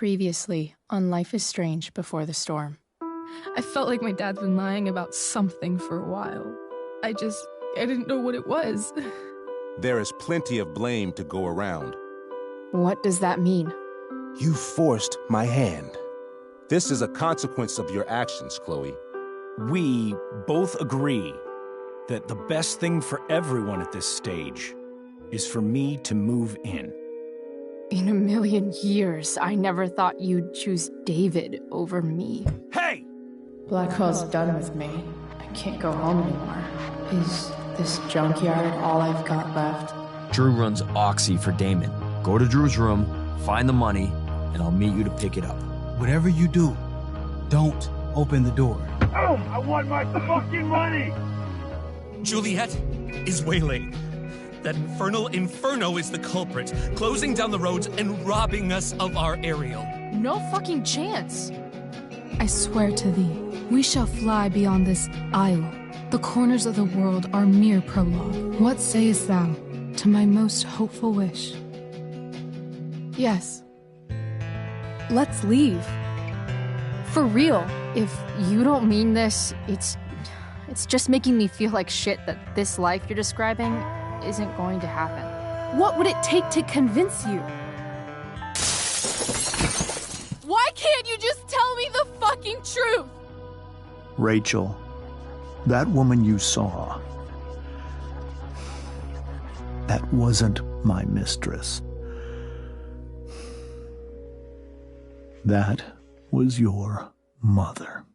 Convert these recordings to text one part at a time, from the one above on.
Previously on Life is Strange Before the Storm. I felt like my dad's been lying about something for a while. I didn't know what it was. There is plenty of blame to go around. What does that mean? You forced my hand. This is a consequence of your actions, Chloe. We both agree that the best thing for everyone at this stage is for me to move in. In a million years, I never thought you'd choose David over me. Hey! Blackwell's done with me. I can't go home anymore. Is this junkyard all I've got left? Drew runs Oxy for Damon. Go to Drew's room, find the money, and I'll meet you to pick it up. Whatever you do, don't open the door. Oh, I want my fucking money! Juliet is waylaid. That infernal inferno is the culprit, closing down the roads and robbing us of our aerial. No fucking chance. I swear to thee, we shall fly beyond this isle. The corners of the world are mere prologue. What sayest thou to my most hopeful wish? Yes. Let's leave. For real. If you don't mean this, it's just making me feel like shit that this life you're describing isn't going to happen. What would it take to convince you? Why can't you just tell me the fucking truth? Rachel, that woman you saw, that wasn't my mistress. That was your mother.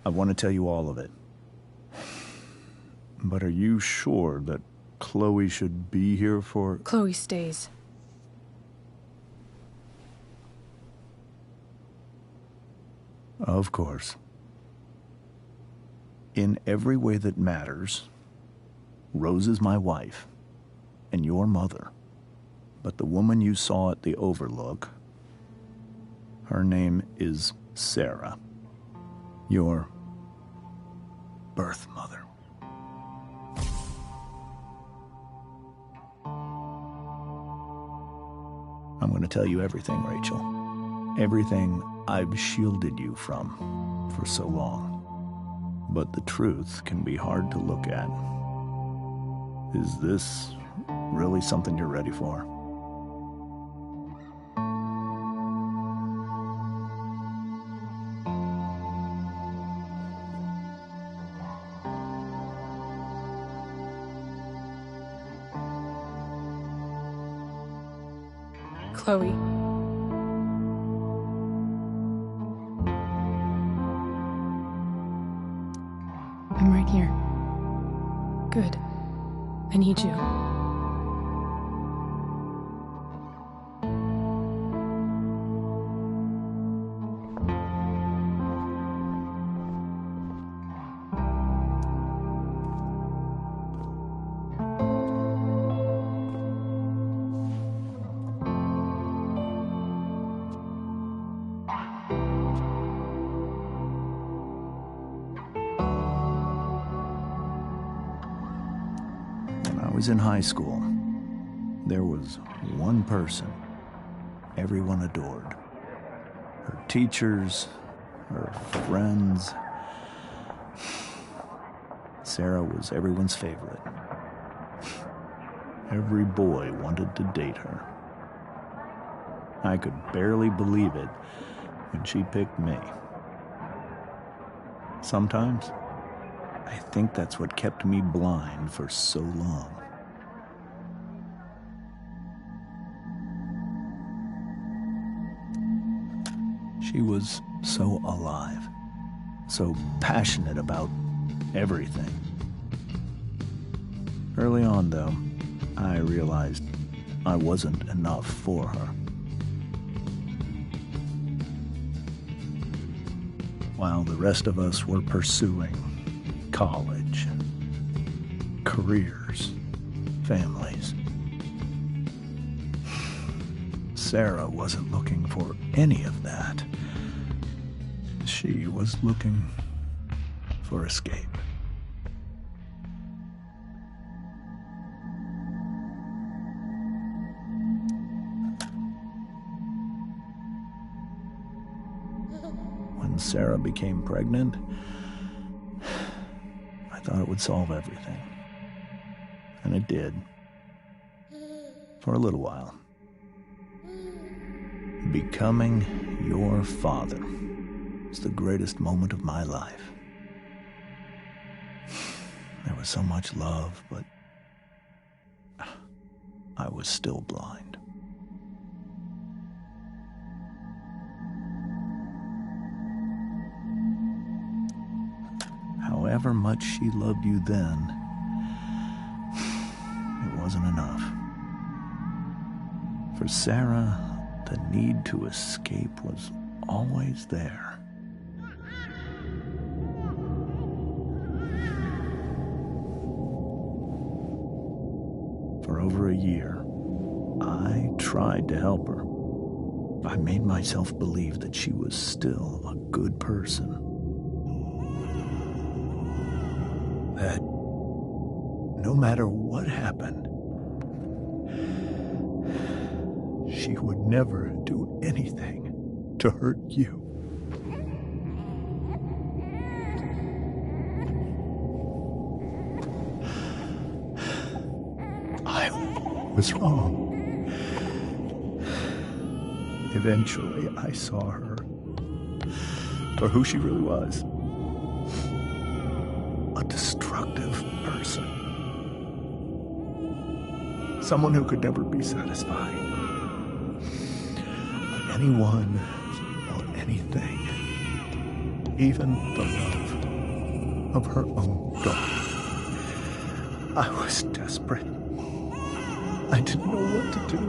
I want to tell you all of it. But are you sure that Chloe should be here for... Chloe stays. Of course. In every way that matters, Rose is my wife and your mother. But the woman you saw at the Overlook, her name is Sarah, your birth mother. I'm going to tell you everything, Rachel. Everything I've shielded you from for so long. But the truth can be hard to look at. Is this really something you're ready for? Chloe. I'm right here. Good. I need you. When I was in high school, there was one person everyone adored. Her teachers, her friends. Sarah was everyone's favorite. Every boy wanted to date her. I could barely believe it when she picked me. Sometimes, I think that's what kept me blind for so long. She was so alive, so passionate about everything. Early on, though, I realized I wasn't enough for her. While the rest of us were pursuing college, careers, families, Sarah wasn't looking for any of that. She was looking for escape. When Sarah became pregnant, I thought it would solve everything. And it did. For a little while. Becoming your father was the greatest moment of my life. There was so much love, but I was still blind. However much she loved you then, it wasn't enough. For Sarah, the need to escape was always there. For over a year, I tried to help her. I made myself believe that she was still a good person. That no matter what happened, she would never do anything to hurt you. I was wrong. Eventually, I saw her for who she really was. A destructive person. Someone who could never be satisfied. Anyone or anything, even the love of her own daughter. I was desperate. I didn't know what to do.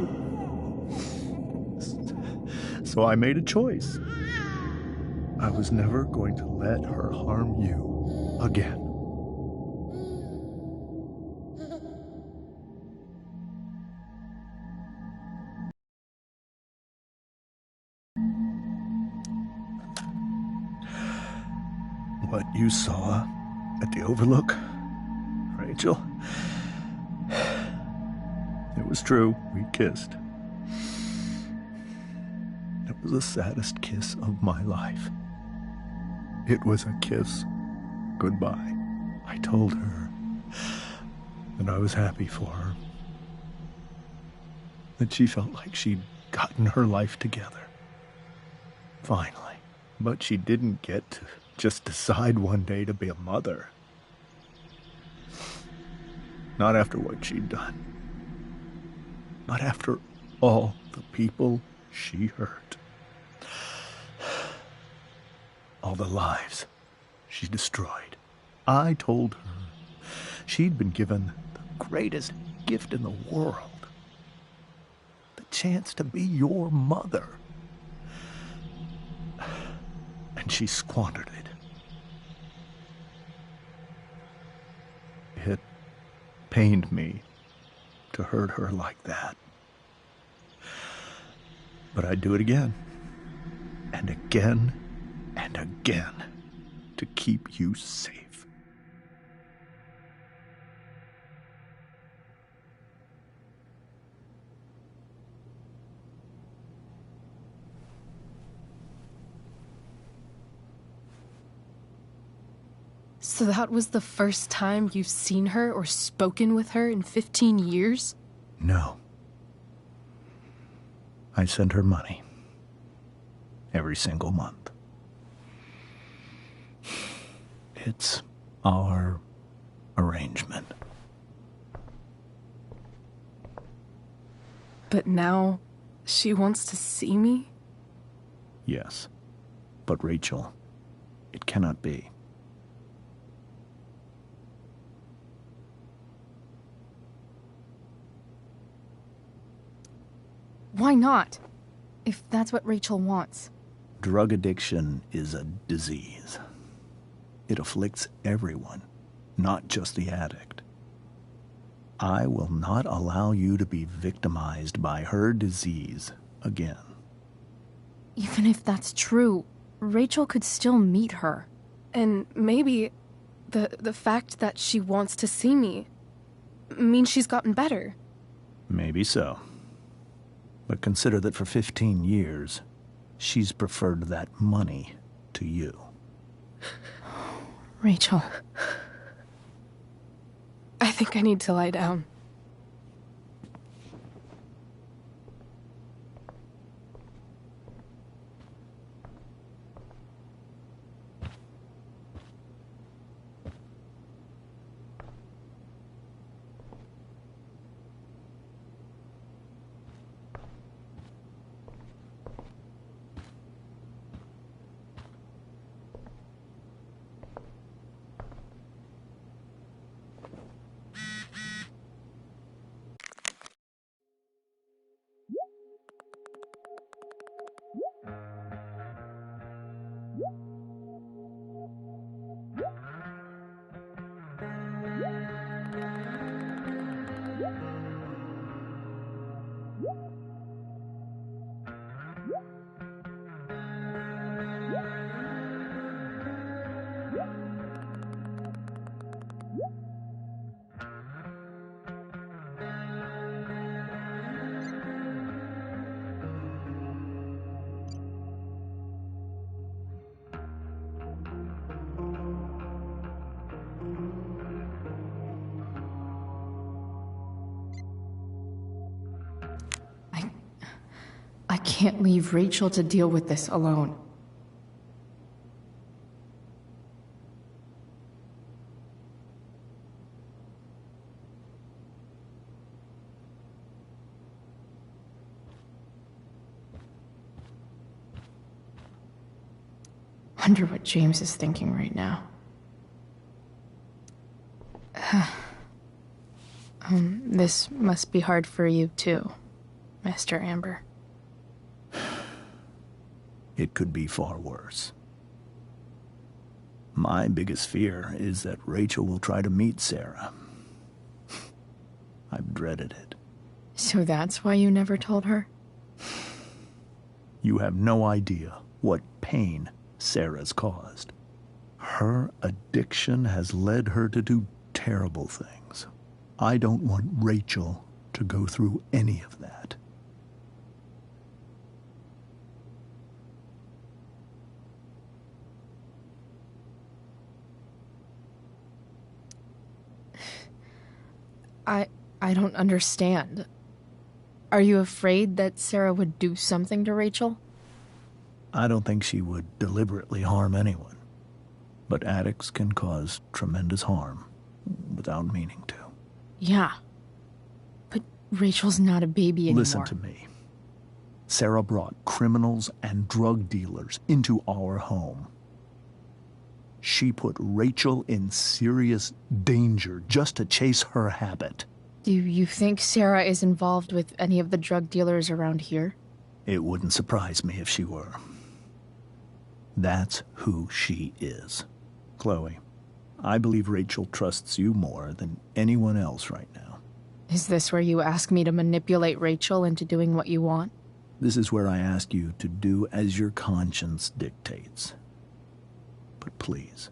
So I made a choice. I was never going to let her harm you again. What you saw at the Overlook, Rachel, it was true. We kissed. It was the saddest kiss of my life. It was a kiss goodbye. I told her that I was happy for her, that she felt like she'd gotten her life together. Finally. But she didn't get to just decide one day to be a mother. Not after what she'd done. Not after all the people she hurt. All the lives she destroyed. I told her she'd been given the greatest gift in the world. The chance to be your mother. And she squandered it. It pained me to hurt her like that. But I'd do it again. And again and again to keep you safe. So that was the first time you've seen her or spoken with her in 15 years? No. I sent her money. Every single month. It's our arrangement. But now, she wants to see me? Yes. But Rachel, it cannot be. Why not? If that's what Rachel wants. Drug addiction is a disease. It afflicts everyone, not just the addict. I will not allow you to be victimized by her disease again. Even if that's true, Rachel could still meet her. And maybe the fact that she wants to see me means she's gotten better. Maybe so. But consider that for 15 years, she's preferred that money to you. Rachel. I think I need to lie down. I can't leave Rachel to deal with this alone. Wonder what James is thinking right now. This must be hard for you too, Master Amber. It could be far worse. My biggest fear is that Rachel will try to meet Sarah. I've dreaded it. So that's why you never told her? You have no idea what pain Sarah's caused. Her addiction has led her to do terrible things. I don't want Rachel to go through any of that. I don't understand. Are you afraid that Sarah would do something to Rachel? I don't think she would deliberately harm anyone. But addicts can cause tremendous harm without meaning to. Yeah. But Rachel's not a baby anymore. Listen to me. Sarah brought criminals and drug dealers into our home. She put Rachel in serious danger just to chase her habit. Do you think Sarah is involved with any of the drug dealers around here? It wouldn't surprise me if she were. That's who she is. Chloe, I believe Rachel trusts you more than anyone else right now. Is this where you ask me to manipulate Rachel into doing what you want? This is where I ask you to do as your conscience dictates. But please,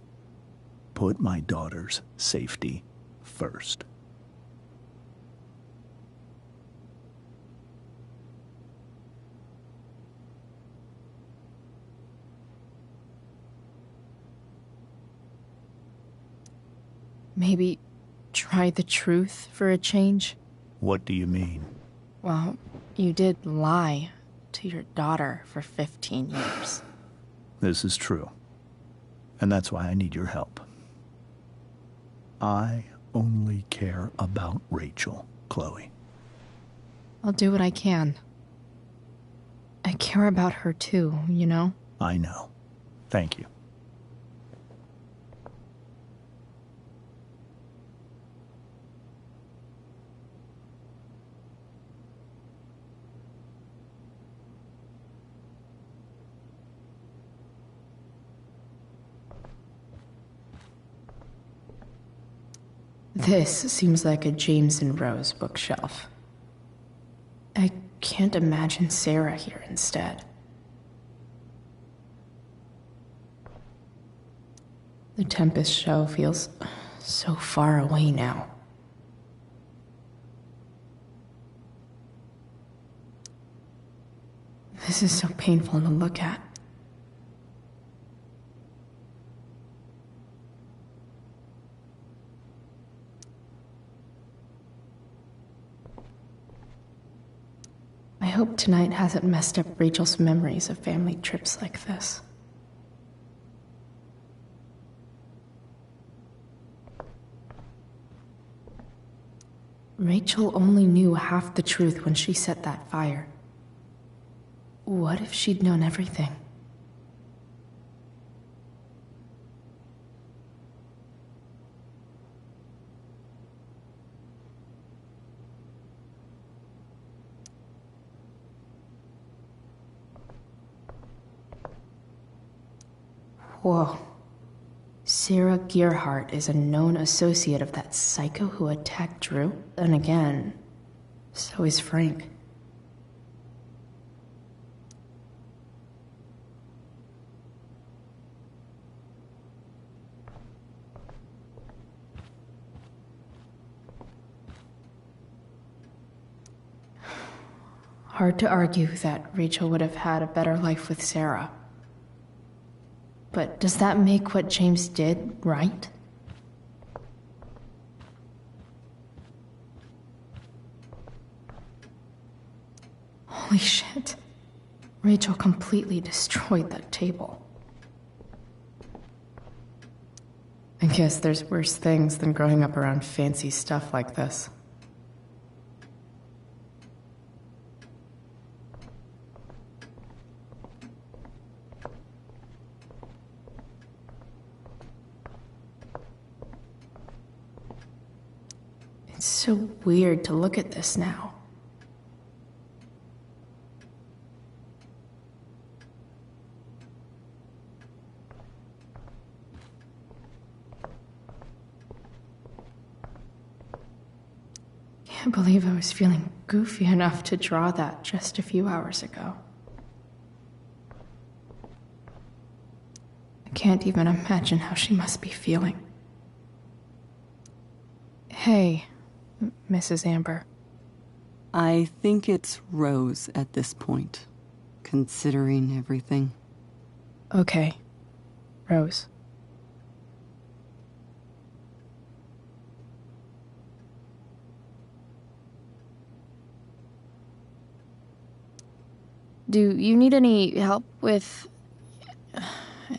put my daughter's safety first. Maybe try the truth for a change? What do you mean? Well, you did lie to your daughter for 15 years. This is true. And that's why I need your help. I only care about Rachel, Chloe. I'll do what I can. I care about her too, you know? I know. Thank you. This seems like a James and Rose bookshelf. I can't imagine Sarah here instead. The Tempest show feels so far away now. This is so painful to look at. I hope tonight hasn't messed up Rachel's memories of family trips like this. Rachel only knew half the truth when she set that fire. What if she'd known everything? Whoa. Sarah Gearhart is a known associate of that psycho who attacked Drew? And again, so is Frank. Hard to argue that Rachel would have had a better life with Sarah. But does that make what James did right? Holy shit. Rachel completely destroyed that table. I guess there's worse things than growing up around fancy stuff like this. It's so weird to look at this now. Can't believe I was feeling goofy enough to draw that just a few hours ago. I can't even imagine how she must be feeling. Hey, Mrs. Amber. I think it's Rose at this point, considering everything. Okay, Rose. Do you need any help with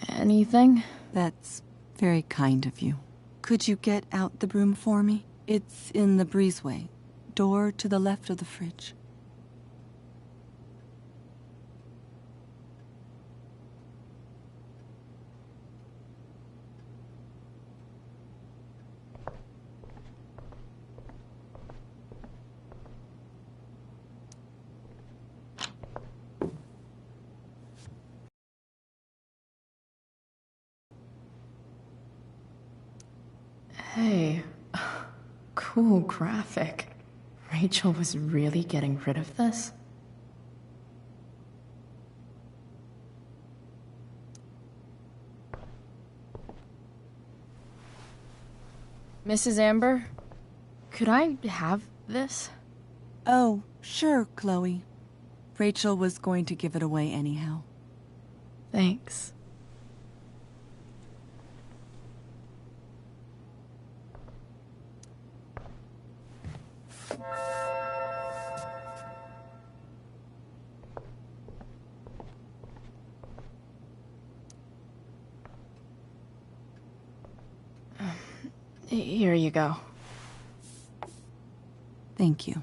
anything? That's very kind of you. Could you get out the broom for me? It's in the breezeway, door to the left of the fridge. Hey, cool graphic. Rachel was really getting rid of this? Mrs. Amber, could I have this? Oh, sure, Chloe. Rachel was going to give it away anyhow. Thanks. Here you go. Thank you.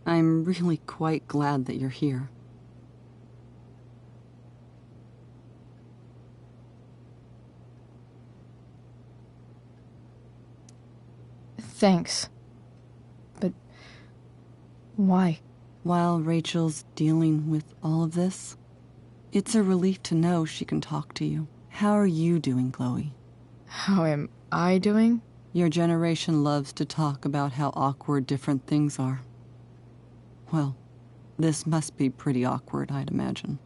I'm really quite glad that you're here. Thanks. But why? While Rachel's dealing with all of this, it's a relief to know she can talk to you. How are you doing, Chloe? How am I doing? Your generation loves to talk about how awkward different things are. Well, this must be pretty awkward, I'd imagine.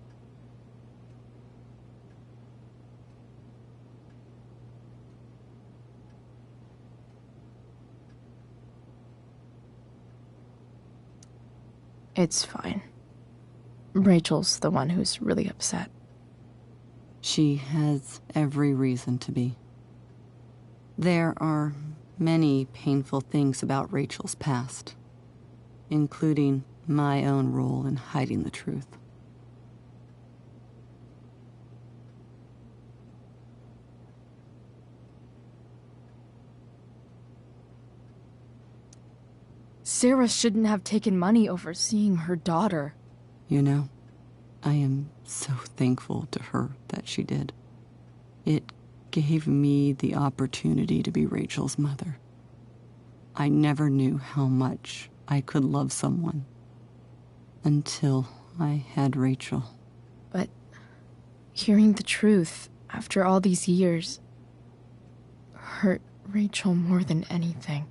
It's fine. Rachel's the one who's really upset. She has every reason to be. There are many painful things about Rachel's past, including my own role in hiding the truth. Sarah shouldn't have taken money over seeing her daughter. You know, I am so thankful to her that she did. It gave me the opportunity to be Rachel's mother. I never knew how much I could love someone until I had Rachel. But hearing the truth after all these years hurt Rachel more than anything.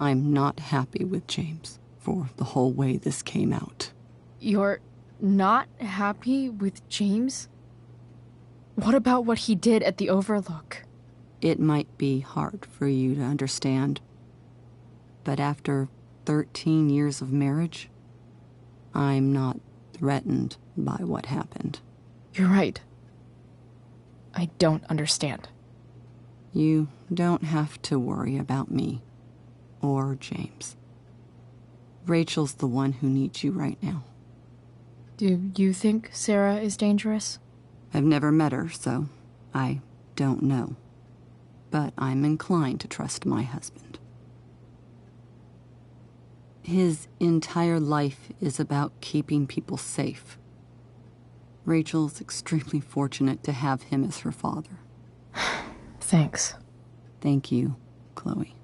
I'm not happy with James for the whole way this came out. You're not happy with James? What about what he did at the Overlook? It might be hard for you to understand, but after 13 years of marriage, I'm not threatened by what happened. You're right. I don't understand. You don't have to worry about me or James. Rachel's the one who needs you right now. Do you think Sarah is dangerous? I've never met her, so I don't know. But I'm inclined to trust my husband. His entire life is about keeping people safe. Rachel's extremely fortunate to have him as her father. Thanks. Thank you, Chloe.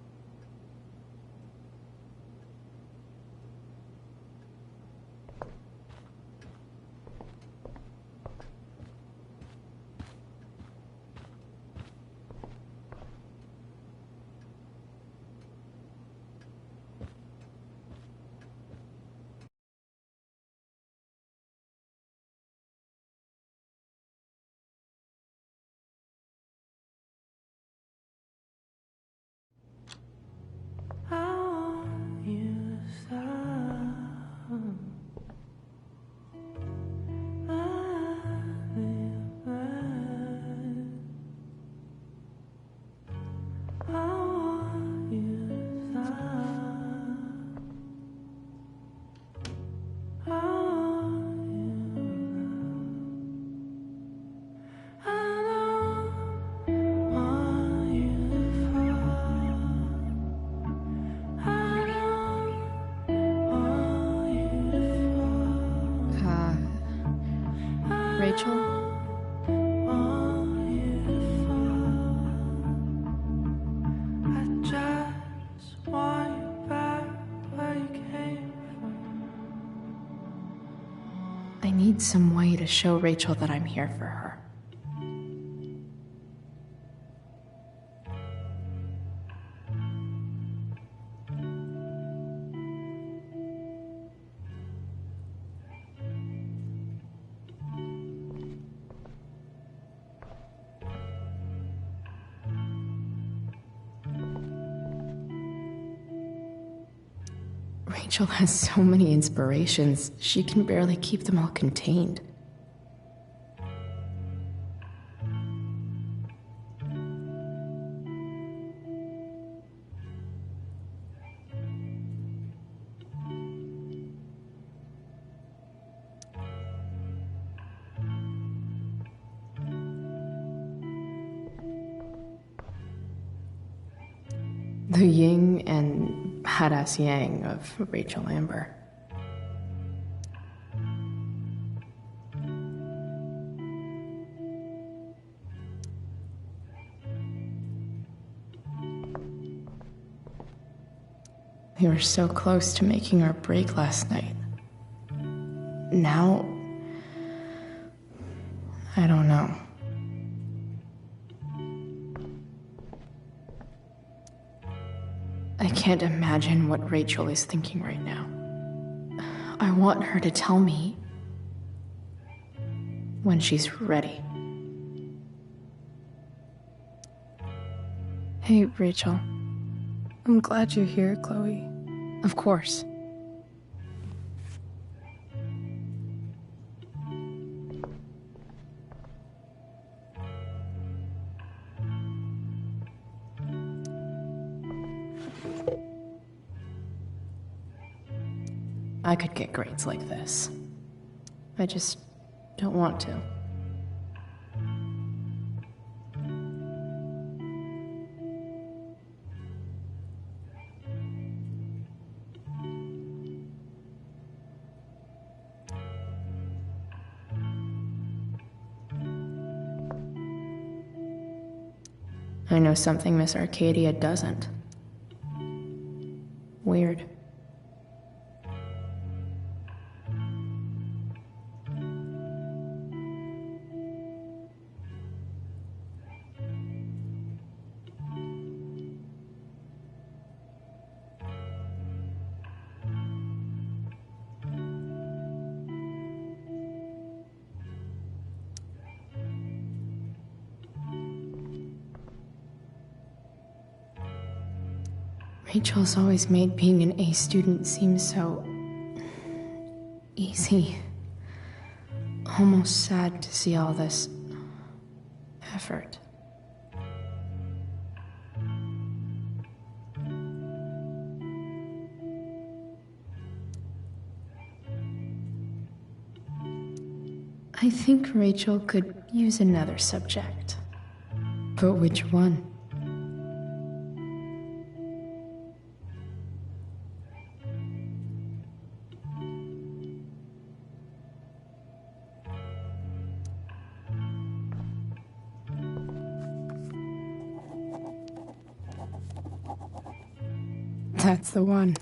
Rachel? I need some way to show Rachel that I'm here for her. Rachel has so many inspirations, she can barely keep them all contained. The yin and badass yang of Rachel Amber. We were so close to making our break last night. Now, I don't know. I can't imagine what Rachel is thinking right now. I want her to tell me when she's ready. Hey, Rachel. I'm glad you're here, Chloe. Of course. I could get grades like this. I just don't want to. I know something Miss Arcadia doesn't. Weird. Rachel's always made being an A student seem so easy. Almost sad to see all this effort. I think Rachel could use another subject. But which one? That's the one.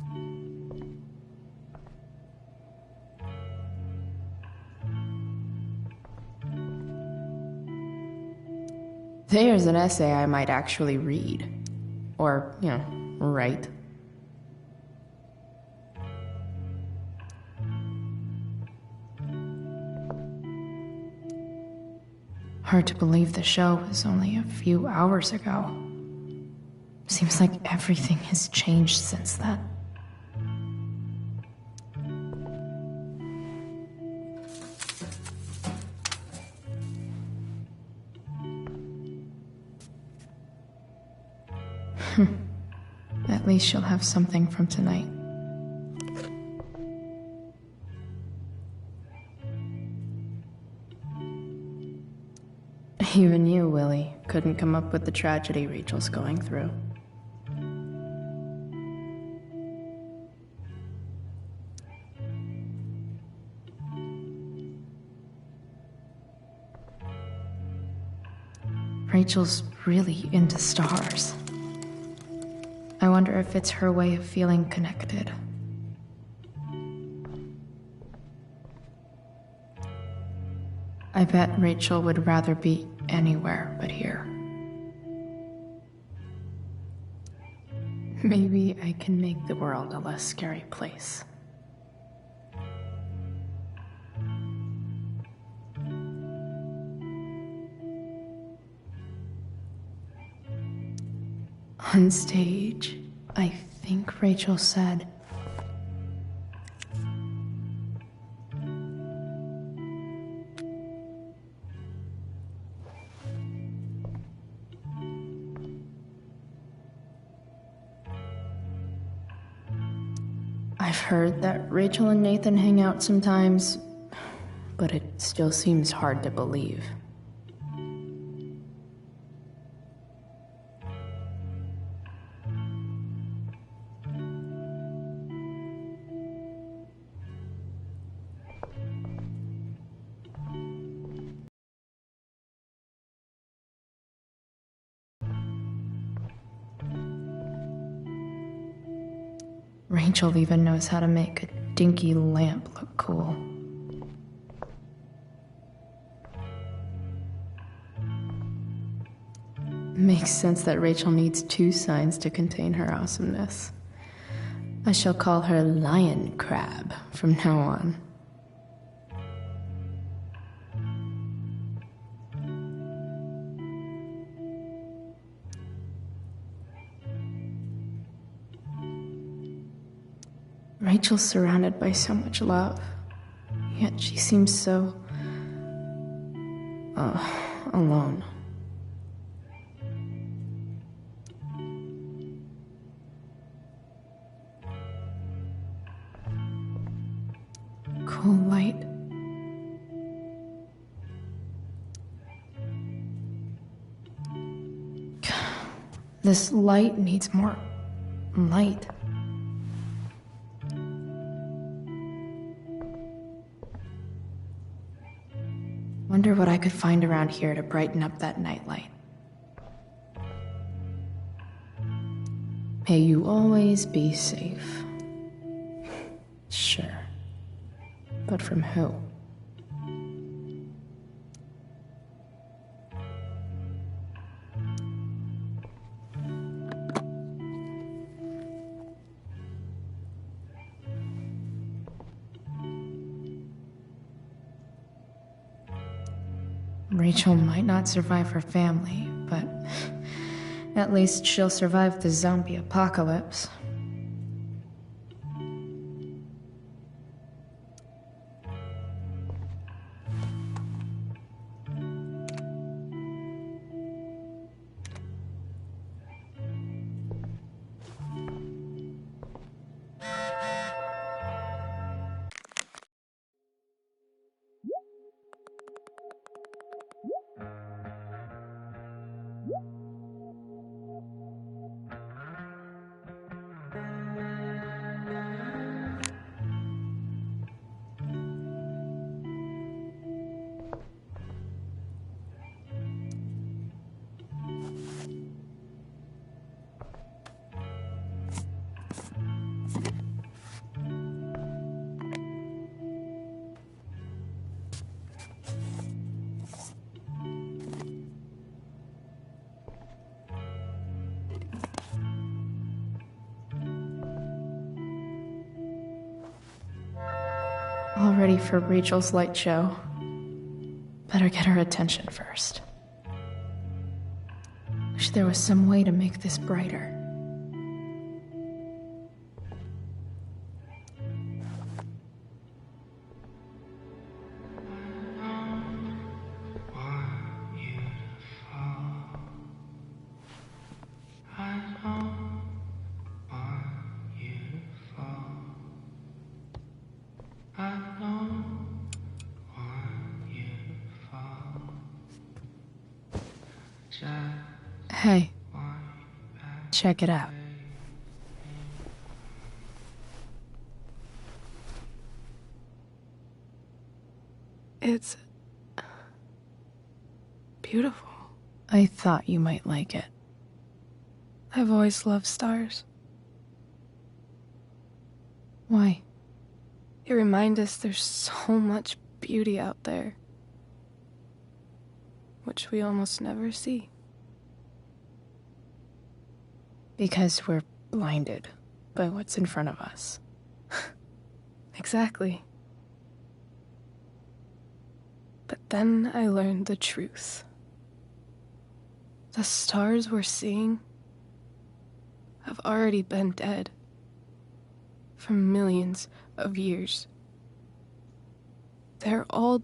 There's an essay I might actually read. Or, write. Hard to believe the show was only a few hours ago. Seems like everything has changed since then. At least she'll have something from tonight. Even you, Willie, couldn't come up with the tragedy Rachel's going through. Rachel's really into stars. I wonder if it's her way of feeling connected. I bet Rachel would rather be anywhere but here. Maybe I can make the world a less scary place. On stage, I think Rachel said, I've heard that Rachel and Nathan hang out sometimes, but it still seems hard to believe. Rachel even knows how to make a dinky lamp look cool. Makes sense that Rachel needs 2 signs to contain her awesomeness. I shall call her Lion Crab from now on. Rachel's surrounded by so much love, yet she seems so... alone. Cool light. This light needs more light. Wonder what I could find around here to brighten up that nightlight. May you always be safe. Sure. But from who? Rachel might not survive her family, but at least she'll survive the zombie apocalypse. All ready for Rachel's light show. Better get her attention first. Wish there was some way to make this brighter. Hey, check it out. It's beautiful. I thought you might like it. I've always loved stars. Why? They remind us there's so much beauty out there, which we almost never see. Because we're blinded by what's in front of us. Exactly. But then I learned the truth. The stars we're seeing have already been dead for millions of years. They're all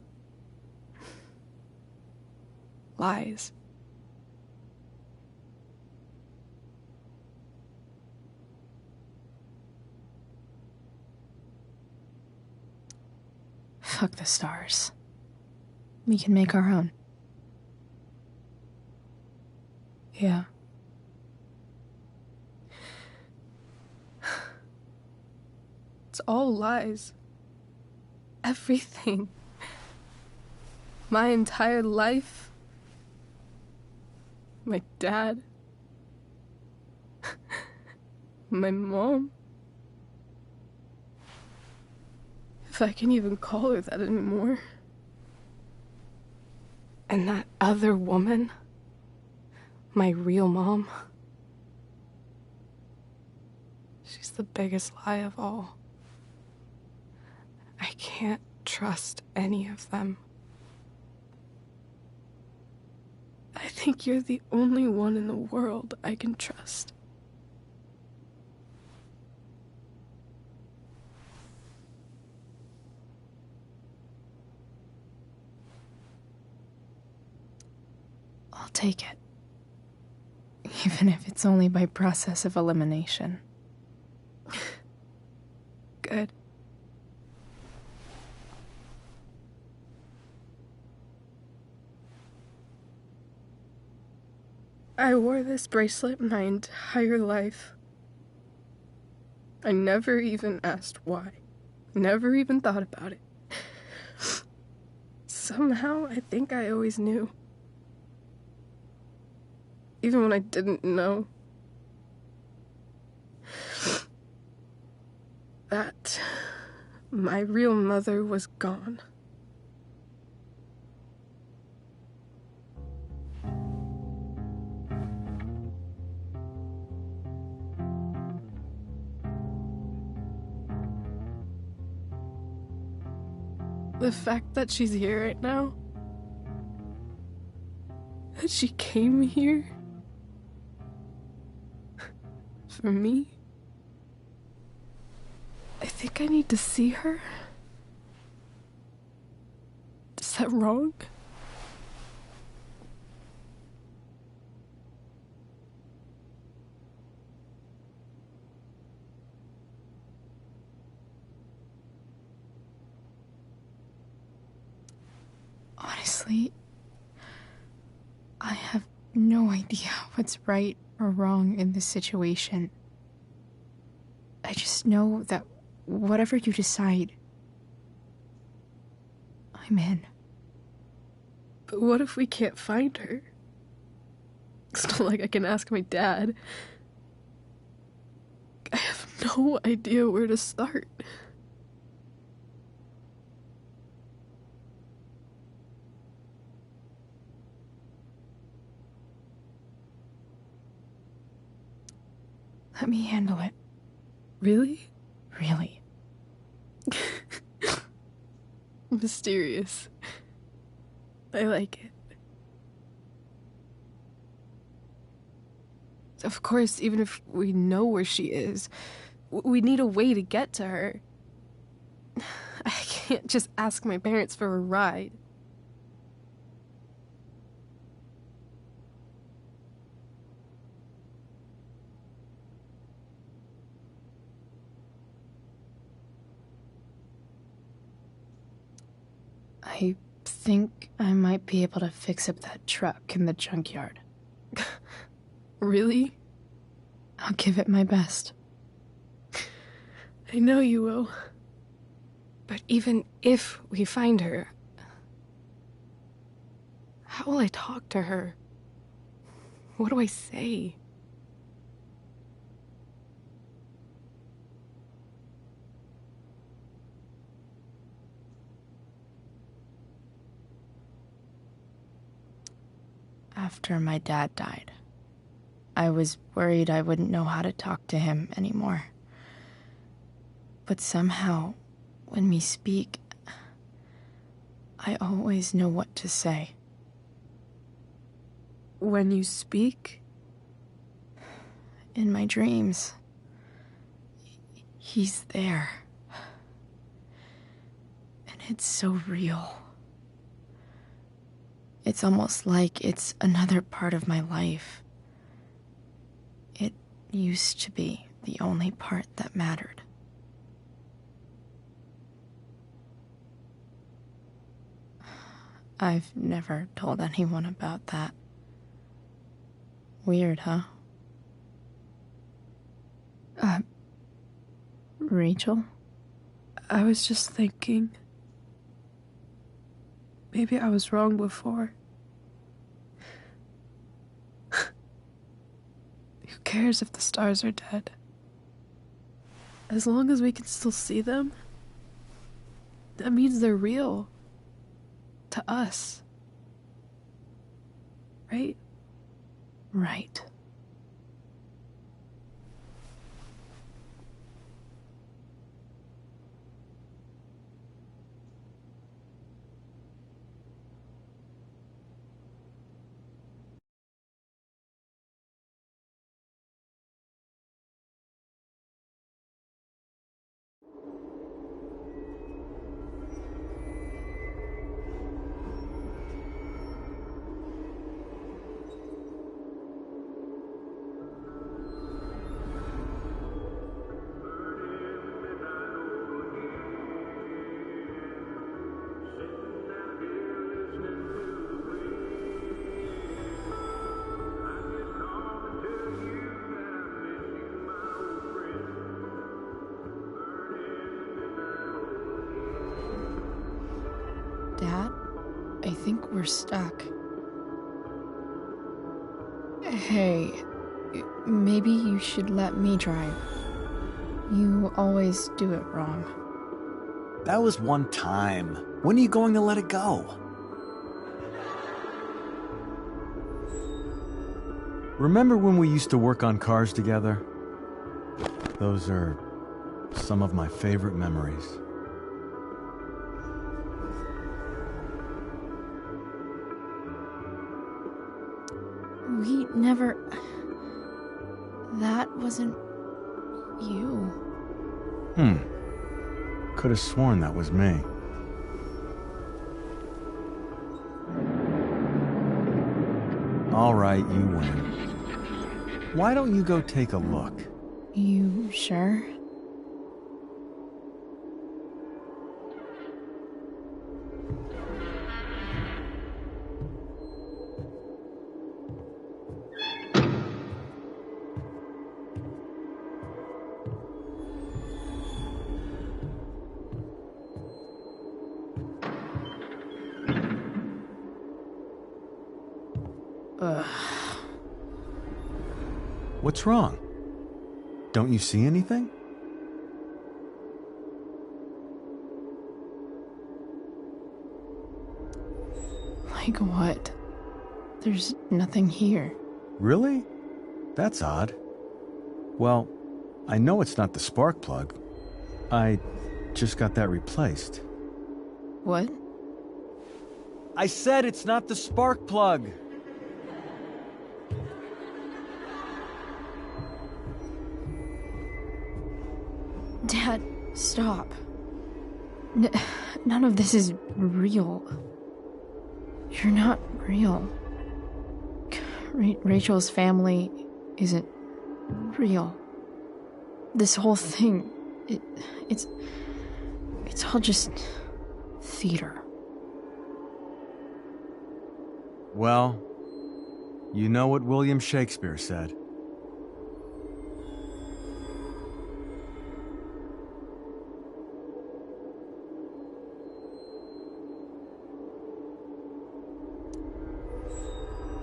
lies. Fuck the stars. We can make our own. Yeah. It's all lies. Everything. My entire life. My dad. My mom. If I can even call her that anymore. And that other woman. My real mom. She's the biggest lie of all. I can't trust any of them. I think you're the only one in the world I can trust. I'll take it. Even if it's only by process of elimination. Good. I wore this bracelet my entire life. I never even asked why. Never even thought about it. Somehow, I think I always knew. Even when I didn't know. That my real mother was gone. The fact that she's here right now, that she came here for me, I think I need to see her. Is that wrong? Honestly, I have no idea what's right or wrong in this situation. I just know that whatever you decide, I'm in. But what if we can't find her? It's not like I can ask my dad. I have no idea where to start. Let me handle it. Really? Really. Mysterious. I like it. Of course, even if we know where she is, we need a way to get to her. I can't just ask my parents for a ride. I think I might be able to fix up that truck in the junkyard. Really? I'll give it my best. I know you will. But even if we find her, how will I talk to her? What do I say? After my dad died, I was worried I wouldn't know how to talk to him anymore. But somehow, when we speak, I always know what to say. When you speak? In my dreams, he's there. And it's so real. It's almost like it's another part of my life. It used to be the only part that mattered. I've never told anyone about that. Weird, huh? Rachel? I was just thinking. Maybe I was wrong before. Who cares if the stars are dead? As long as we can still see them, that means they're real. To us. Right? right. Dad, I think we're stuck. Hey, maybe you should let me drive. You always do it wrong. That was one time. When are you going to let it go? Remember when we used to work on cars together? Those are some of my favorite memories. We never... That wasn't... you. Could have sworn that was me. All right, you win. Why don't you go take a look? You sure? Ugh. What's wrong? Don't you see anything? Like what? There's nothing here. Really? That's odd. Well, I know it's not the spark plug. I just got that replaced. What? I said it's not the spark plug! Dad, stop. None of this is real. You're not real. Rachel's family isn't real. This whole thing, it's all just theater. Well, you know what William Shakespeare said.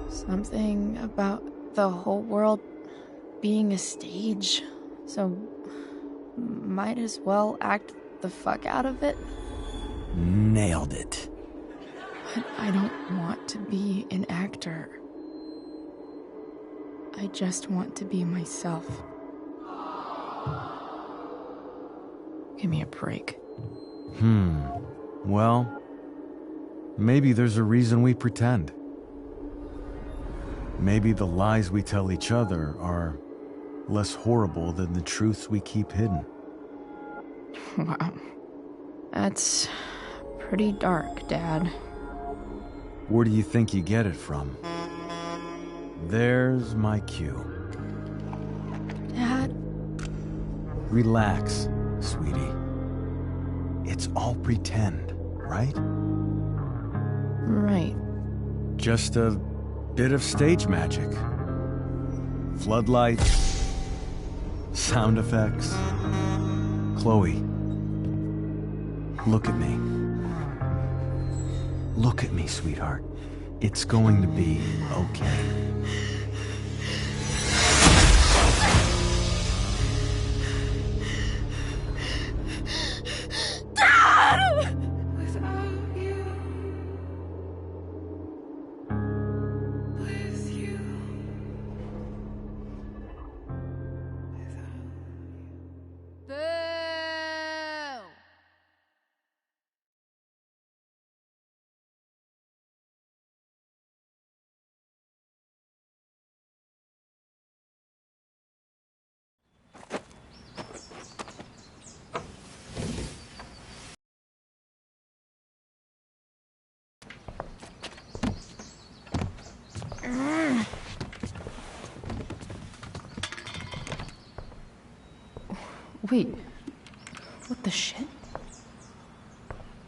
Something about the whole world being a stage, so might as well act the fuck out of it. Nailed it. But I don't want to be an actor. I just want to be myself. Give me a break. Well, maybe there's a reason we pretend. Maybe the lies we tell each other are less horrible than the truths we keep hidden. Wow. That's pretty dark, Dad. Where do you think you get it from? There's my cue. Dad? Relax, sweetie. It's all pretend, right? Right. Just a bit of stage magic. Floodlights, sound effects. Chloe, look at me. Look at me, sweetheart. It's going to be okay. Wait. What the shit?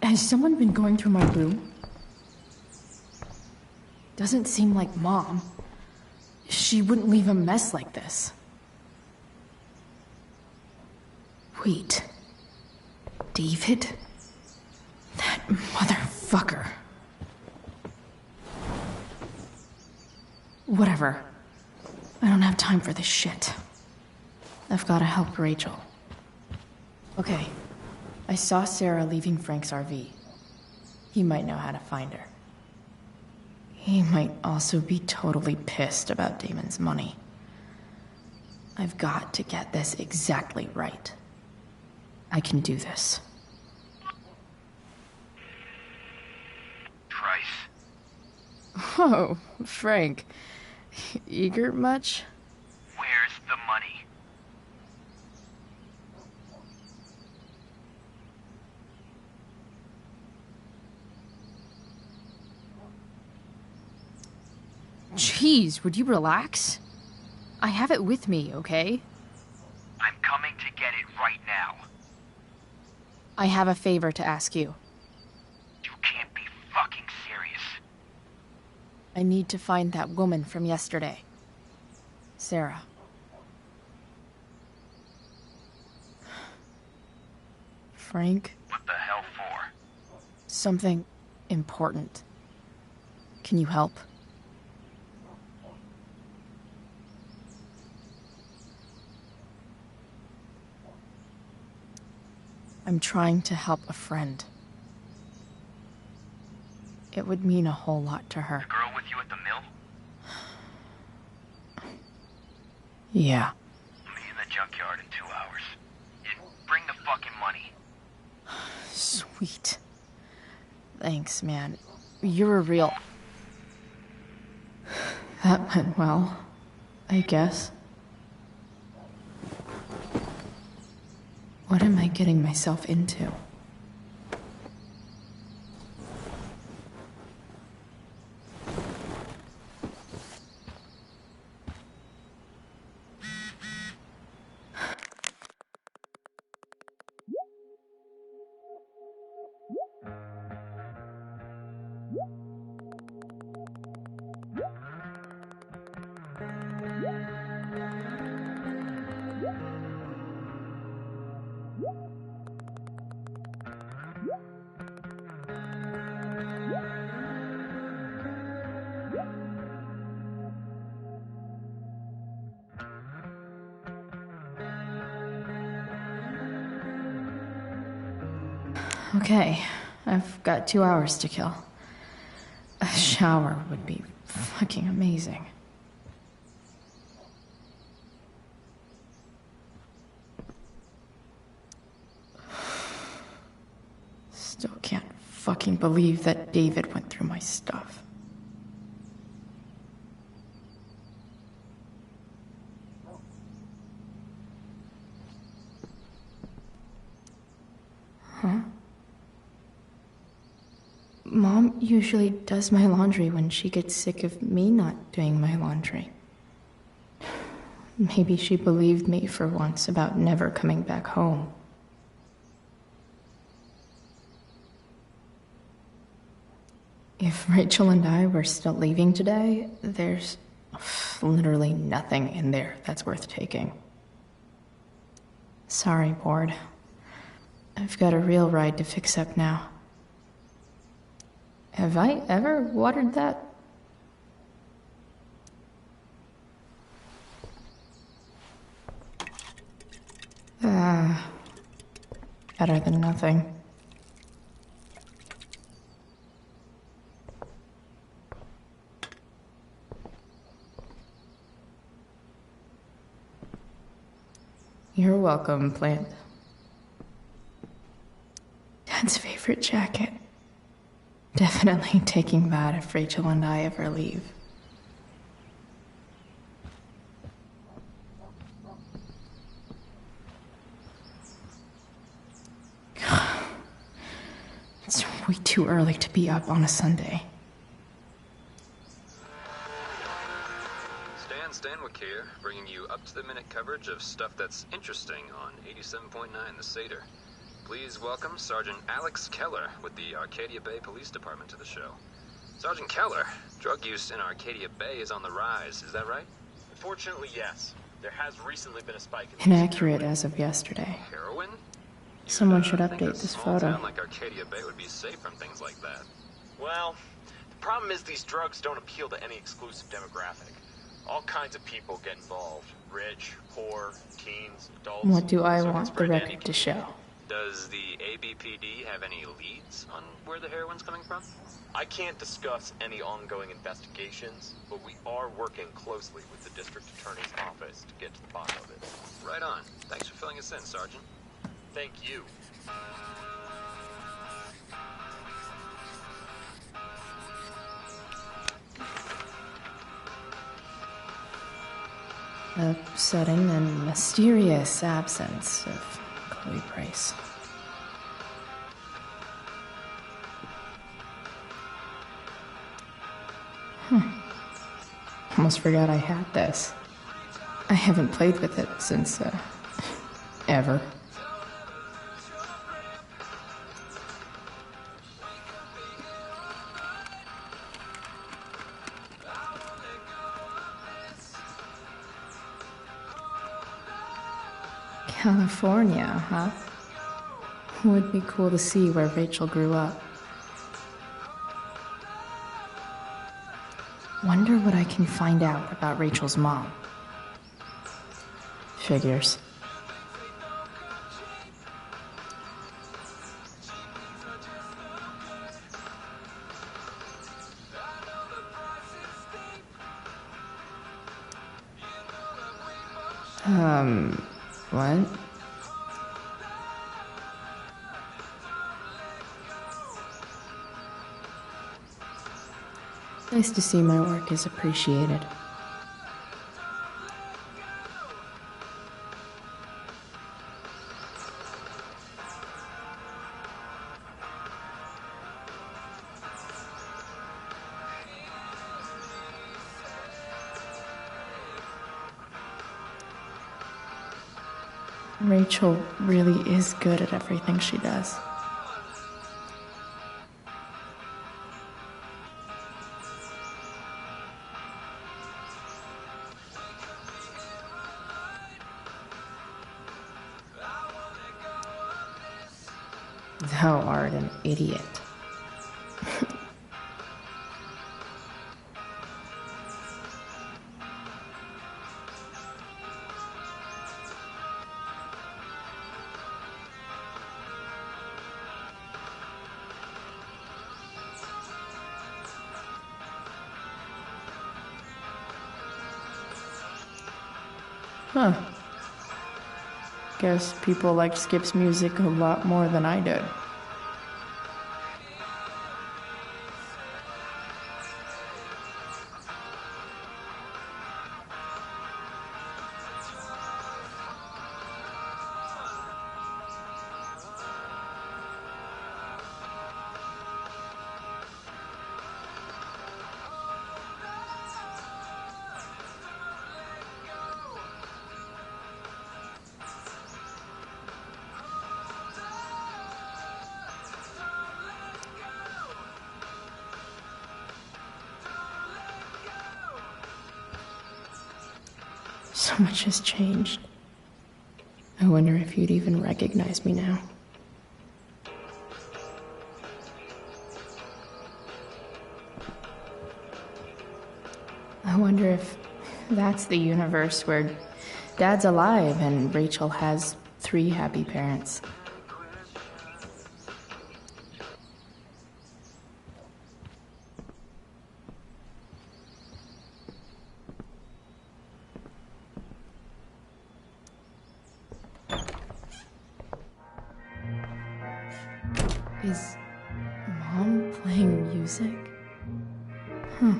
Has someone been going through my room? Doesn't seem like Mom. She wouldn't leave a mess like this. Wait. David? That motherfucker. Whatever. I don't have time for this shit. I've gotta help Rachel. Okay. I saw Sarah leaving Frank's RV. He might know how to find her. He might also be totally pissed about Damon's money. I've got to get this exactly right. I can do this. Price. Oh, Frank. Eager much? Where's the money? Jeez, would you relax? I have it with me, okay? I'm coming to get it right now. I have a favor to ask you. You can't be fucking serious. I need to find that woman from yesterday. Sarah. Frank? What the hell for? Something important. Can you help? I'm trying to help a friend. It would mean a whole lot to her. The girl with you at the mill? Yeah. Meet in the junkyard in 2 hours. And bring the fucking money. Sweet. Thanks, man. You're a real... That went well, I guess. What am I getting myself into? Okay, I've got 2 hours to kill. A shower would be fucking amazing. Still can't fucking believe that David went through my stuff. Huh? Mom usually does my laundry when she gets sick of me not doing my laundry. Maybe she believed me for once about never coming back home. If Rachel and I were still leaving today, there's literally nothing in there that's worth taking. Sorry, board. I've got a real ride to fix up now. Have I ever watered that? Better than nothing. You're welcome, plant. Dad's favorite jacket. Definitely taking that if Rachel and I ever leave. It's way too early to be up on a Sunday. Stan Stanwyck here. bringing you up-to-the-minute coverage of stuff that's interesting on 87.9 The Seder. Please welcome Sergeant Alex Keller with the Arcadia Bay Police Department to the show. Sergeant Keller, drug use in Arcadia Bay is on the rise, is that right? Unfortunately, yes. There has recently been a spike in Inaccurate as of yesterday. Heroin? Someone should Think update a this small photo. town like Arcadia Bay would be safe from things like that. Well, the problem is these drugs don't appeal to any exclusive demographic. All kinds of people get involved. Rich, poor, teens, adults. What do I So want it's the pretty record to show? Does the ABPD have any leads on where the heroin's coming from? I can't discuss any ongoing investigations, but we are working closely with the district attorney's office to get to the bottom of it. Right on. Thanks for filling us in, Sergeant. Thank you. The sudden and mysterious absence of Chloe Price. Almost forgot I had this. I haven't played with it since, ever. California, huh? Would be cool to see where Rachel grew up. Wonder what I can find out about Rachel's mom. Figures. What? Nice to see my work is appreciated. Rachel really is good at everything she does. Thou art an idiot. Huh. Guess people liked Skip's music a lot more than I did. So much has changed. I wonder if you'd even recognize me now. I wonder if that's the universe where Dad's alive and Rachel has 3 happy parents. Is Mom playing music? Huh.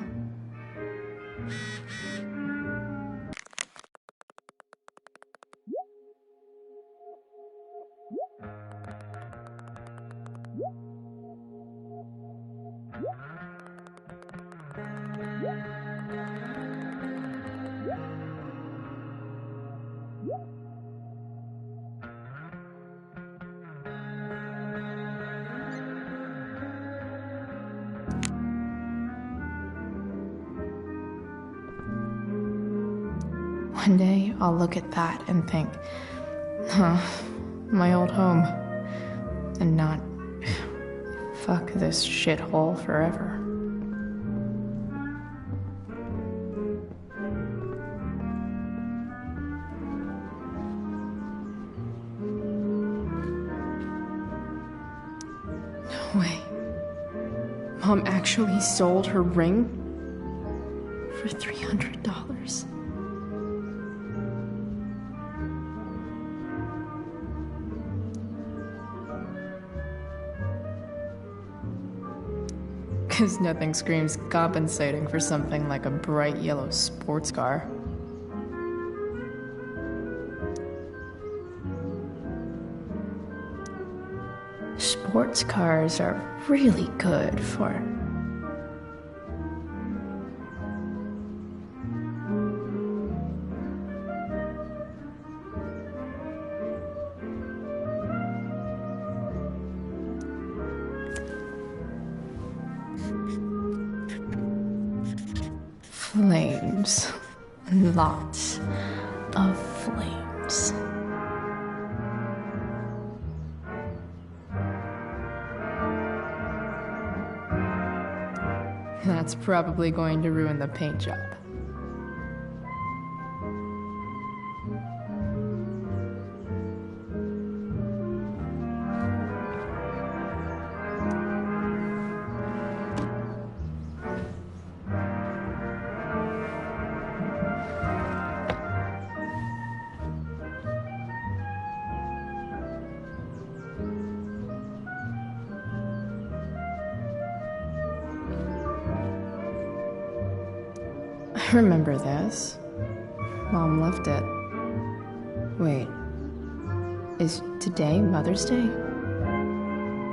One day, I'll look at that and think, huh, my old home. And not, fuck this shithole forever. No way. Mom actually sold her ring for $300. Because nothing screams compensating for something like a bright yellow sports car. Sports cars are really good for flames. Lots of flames. That's probably going to ruin the paint job. I remember this. Mom left it. Wait. Is today Mother's Day?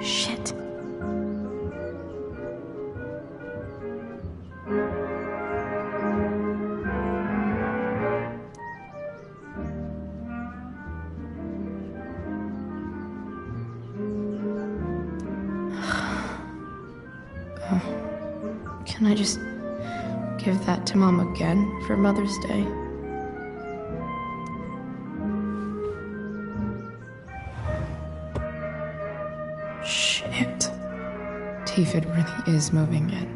Shit. Can I just give that to Mom again for Mother's Day? Shit. David really is moving in.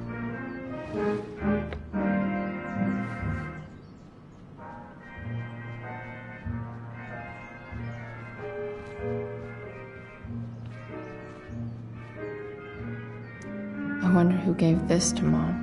I wonder who gave this to Mom.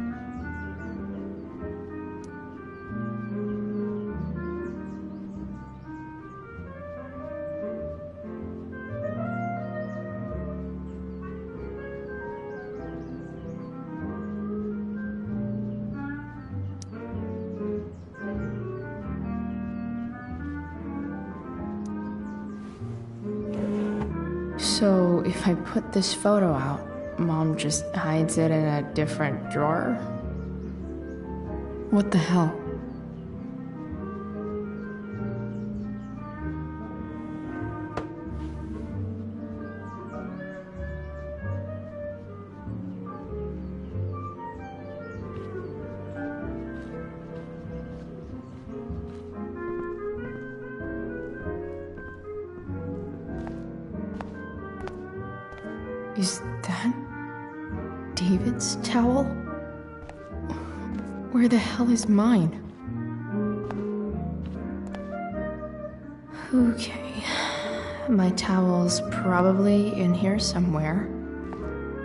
So, if I put this photo out, Mom just hides it in a different drawer? What the hell? Is that David's towel? Where the hell is mine? Okay, my towel's probably in here somewhere.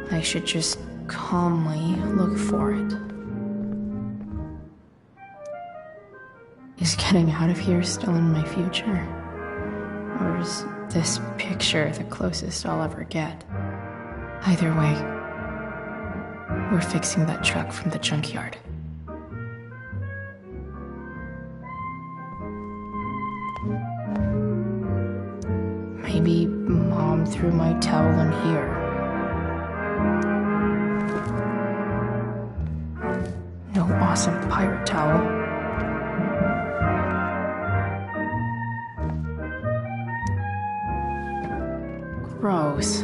I should just calmly look for it. Is getting out of here still in my future? Or is this picture the closest I'll ever get? Either way, we're fixing that truck from the junkyard. Maybe Mom threw my towel in here. No awesome pirate towel. Gross.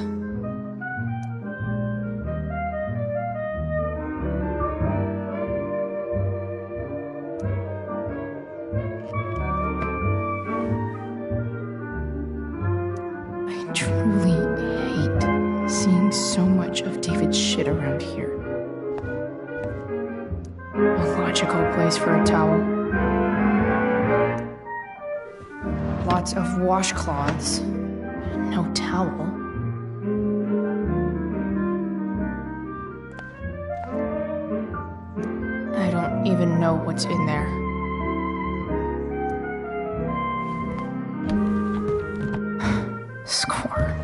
so much of David's shit around here. A logical place for a towel. Lots of washcloths. No towel. I don't even know what's in there. Score.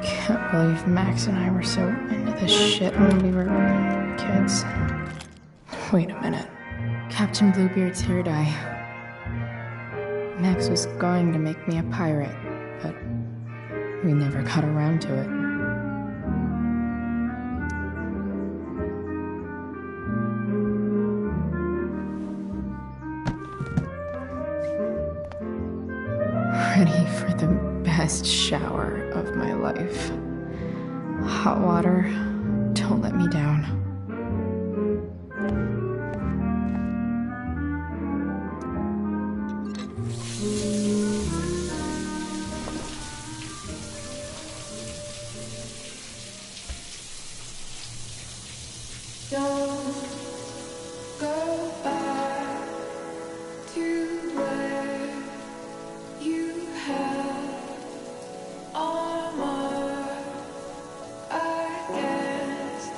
Can't believe Max and I were so into this shit when we were kids. Wait a minute. Captain Bluebeard's hair dye. Max was going to make me a pirate, but we never got around to it. Ready for the best shower of my life. Hot water, don't let me down. Don't go back to where you had armor against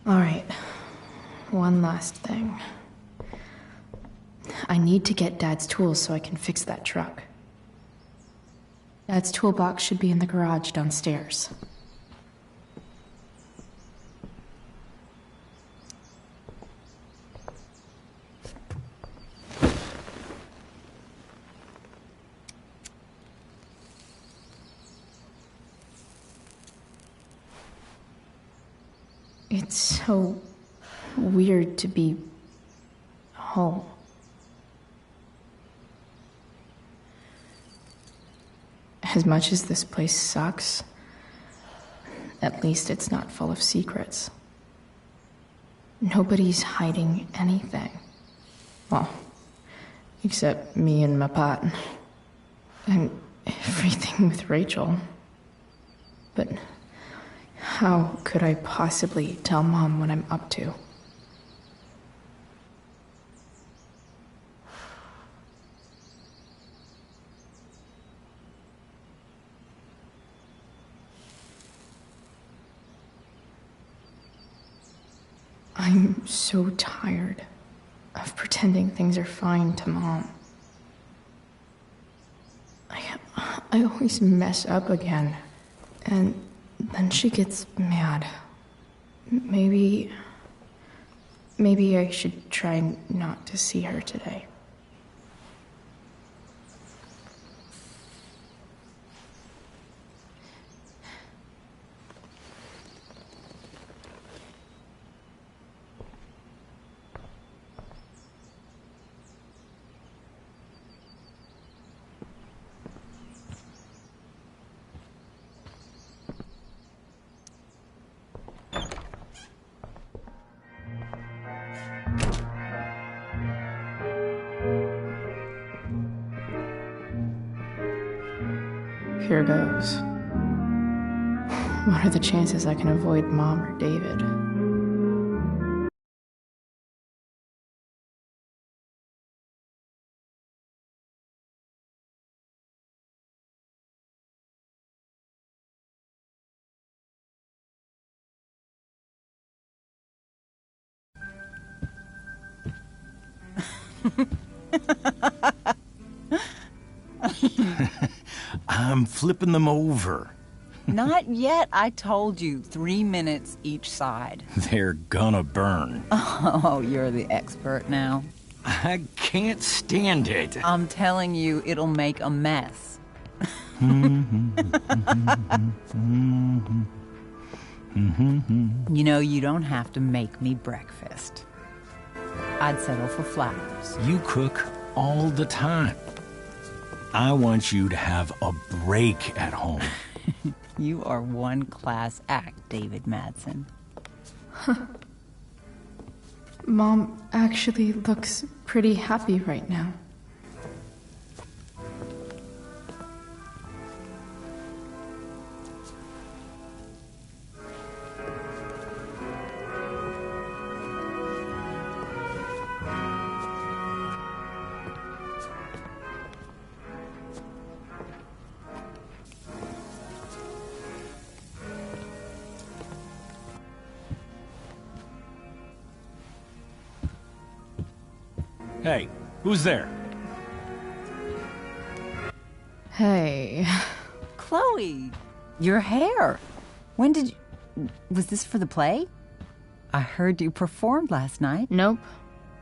Alright, one last thing. I need to get Dad's tools so I can fix that truck. Dad's toolbox should be in the garage downstairs. It's so weird to be home. As much as this place sucks, at least it's not full of secrets. Nobody's hiding anything. Well, except me and my pot. And everything with Rachel. But how could I possibly tell Mom what I'm up to? I'm so tired of pretending things are fine to Mom. I always mess up again, and then she gets mad. Maybe I should try not to see her today. Here goes. What are the chances I can avoid Mom or David? I'm flipping them over. Not yet. I told you, 3 minutes each side. They're gonna burn. Oh, you're the expert now. I can't stand it. I'm telling you, it'll make a mess. You know, you don't have to make me breakfast. I'd settle for flowers. You cook all the time. I want you to have a break at home. You are one class act, David Madsen. Mom actually looks pretty happy right now. Hey, who's there? Hey. Chloe, your hair. When did you... Was this for the play? I heard you performed last night. Nope.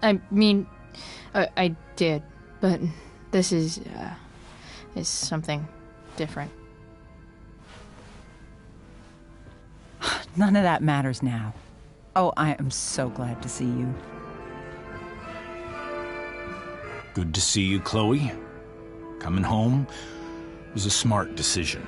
I mean, I did, but this is something different. None of that matters now. Oh, I am so glad to see you. Good to see you, Chloe. Coming home was a smart decision.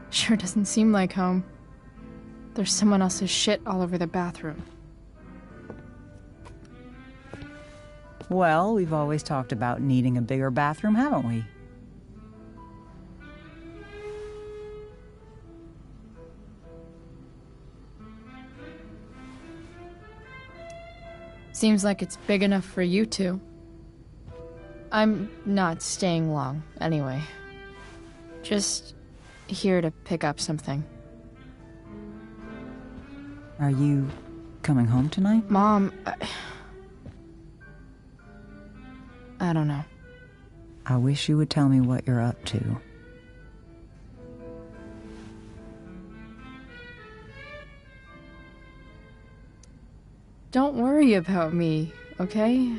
Sure doesn't seem like home. There's someone else's shit all over the bathroom. Well, we've always talked about needing a bigger bathroom, haven't we? Seems like it's big enough for you two. I'm not staying long, anyway. Just here to pick up something. Are you coming home tonight? Mom, I don't know. I wish you would tell me what you're up to. Don't worry about me, okay?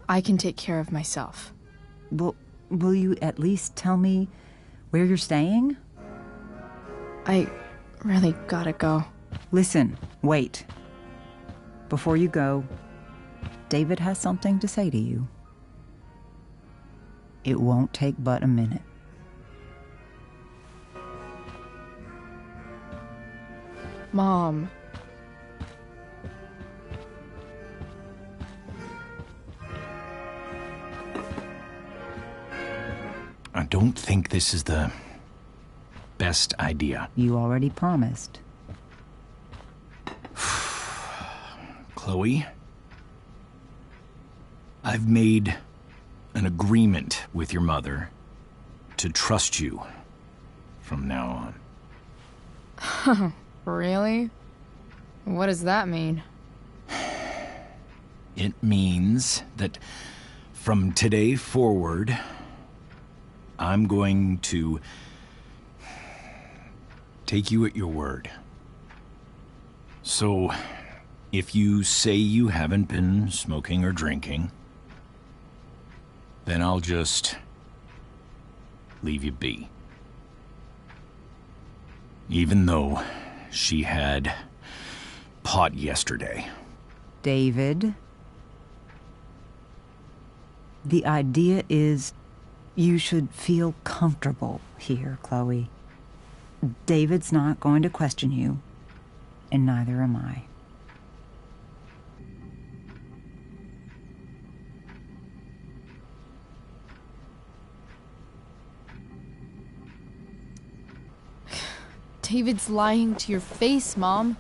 I can take care of myself. Will you at least tell me where you're staying? I really gotta go. Listen, wait. Before you go, David has something to say to you. It won't take but a minute. Mom. I don't think this is the best idea. You already promised. Chloe, I've made an agreement with your mother to trust you from now on. Really? What does that mean? It means that from today forward, I'm going to take you at your word. So, if you say you haven't been smoking or drinking, then I'll just leave you be. Even though she had pot yesterday. David, the idea is you should feel comfortable here, Chloe. David's not going to question you, and neither am I. David's lying to your face, Mom.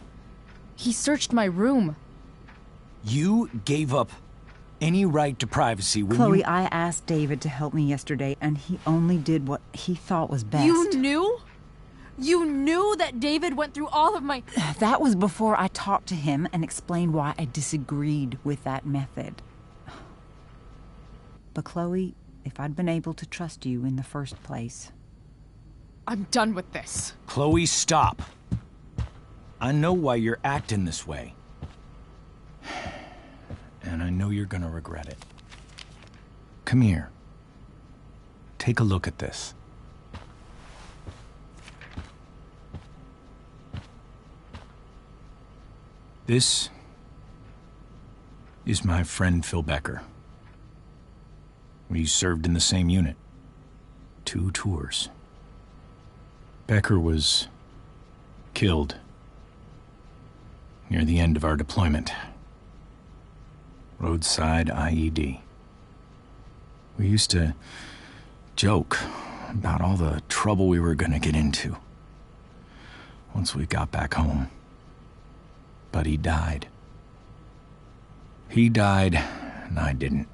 He searched my room. You gave up any right to privacy when Chloe, I asked David to help me yesterday, and he only did what he thought was best. You knew? You knew that David went through all of my... That was before I talked to him and explained why I disagreed with that method. But Chloe, if I'd been able to trust you in the first place... I'm done with this. Chloe, stop. I know why you're acting this way. And I know you're gonna regret it. Come here. Take a look at this. This is my friend Phil Becker. We served in the same unit. 2 tours. Becker was killed near the end of our deployment. Roadside IED. We used to joke about all the trouble we were gonna get into once we got back home. But he died. He died, and I didn't.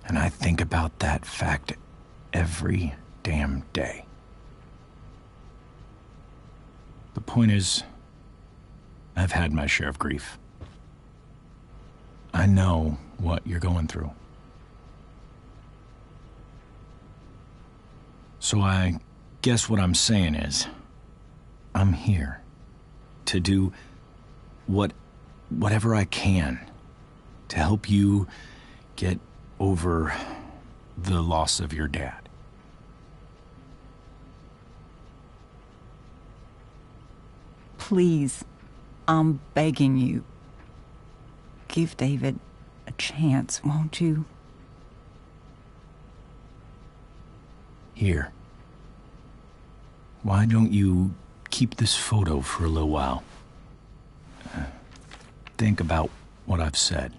And I think about that fact every damn day. The point is, I've had my share of grief. I know what you're going through. So I guess what I'm saying is, I'm here to do whatever I can to help you get over the loss of your dad. Please, I'm begging you. Give David a chance, won't you? Here. Why don't you keep this photo for a little while? Think about what I've said.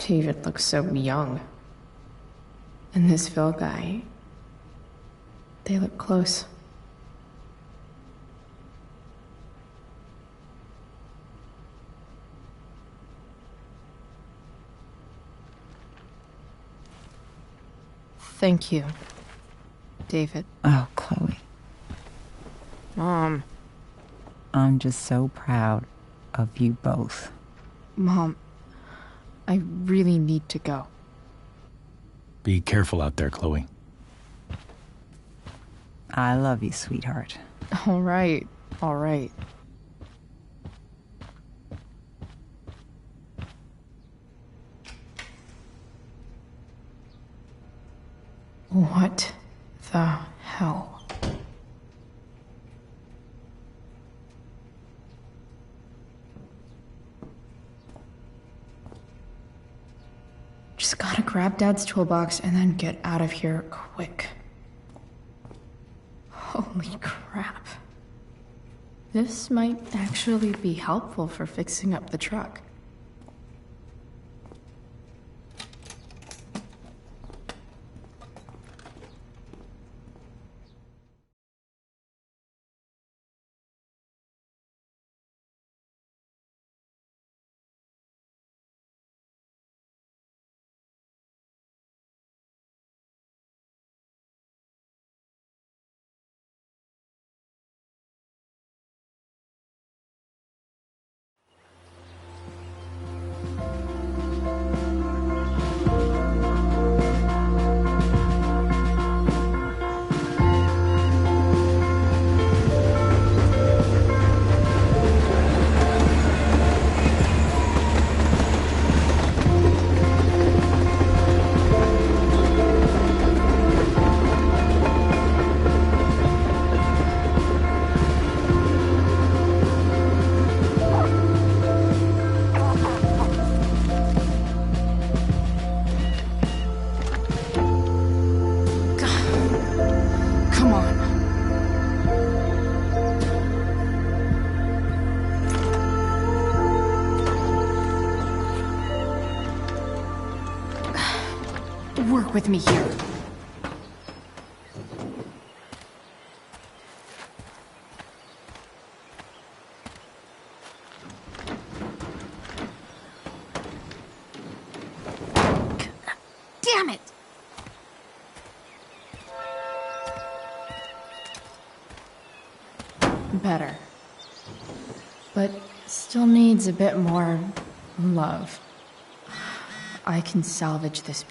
David looks so young. And this Phil guy, they look close. Thank you, David. Oh, Chloe. Mom. I'm just so proud of you both. Mom, I really need to go. Be careful out there, Chloe. I love you, sweetheart. All right, all right. What the hell? Just gotta grab Dad's toolbox and then get out of here quick. Holy crap. This might actually be helpful for fixing up the truck. Work with me here. Damn it! Better. But still needs a bit more love. I can salvage this.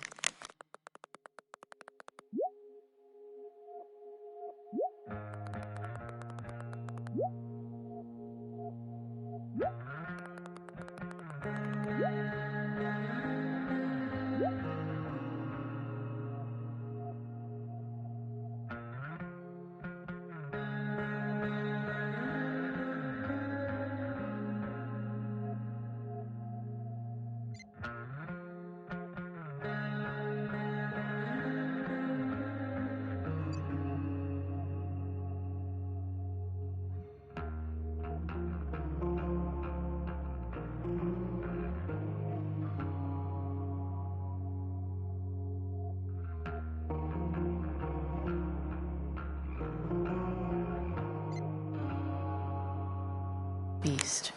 Beast.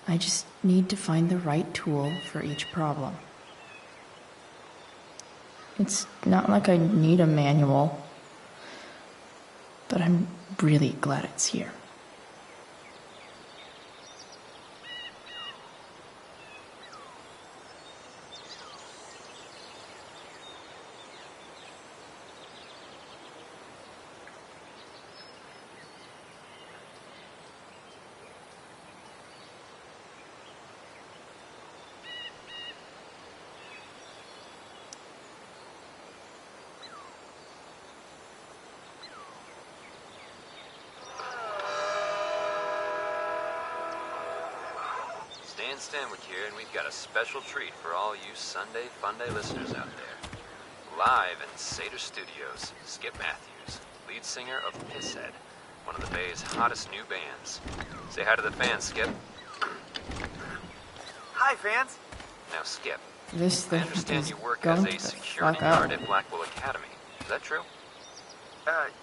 I just need to find the right tool for each problem. It's not like I need a manual, but I'm really glad it's here. Dan Stanwyck here, and we've got a special treat for all you Sunday Funday listeners out there. Live in Seder Studios, Skip Matthews, lead singer of Pisshead, one of the Bay's hottest new bands. Say hi to the fans, Skip. Hi, fans. Now, Skip, This I thing understand is you work as going a to security fuck up. guard at Blackwell Academy. Is that true?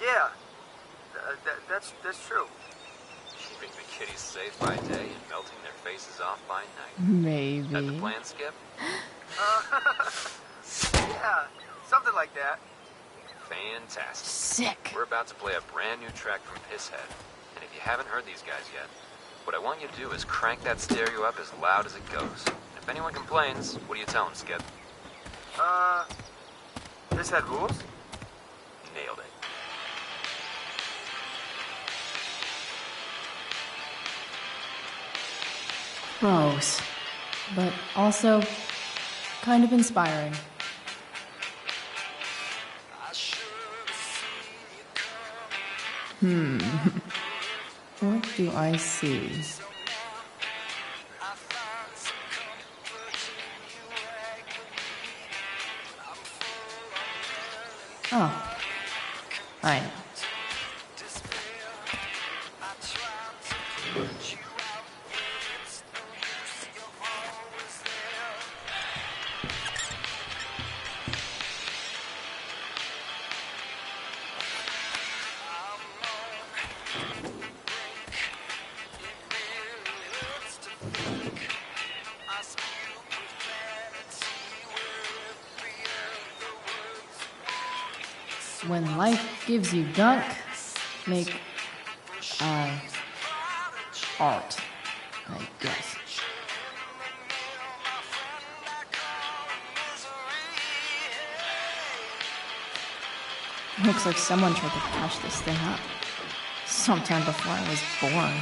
Yeah. That's true. Keeping the kiddies safe by day and melting their faces off by night. Maybe. That the plan, Skip? Yeah, something like that. Fantastic. Sick. We're about to play a brand new track from Pisshead. And if you haven't heard these guys yet, what I want you to do is crank that stereo up as loud as it goes. And if anyone complains, what do you tell them, Skip? Pisshead rules? Nailed it. Gross. But also kind of inspiring. What do I see? Oh. I know. When life gives you gunk, make, art, I guess. Looks like someone tried to patch this thing up. Sometime before I was born.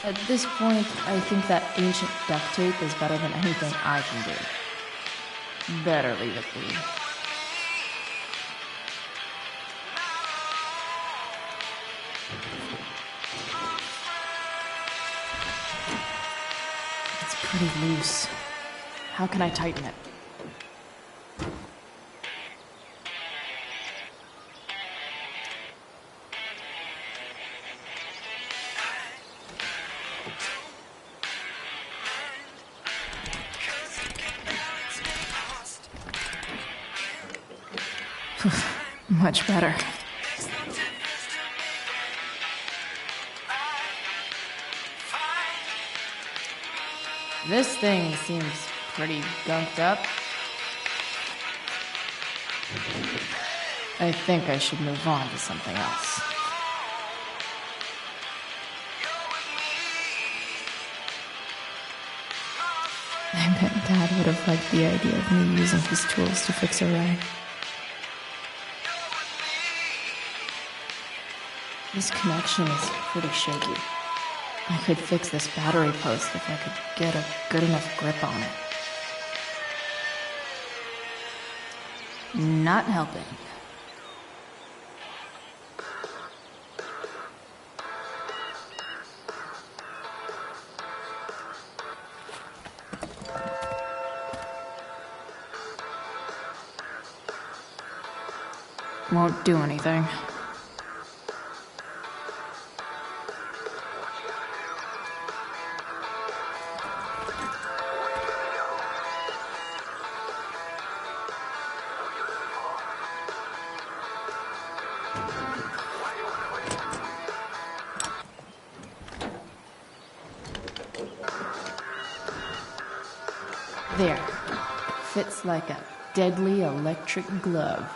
At this point, I think that ancient duct tape is better than anything I can do. Better leave it be. It's pretty loose. How can I tighten it? Much better. This thing seems pretty gunked up. I think I should move on to something else. I bet Dad would have liked the idea of me using his tools to fix a rag. This connection is pretty shaky. I could fix this battery post if I could get a good enough grip on it. Not helping. Won't do anything. There. Fits like a deadly electric glove.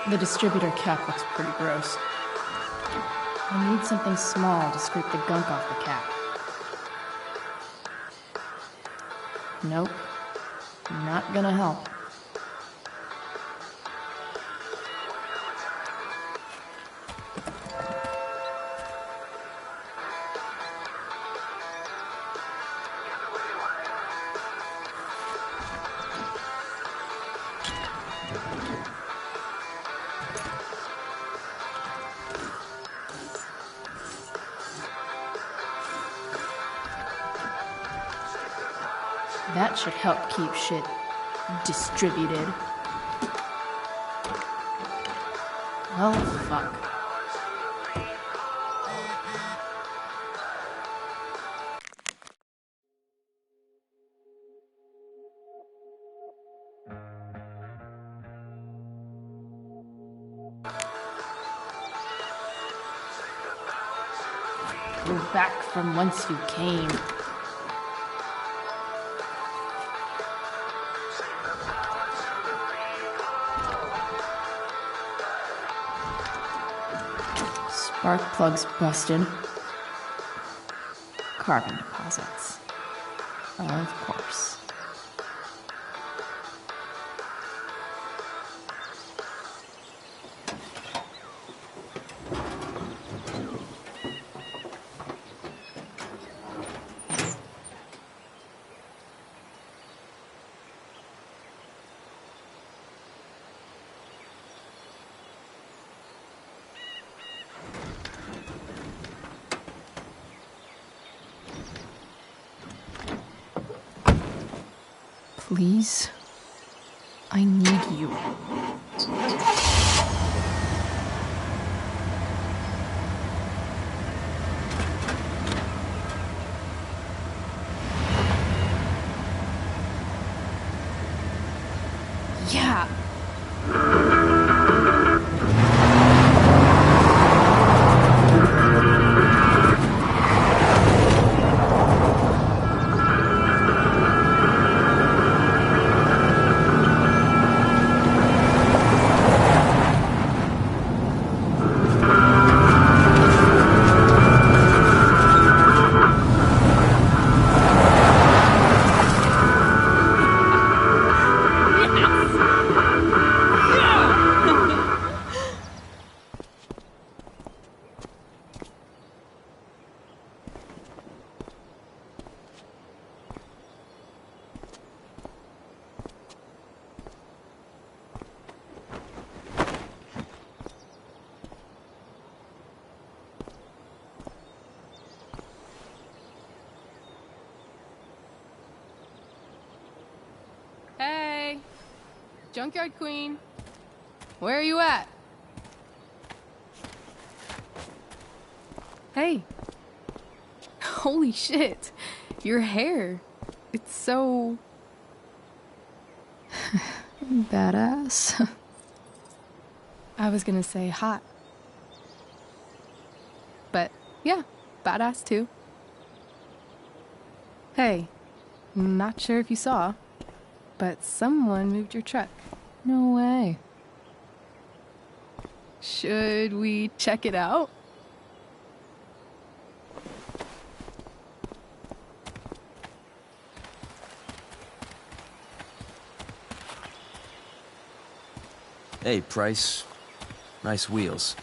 The distributor cap looks pretty gross. I need something small to scrape the gunk off the cap. Nope. Not gonna help. That should help keep shit distributed. Well, fuck. Go back from whence you came. Spark plugs busted. Carbon deposits. Of course. Please, I need you. Yeah. Hey! Junkyard Queen! Where are you at? Hey! Holy shit! Your hair! It's so... Badass. I was gonna say hot. But, yeah, badass too. Hey, not sure if you saw, but someone moved your truck. No way. Should we check it out? Hey, Price. Nice wheels.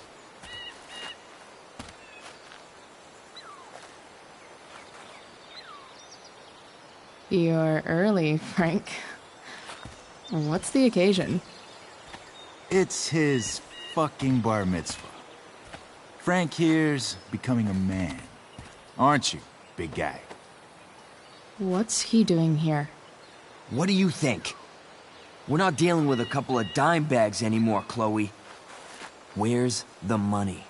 You're early, Frank. What's the occasion? It's his fucking bar mitzvah. Frank here's becoming a man. Aren't you, big guy? What's he doing here? What do you think? We're not dealing with a couple of dime bags anymore, Chloe. Where's the money?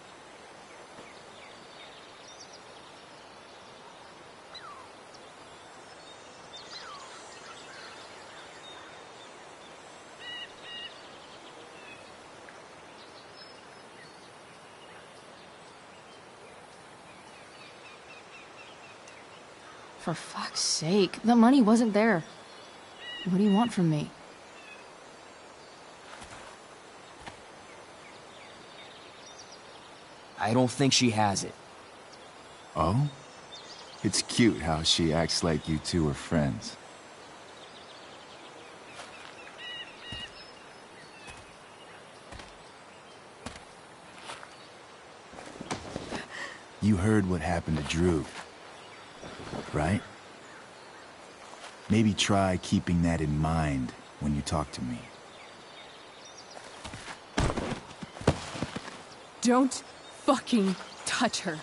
For fuck's sake, the money wasn't there. What do you want from me? I don't think she has it. Oh? It's cute how she acts like you two are friends. You heard what happened to Drew, right? Maybe try keeping that in mind when you talk to me. Don't fucking touch her.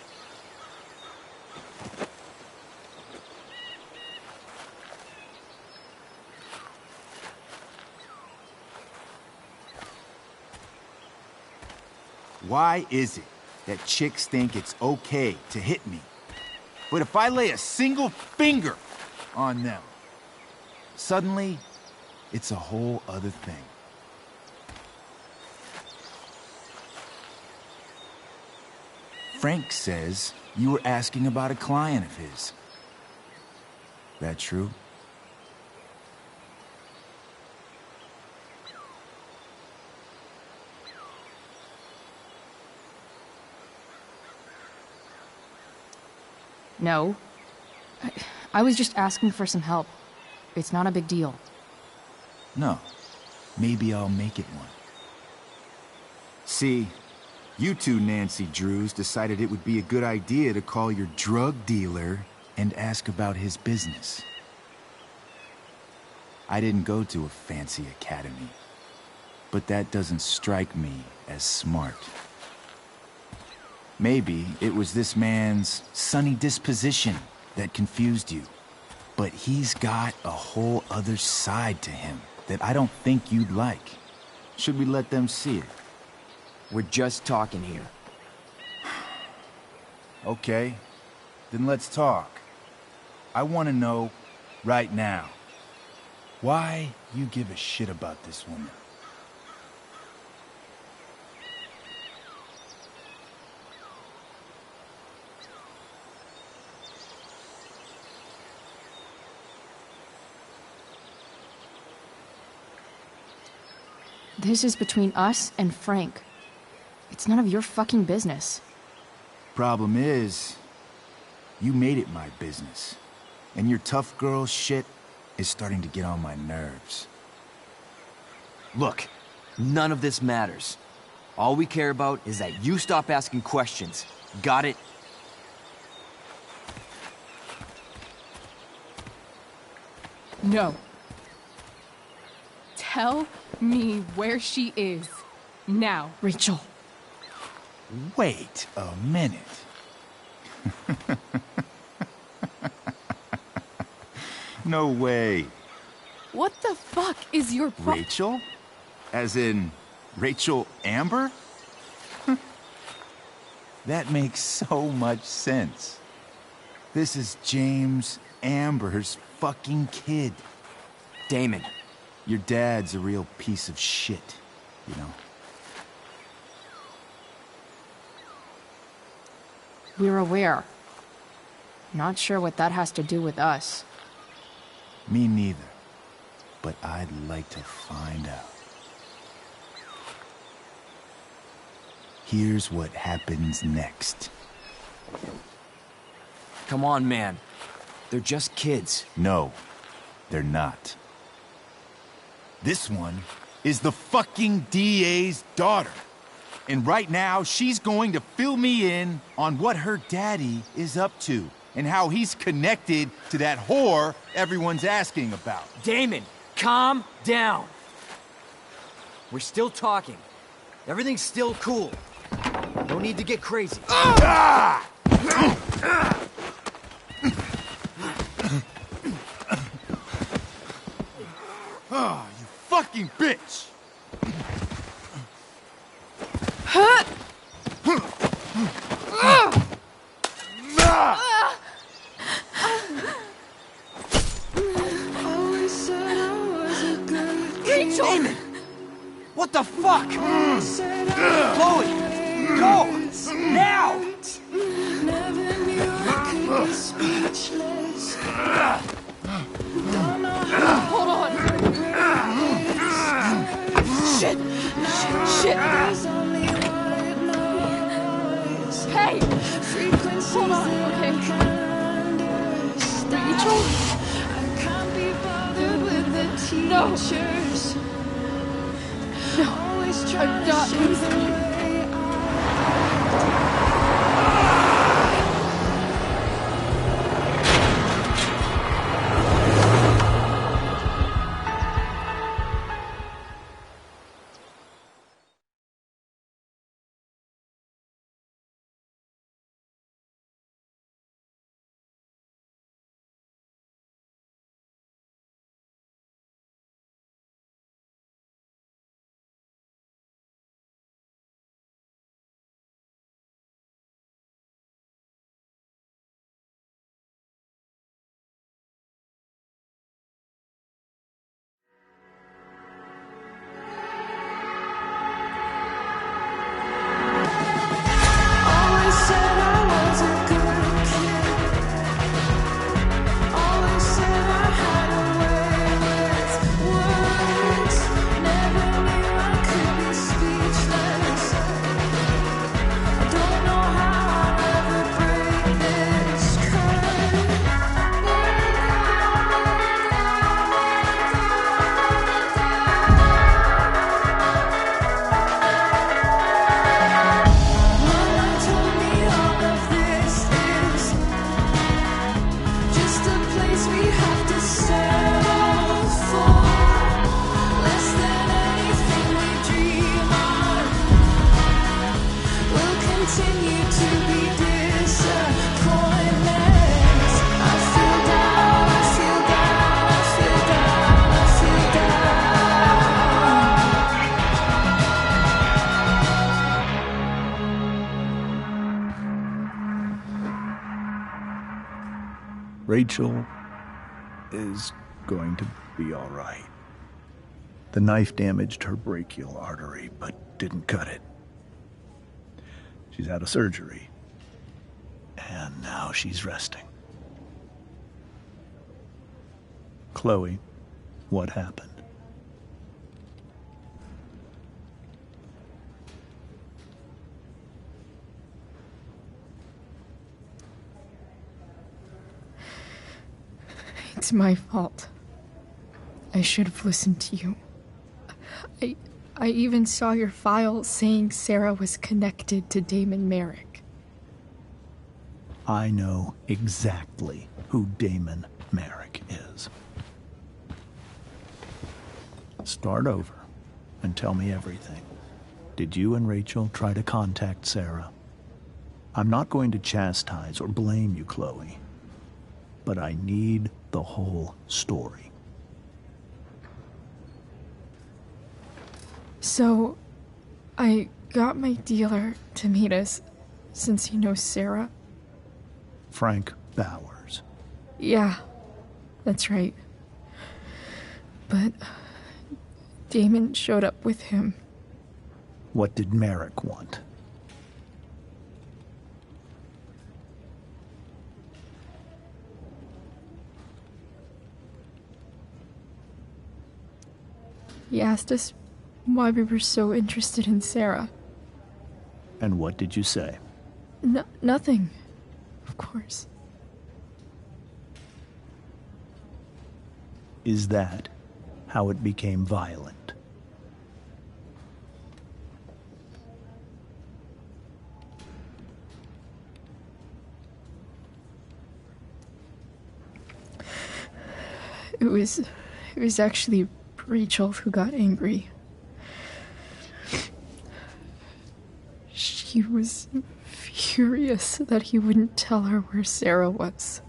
Why is it that chicks think it's okay to hit me? But if I lay a single finger on them, suddenly, it's a whole other thing. Frank says You were asking about a client of his. That true? No. I was just asking for some help. It's not a big deal. No. Maybe I'll make it one. See, you two Nancy Drews decided it would be a good idea to call your drug dealer and ask about his business. I didn't go to a fancy academy, but that doesn't strike me as smart. Maybe it was this man's sunny disposition that confused you, but he's got a whole other side to him that I don't think you'd like. Should we let them see it? We're just talking here. Okay, then let's talk. I want to know, right now, why you give a shit about this woman. This is between us and Frank. It's none of your fucking business. Problem is, you made it my business. And your tough girl shit is starting to get on my nerves. Look, none of this matters. All we care about is that you stop asking questions. Got it? No. Tell me where she is. Now. Rachel. Wait a minute. No way. What the fuck is your Rachel? As in, Rachel Amber? That makes so much sense. This is James Amber's fucking kid. Damon. Your dad's a real piece of shit, you know? We're aware. Not sure what that has to do with us. Me neither. But I'd like to find out. Here's what happens next. Come on, man. They're just kids. No, they're not. This one is the fucking DA's daughter. And right now, she's going to fill me in on what her daddy is up to and how he's connected to that whore everyone's asking about. Damon, calm down. We're still talking. Everything's still cool. No need to get crazy. Ah! Oh, you fucking bitch! Rachel! Damon! What the fuck? Chloe! Go! Now! Hold on! Shit! Shit! Hey! Hold on, okay? Rachel? No! No! I'm not losing you! continue to be disappointments. I feel down, I feel down, I feel down, I feel down. Rachel is going to be all right. The knife damaged her brachial artery, but didn't cut it. She's had a surgery, and now she's resting. Chloe, what happened? It's my fault. I should have listened to you. I even saw your file saying Sarah was connected to Damon Merrick. I know exactly who Damon Merrick is. Start over and tell me everything. Did you and Rachel try to contact Sarah? I'm not going to chastise or blame you, Chloe, but I need the whole story. So, I got my dealer to meet us, since he knows Sarah. Frank Bowers. Yeah, that's right. But Damon showed up with him. What did Merrick want? He asked us why we were so interested in Sarah. And what did you say? Nothing, of course. Is that how it became violent? It was actually Rachel who got angry. She was furious that he wouldn't tell her where Sarah was.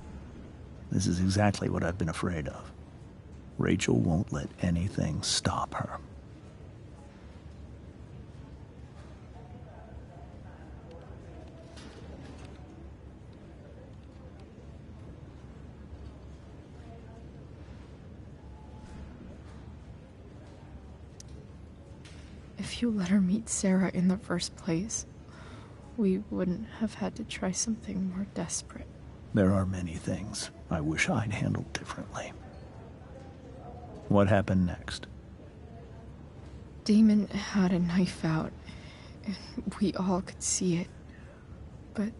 This is exactly what I've been afraid of. Rachel won't let anything stop her. If you let her meet Sarah in the first place, we wouldn't have had to try something more desperate. There are many things I wish I'd handled differently. What happened next? Damon had a knife out, and we all could see it. But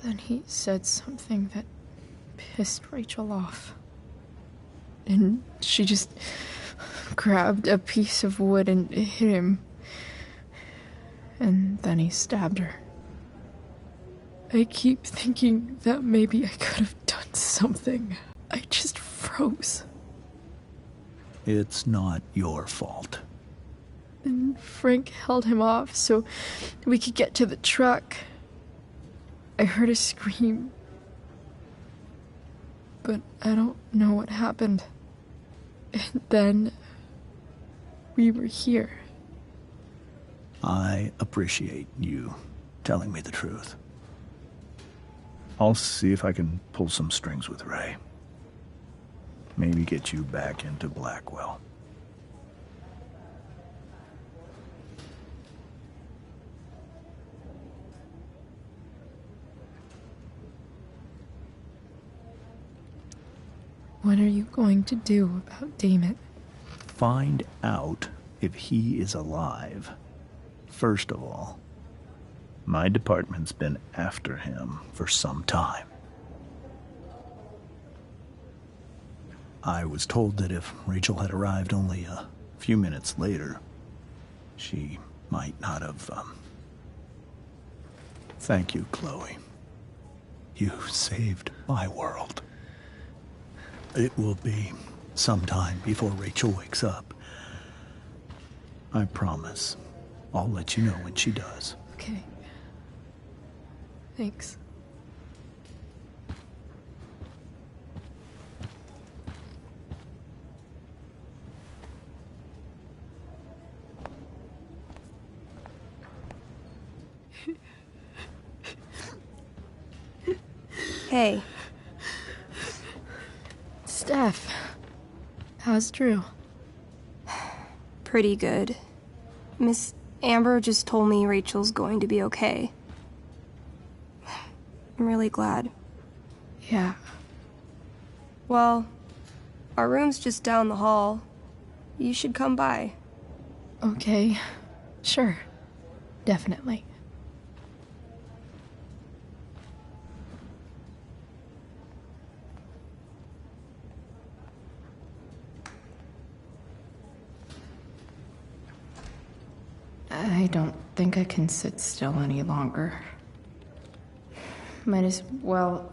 then he said something that pissed Rachel off. And she just grabbed a piece of wood and hit him. And then he stabbed her. I keep thinking that maybe I could have done something. I just froze. It's not your fault. And Frank held him off so we could get to the truck. I heard a scream, but I don't know what happened. And then we were here. I appreciate you telling me the truth. I'll see if I can pull some strings with Ray. Maybe get you back into Blackwell. What are you going to do about Damon? Find out if he is alive. First of all, my department's been after him for some time. I was told that if Rachel had arrived only a few minutes later, she might not have, Thank you, Chloe. You saved my world. It will be some time before Rachel wakes up. I promise. I'll let you know when she does. Okay. Thanks. Hey. Steph. How's Drew? Pretty good. Miss Amber just told me Rachel's going to be okay. I'm really glad. Yeah. Well, our room's just down the hall. You should come by. Okay. Sure. Definitely. I don't think I can sit still any longer. Might as well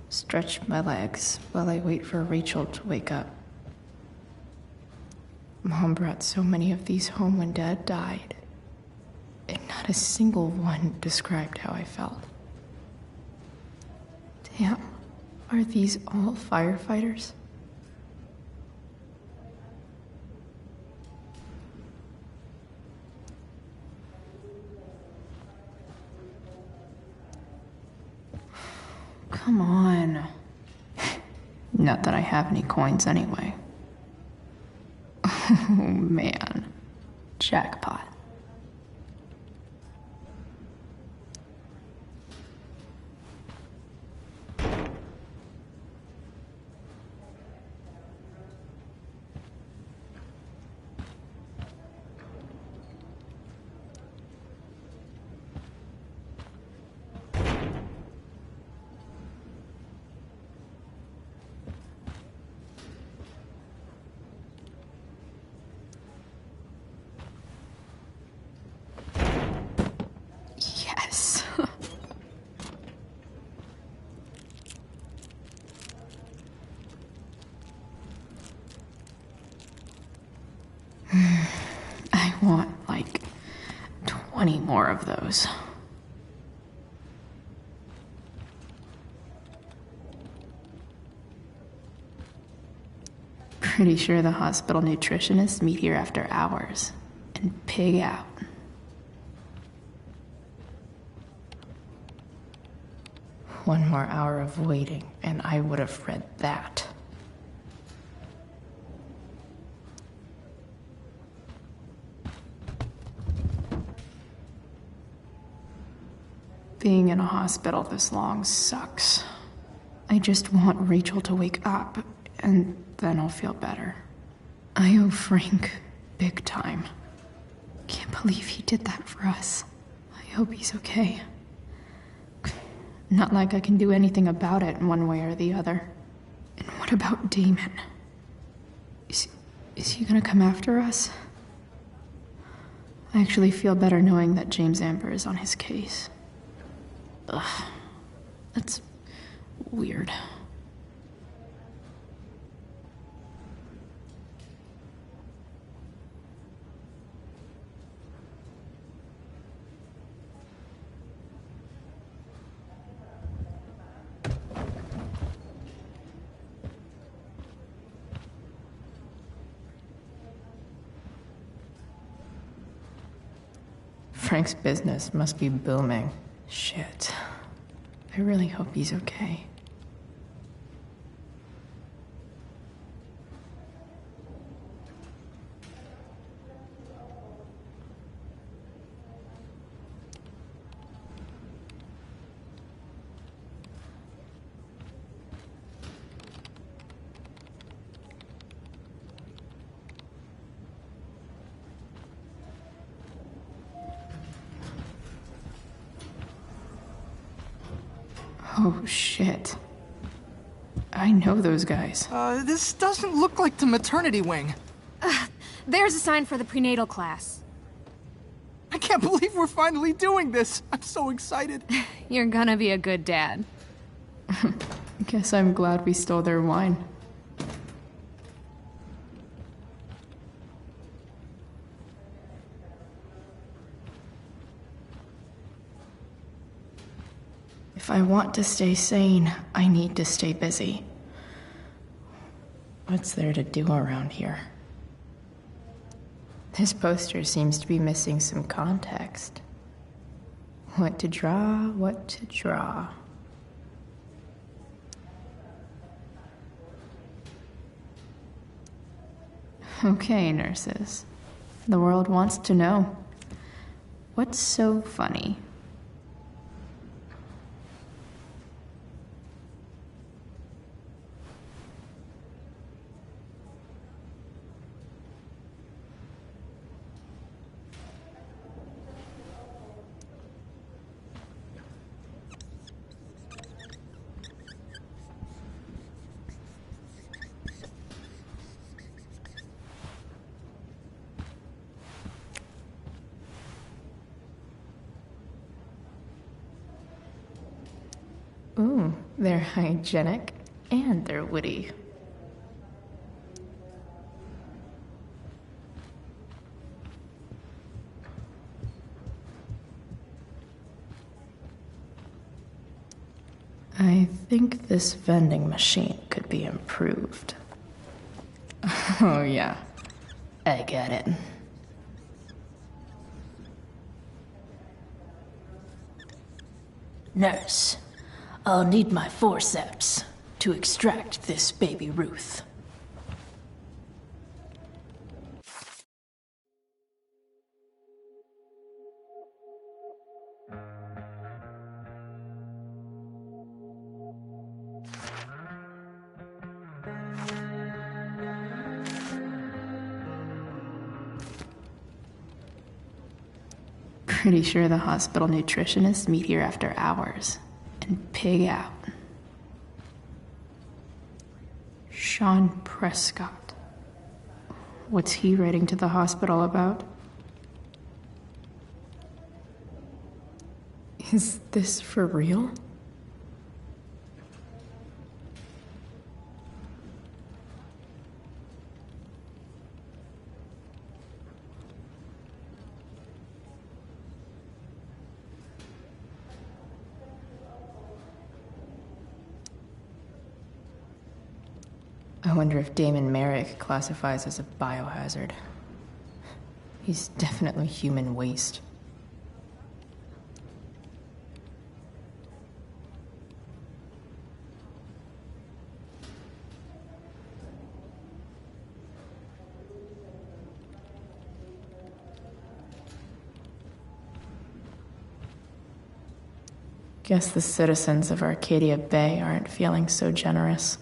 stretch my legs while I wait for Rachel to wake up. Mom brought so many of these home when Dad died, and not a single one described how I felt. Damn, are these all firefighters? Come on. Not that I have any coins anyway. Oh man. Jackpot. Yes. I want like 20 more of those. Pretty sure the hospital nutritionists meet here after hours and pig out. One more hour of waiting, and I would have read that. Being in a hospital this long sucks. I just want Rachel to wake up, and then I'll feel better. I owe Frank big time. Can't believe he did that for us. I hope he's okay. Not like I can do anything about it in one way or the other. And what about Damon? Is he gonna come after us? I actually feel better knowing that James Amber is on his case. Ugh. That's weird. Frank's business must be booming. Shit. I really hope he's okay. Oh, shit. I know those guys. This doesn't look like the maternity wing. There's a sign for the prenatal class. I can't believe we're finally doing this. I'm so excited. You're gonna be a good dad. Guess I'm glad we stole their wine. If I want to stay sane, I need to stay busy. What's there to do around here? This poster seems to be missing some context. What to draw, what to draw. Okay, nurses. The world wants to know. What's so funny? Ooh, they're hygienic and they're witty. I think this vending machine could be improved. Oh yeah, I get it. Nurse, I'll need my forceps to extract this baby Ruth. Pretty sure the hospital nutritionists meet here after hours and pig out. Sean Prescott. What's he writing to the hospital about? Is this for real? I wonder if Damon Merrick classifies as a biohazard. He's definitely human waste. Guess the citizens of Arcadia Bay aren't feeling so generous.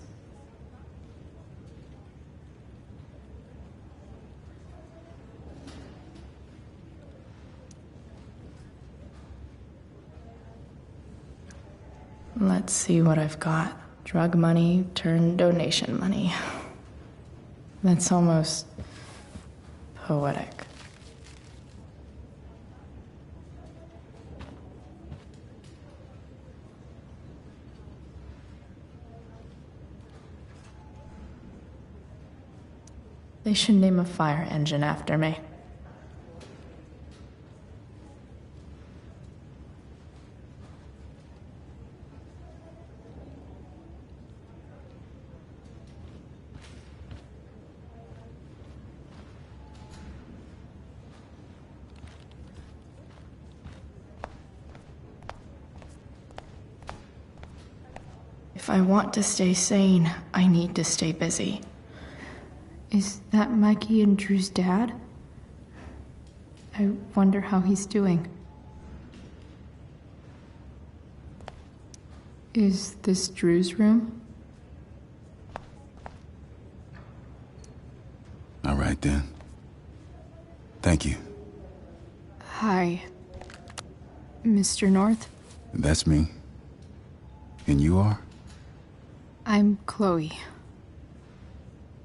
Let's see what I've got. Drug money turned donation money. That's almost poetic. They should name a fire engine after me. If I want to stay sane, I need to stay busy. Is that Mikey and Drew's dad? I wonder how he's doing. Is this Drew's room? All right then. Thank you. Hi, Mr. North. That's me. And you are? I'm Chloe.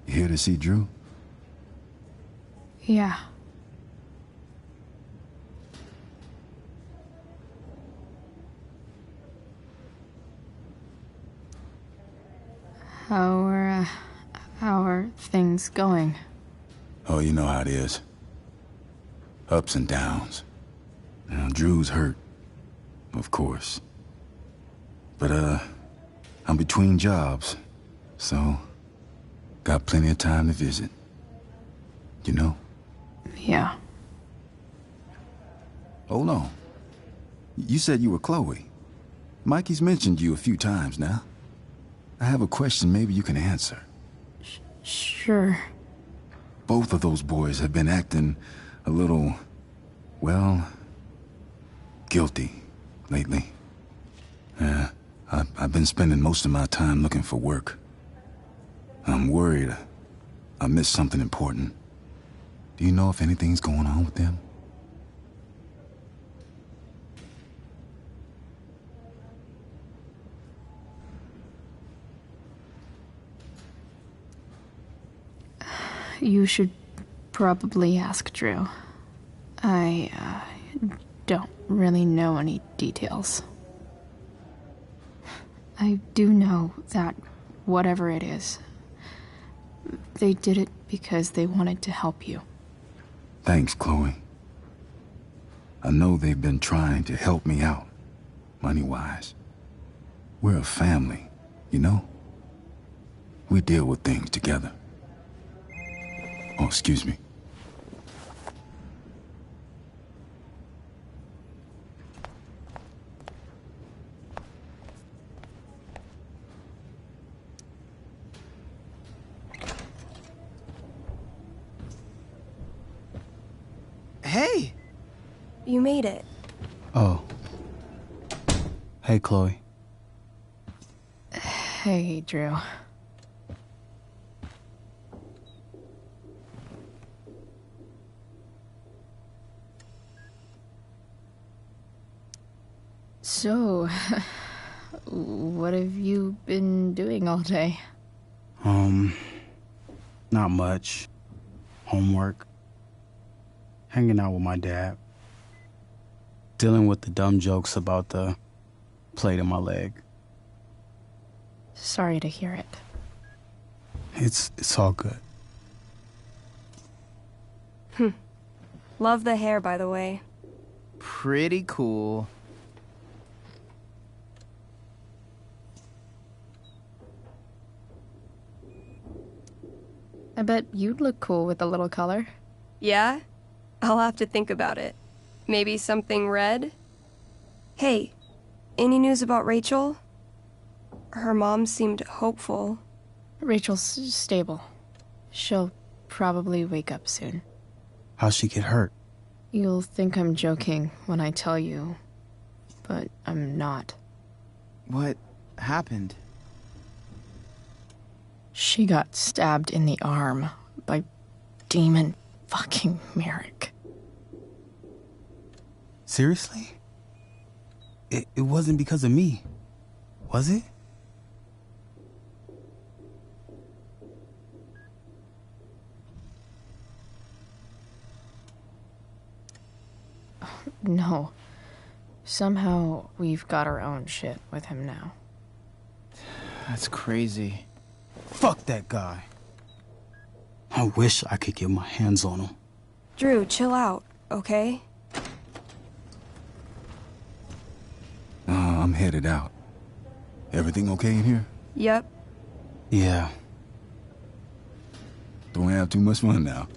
You here to see Drew? Yeah. How are things going? Oh, you know how it is. Ups and downs. Now, Drew's hurt. Of course. But, I'm between jobs, so got plenty of time to visit. You know? Yeah. Hold on. You said you were Chloe. Mikey's mentioned you a few times now. I have a question maybe you can answer. Sure. Both of those boys have been acting a little, well, guilty lately. Yeah, I've been spending most of my time looking for work. I'm worried I missed something important. Do you know if anything's going on with them? You should probably ask Drew. I don't really know any details. I do know that whatever it is, they did it because they wanted to help you. Thanks, Chloe. I know they've been trying to help me out, money-wise. We're a family, you know? We deal with things together. Oh, excuse me. Hey! You made it. Oh. Hey, Chloe. Hey, Drew. So, what have you been doing all day? Not much. Homework. Hanging out with my dad. Dealing with the dumb jokes about the plate in my leg. Sorry to hear it. It's all good. Love the hair, by the way. Pretty cool. I bet you'd look cool with a little color. Yeah? I'll have to think about it. Maybe something red? Hey, any news about Rachel? Her mom seemed hopeful. Rachel's stable. She'll probably wake up soon. How'd she get hurt? You'll think I'm joking when I tell you, but I'm not. What happened? She got stabbed in the arm by Demon fucking Merrick. Seriously? It wasn't because of me, was it? No. Somehow we've got our own shit with him now. That's crazy. Fuck that guy. I wish I could get my hands on him. Drew, chill out, okay? I'm headed out. Everything okay in here? Yep. Yeah. Don't have too much fun now.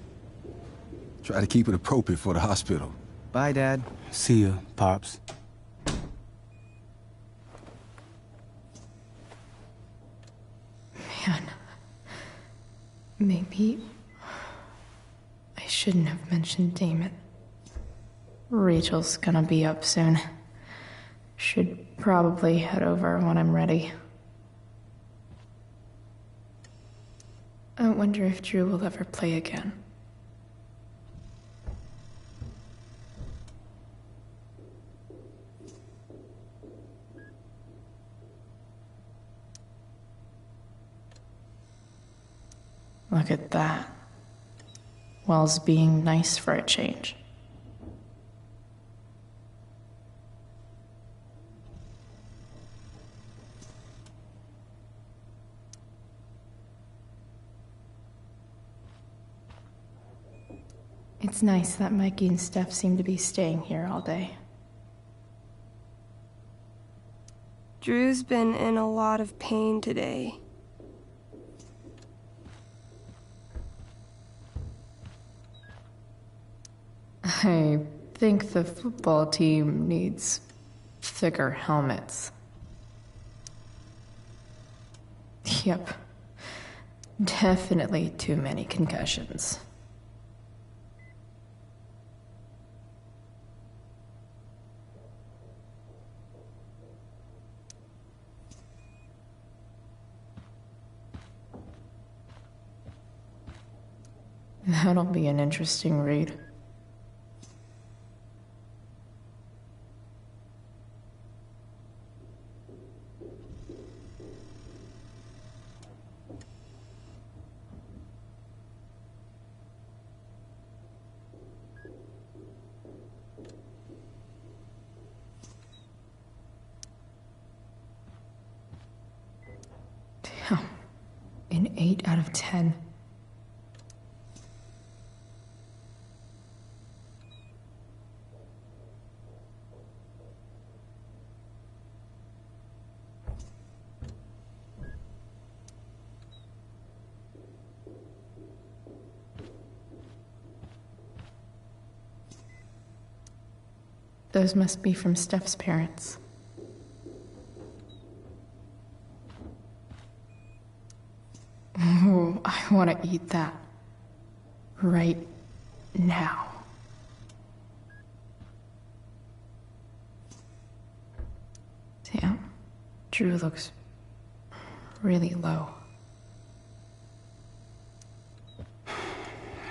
Try to keep it appropriate for the hospital. Bye, Dad. See ya, Pops. Man. Maybe I shouldn't have mentioned Damon. Rachel's gonna be up soon. Should probably head over when I'm ready. I wonder if Drew will ever play again. Look at that. Wells being nice for a change. It's nice that Mikey and Steph seem to be staying here all day. Drew's been in a lot of pain today. I think the football team needs thicker helmets. Yep. Definitely too many concussions. That'll be an interesting read. Damn. An 8 out of 10. Those must be from Steph's parents. Ooh, I want to eat that. Right now. Damn. Drew looks really low.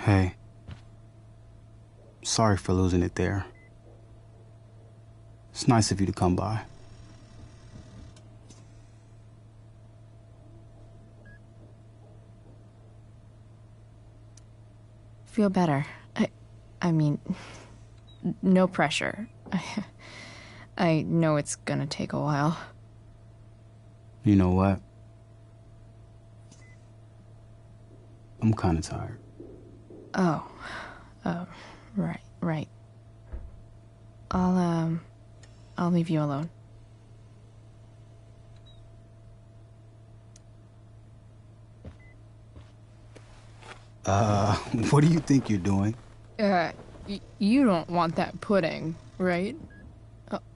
Hey. Sorry for losing it there. It's nice of you to come by. Feel better. I mean, no pressure. I know it's gonna take a while. You know what? I'm kinda tired. Oh, right. I'll leave you alone. What do you think you're doing? You don't want that pudding, right?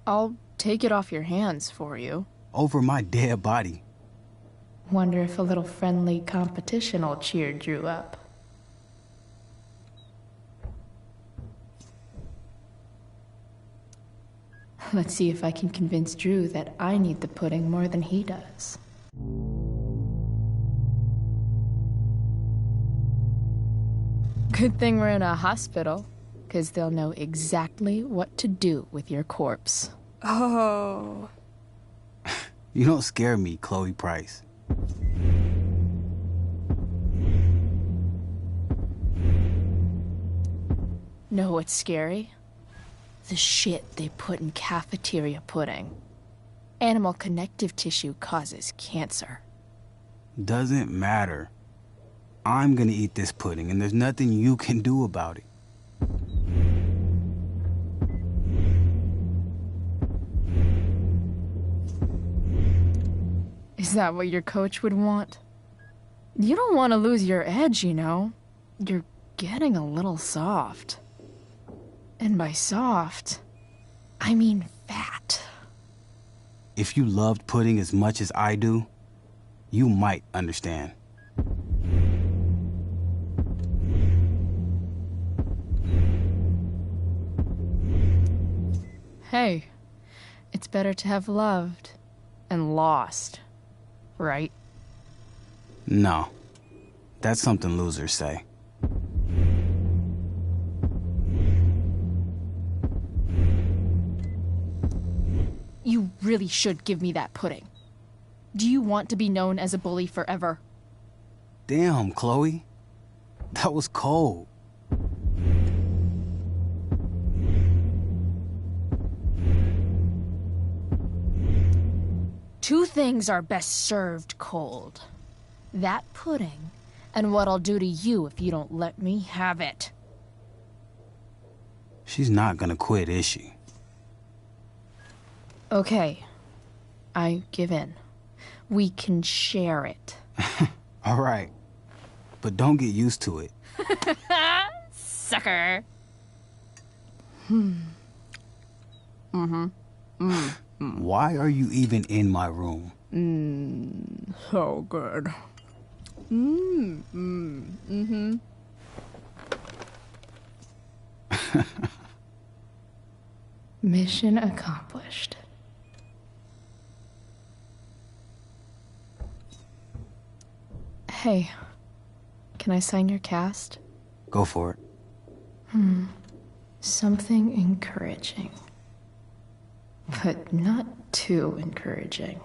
I'll take it off your hands for you. Over my dead body. Wonder if a little friendly competition will cheer Drew up. Let's see if I can convince Drew that I need the pudding more than he does. Good thing we're in a hospital, because they'll know exactly what to do with your corpse. Oh. You don't scare me, Chloe Price. Know what's scary? The shit they put in cafeteria pudding. Animal connective tissue causes cancer. Doesn't matter. I'm gonna eat this pudding, and there's nothing you can do about it. Is that what your coach would want? You don't want to lose your edge, you know. You're getting a little soft. And by soft, I mean fat. If you loved pudding as much as I do, you might understand. Hey, it's better to have loved and lost, right? No, that's something losers say. You really should give me that pudding. Do you want to be known as a bully forever? Damn, Chloe. That was cold. Two things are best served cold. That pudding, and what I'll do to you if you don't let me have it. She's not gonna quit, is she? Okay. I give in. We can share it. All right. But don't get used to it. Sucker. Why are you even in my room? So good. Mission accomplished. Hey, can I sign your cast? Go for it. Something encouraging. But not too encouraging.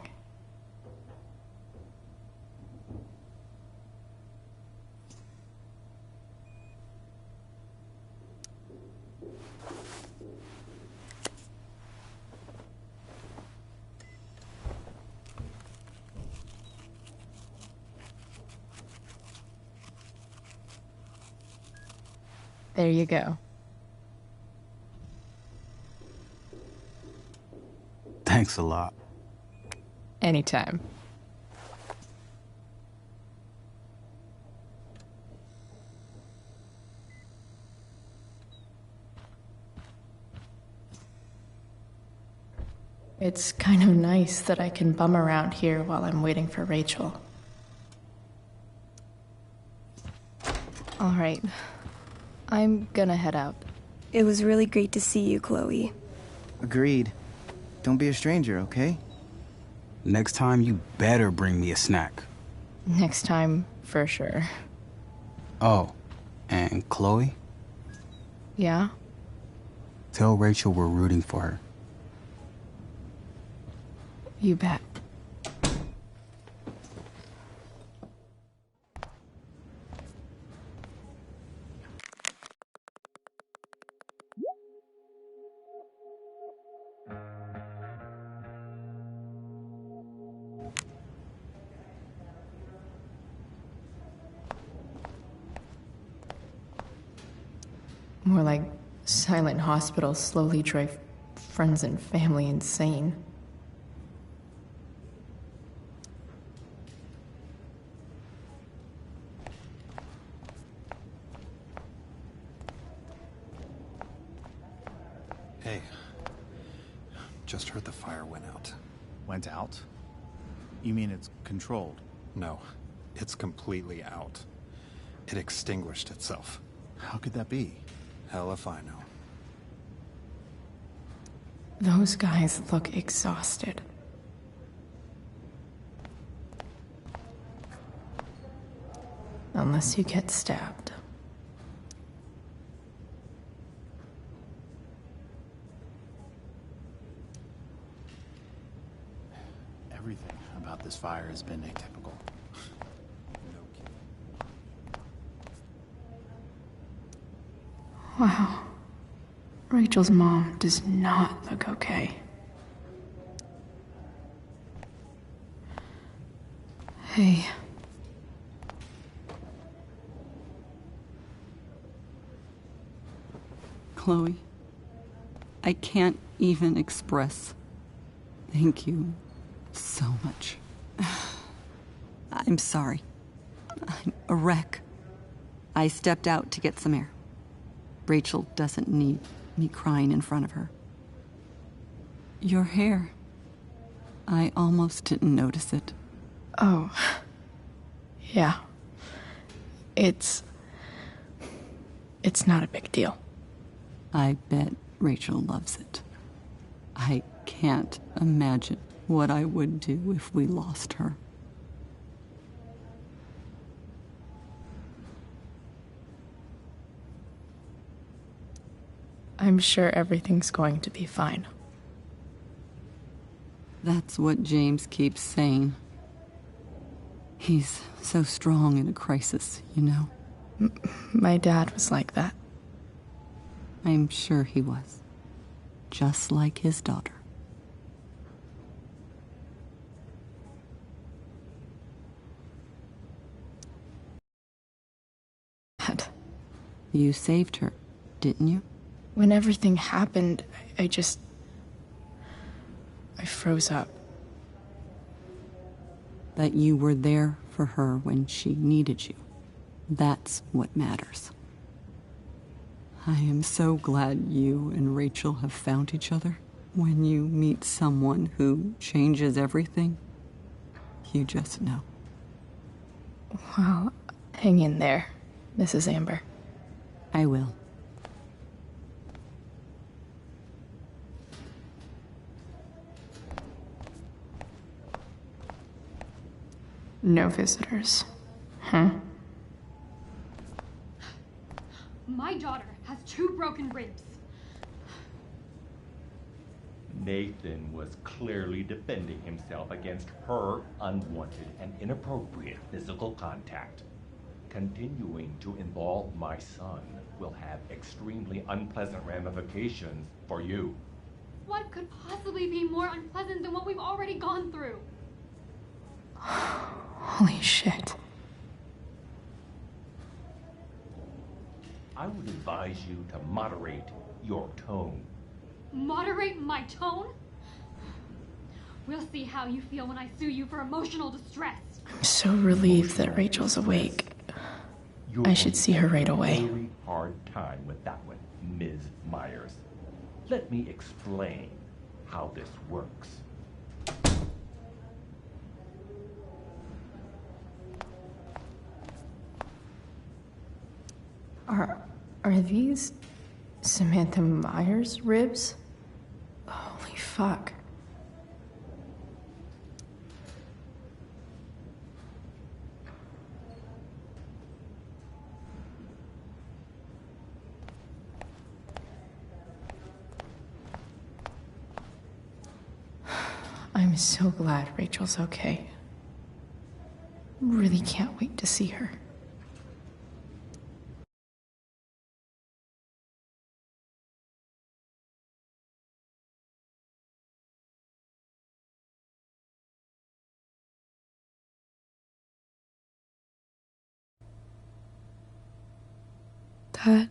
There you go. Thanks a lot. Anytime. It's kind of nice that I can bum around here while I'm waiting for Rachel. All right. I'm gonna head out. It was really great to see you, Chloe. Agreed. Don't be a stranger, okay? Next time, you better bring me a snack. Next time, for sure. Oh, and Chloe? Yeah? Tell Rachel we're rooting for her. You bet. More like silent hospitals slowly drive friends and family insane. Hey, just heard the fire went out. Went out? You mean it's controlled? No, it's completely out. It extinguished itself. How could that be? Hell if I know. Those guys look exhausted. Unless you get stabbed. Everything about this fire has been atypical. Wow. Rachel's mom does not look okay. Hey. Chloe, I can't even express thank you so much. I'm sorry. I'm a wreck. I stepped out to get some air. Rachel doesn't need me crying in front of her. Your hair. I almost didn't notice it. Oh. Yeah. It's not a big deal. I bet Rachel loves it. I can't imagine what I would do if we lost her. I'm sure everything's going to be fine. That's what James keeps saying. He's so strong in a crisis, you know? My dad was like that. I'm sure he was. Just like his daughter. Dad. You saved her, didn't you? When everything happened, I froze up. that you were there for her when she needed you. That's what matters. I am so glad you and Rachel have found each other. When you meet someone who changes everything, you just know. Well, hang in there, Mrs. Amber. I will. No visitors. Huh? My daughter has 2 broken ribs. Nathan was clearly defending himself against her unwanted and inappropriate physical contact. Continuing to involve my son will have extremely unpleasant ramifications for you. What could possibly be more unpleasant than what we've already gone through? Holy shit. I would advise you to moderate your tone. Moderate my tone? We'll see how you feel when I sue you for emotional distress. I'm so relieved that Rachel's awake. I should see her right away. Very hard time with that one, Ms. Myers. Let me explain how this works. Are these Samantha Myers ribs? Holy fuck. I'm so glad Rachel's okay. Really can't wait to see her. Dad,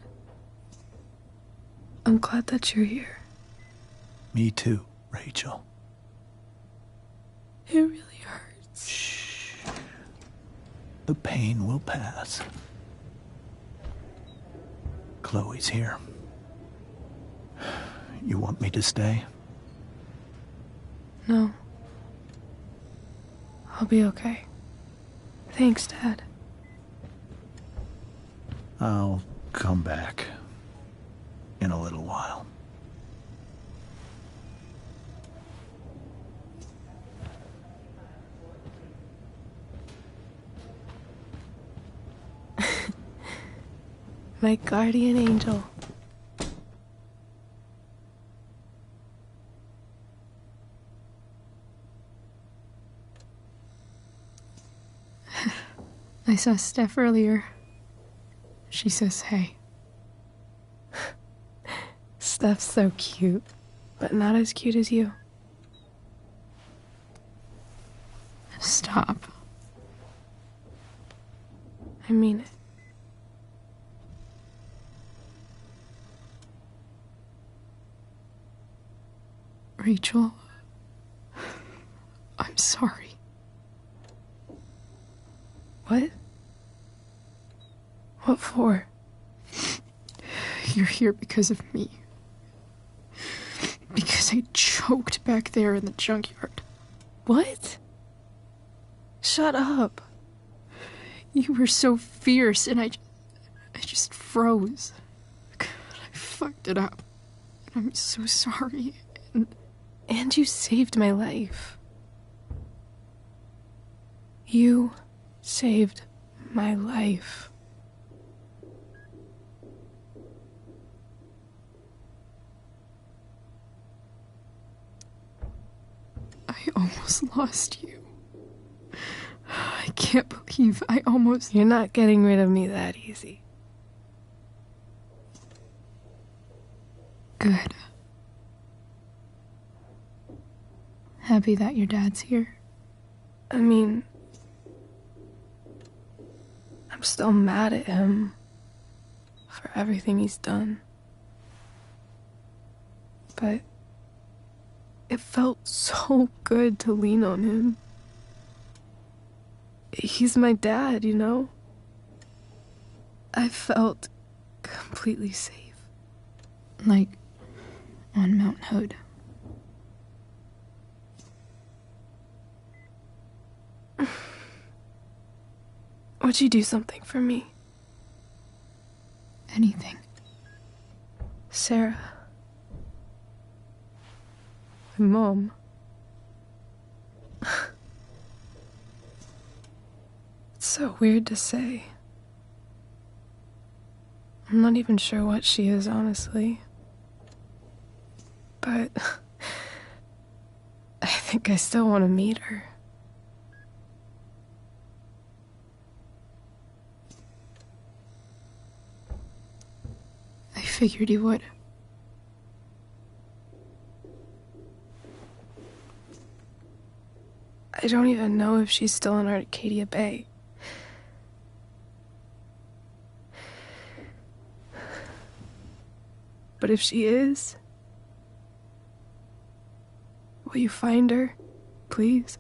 I'm glad that you're here. Me too, Rachel. It really hurts. Shh. The pain will pass. Chloe's here. You want me to stay? No. I'll be okay. Thanks, Dad. I'll come back in a little while. My guardian angel. I saw Steph earlier. She says hey. Steph's so cute, but not as cute as you. Stop. I mean it. Rachel, I'm sorry. What? What for? You're here because of me. Because I choked back there in the junkyard. What? Shut up. You were so fierce and I just froze. God, I fucked it up. I'm so sorry. And you saved my life. You saved my life. I almost lost you. I can't believe I almost... You're not getting rid of me that easy. Good. Happy that your dad's here. I mean, I'm still mad at him for everything he's done. But it felt so good to lean on him. He's my dad, you know? I felt completely safe. Like on Mount Hood. Would you do something for me? Anything. Sarah. My mom. It's so weird to say. I'm not even sure what she is, honestly. But I think I still want to meet her. I figured you would. I don't even know if she's still in Arcadia Bay. But if she is, will you find her, please?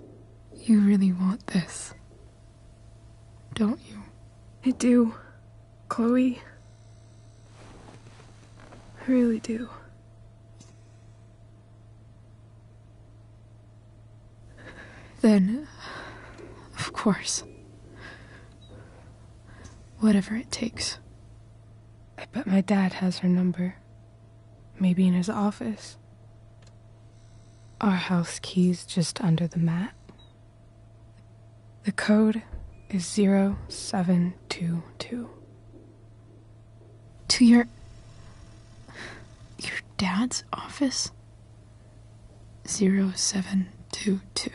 You really want this, don't you? I do, Chloe. I really do. Then, of course. Whatever it takes. I bet my dad has her number. Maybe in his office. Our house key's just under the mat. The code is 0722. To your dad's office? 0722.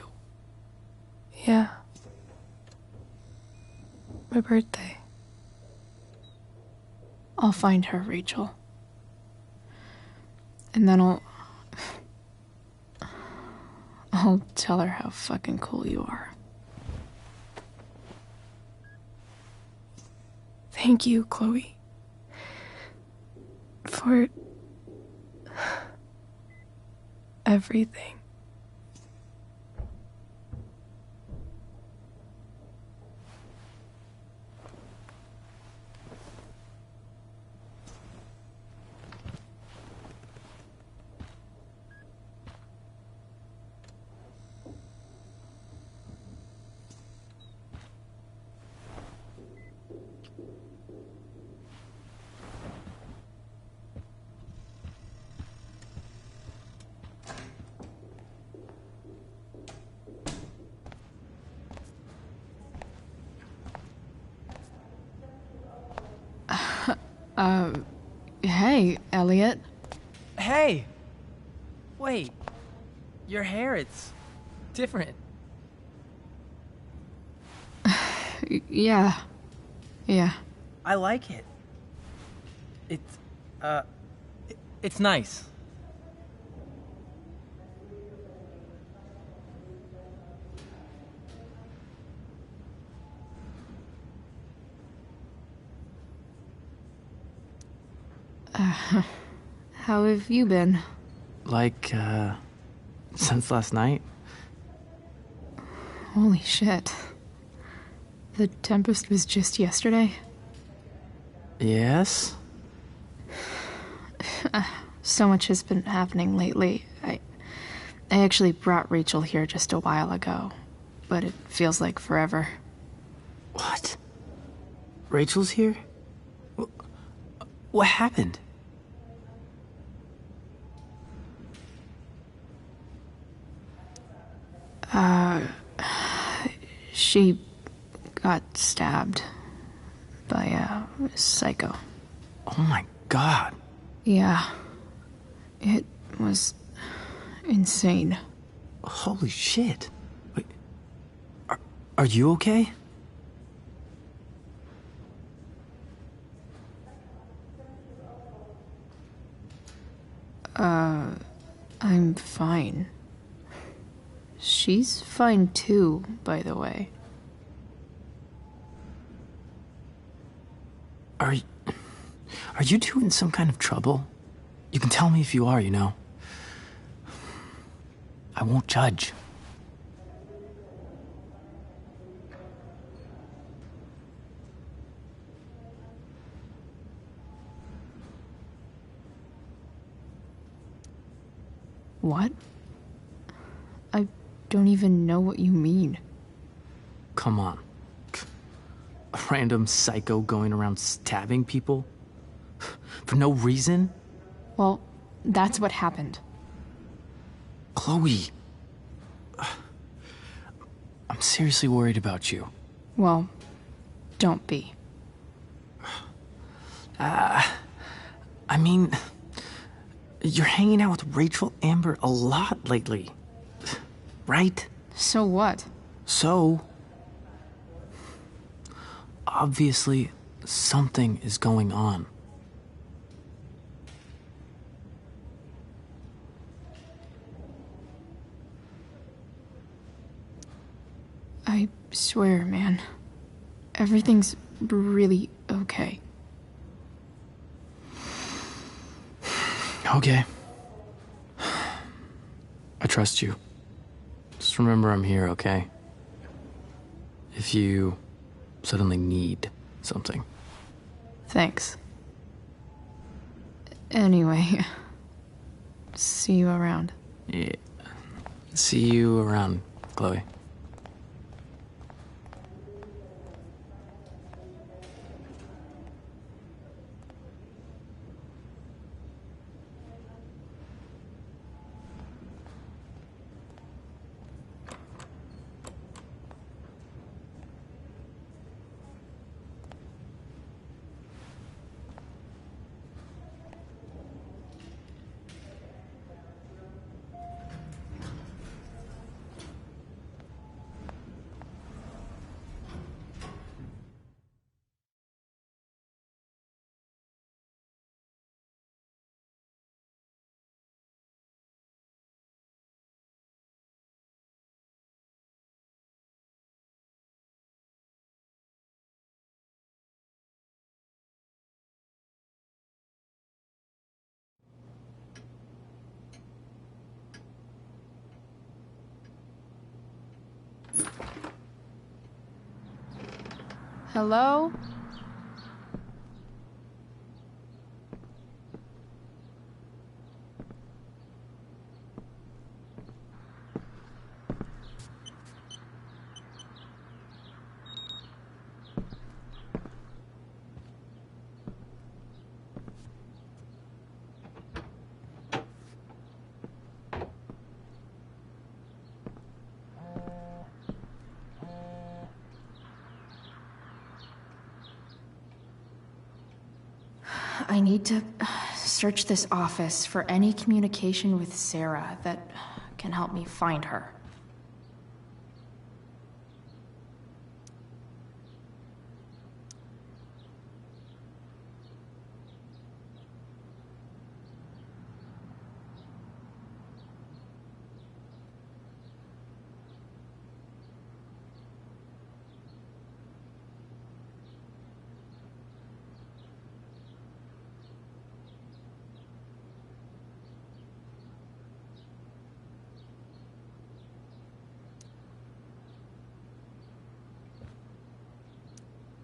Yeah. My birthday. I'll find her, Rachel. And then I'll tell her how fucking cool you are. Thank you, Chloe. For everything. Hey, Elliot. Hey! Wait. Your hair, it's different. Yeah. I like it. It's nice. How have you been? Like, since last night? Holy shit. The Tempest was just yesterday? Yes? So much has been happening lately. I actually brought Rachel here just a while ago, but it feels like forever. What? Rachel's here? What happened? She got stabbed by a psycho. Oh my god. Yeah. It was insane. Holy shit. Wait, are you okay? I'm fine. She's fine too, by the way. Are you two in some kind of trouble? You can tell me if you are, you know. I won't judge. I don't even know what you mean. Come on. A random psycho going around stabbing people? For no reason? Well, that's what happened. Chloe. I'm seriously worried about you. Well, don't be. I mean, you're hanging out with Rachel Amber a lot lately, right? So what? So, obviously, something is going on. I swear, man. Everything's really okay. Okay. I trust you. Just remember I'm here, okay? If you suddenly need something. Thanks. Anyway, see you around. Yeah. See you around, Chloe. Hello? I need to search this office for any communication with Sarah that can help me find her.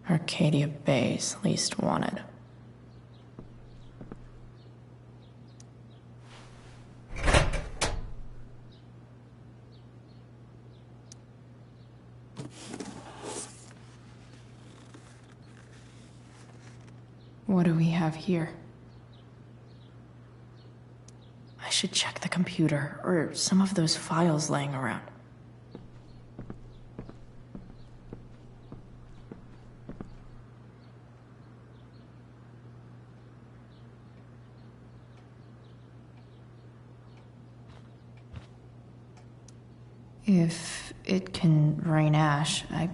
Arcadia Bay's least wanted. What do we have here? I should check the computer or some of those files laying around. If it can rain ash, I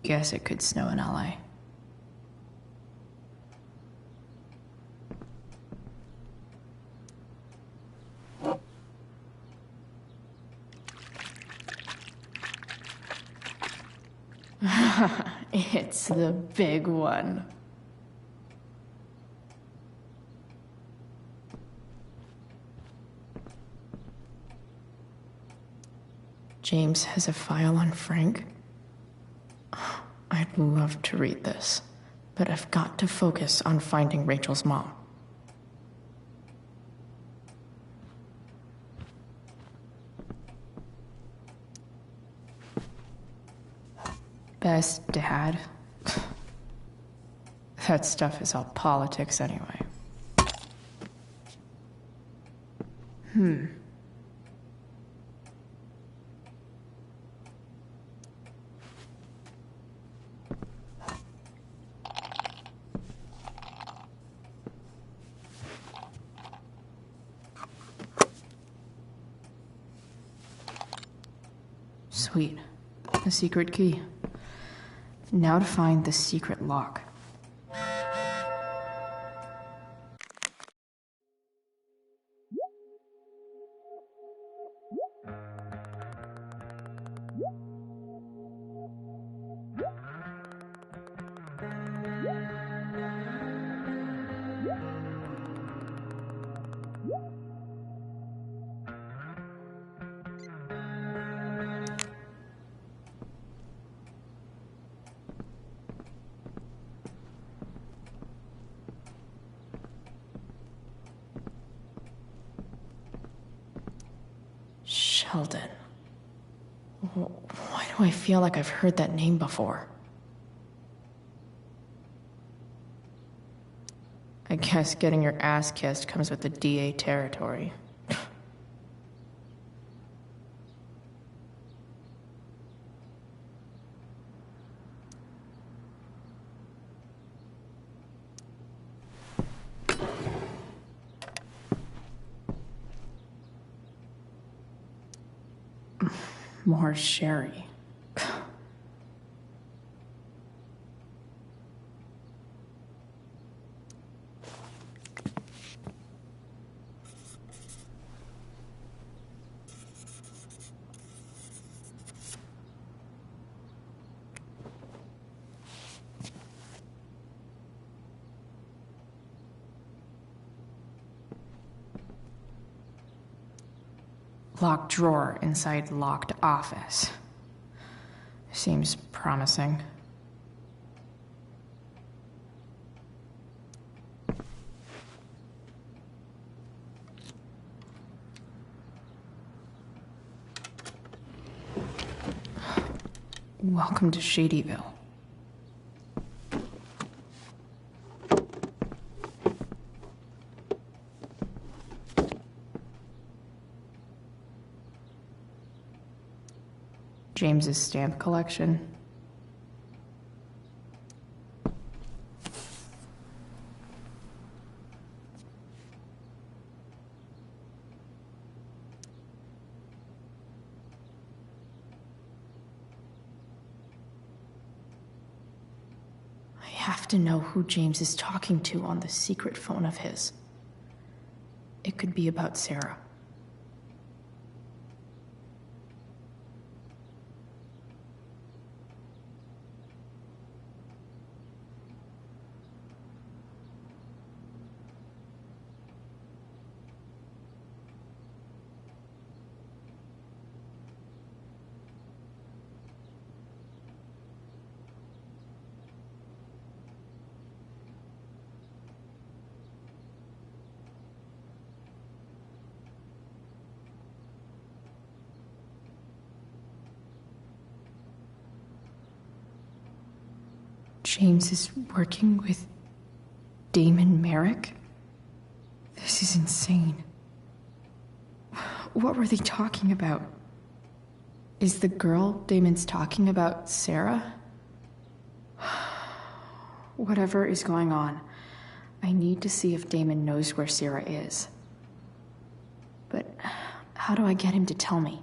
guess it could snow in LA. It's the big one. James has a file on Frank. I'd love to read this, but I've got to focus on finding Rachel's mom. Best dad? That stuff is all politics anyway. Sweet. The secret key. Now to find the secret lock. Sheldon. Why do I feel like I've heard that name before? I guess getting your ass kissed comes with the DA territory. More sherry. Locked drawer inside locked office. Seems promising. Welcome to Shadyville. James's stamp collection. I have to know who James is talking to on the secret phone of his. It could be about Sarah. James is working with Damon Merrick? This is insane. What were they talking about? Is the girl Damon's talking about Sarah? Whatever is going on, I need to see if Damon knows where Sarah is. But how do I get him to tell me?